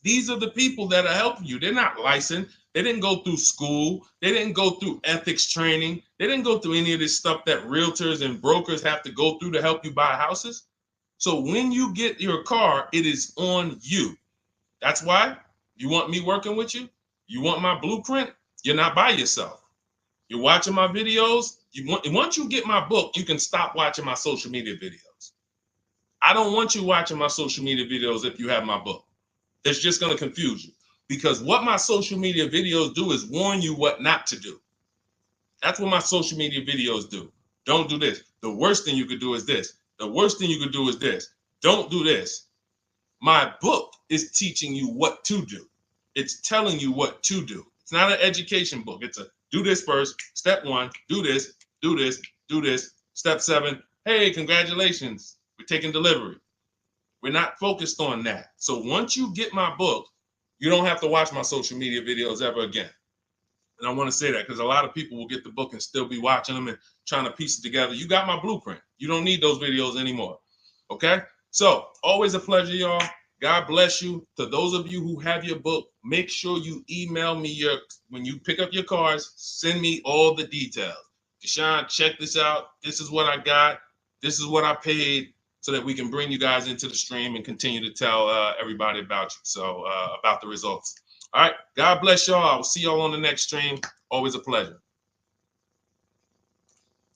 These are the people that are helping you. They're not licensed. They didn't go through school. They didn't go through ethics training. They didn't go through any of this stuff that realtors and brokers have to go through to help you buy houses. So when you get your car, it is on you. That's why you want me working with you. You want my blueprint. You're not by yourself. You're watching my videos. Once you get my book, you can stop watching my social media videos. I don't want you watching my social media videos if you have my book. It's just going to confuse you, because what my social media videos do is warn you what not to do. That's what my social media videos do. Don't do this. The worst thing you could do is this. The worst thing you could do is this. Don't do this. My book is teaching you what to do. It's telling you what to do. It's not an education book. It's a do this first. Step 1, do this, do this, do this. Step 7, hey, congratulations, we're taking delivery. We're not focused on that. So once you get my book, you don't have to watch my social media videos ever again. And I want to say that because a lot of people will get the book and still be watching them and trying to piece it together. You got my blueprint. You don't need those videos anymore. Okay? So always a pleasure, y'all. God bless you. To those of you who have your book, make sure you email me when you pick up your cars, send me all the details. Deshone, check this out. This is what I got. This is what I paid, so that we can bring you guys into the stream and continue to tell everybody about you. So about the results. All right. God bless y'all. I will see y'all on the next stream. Always a pleasure.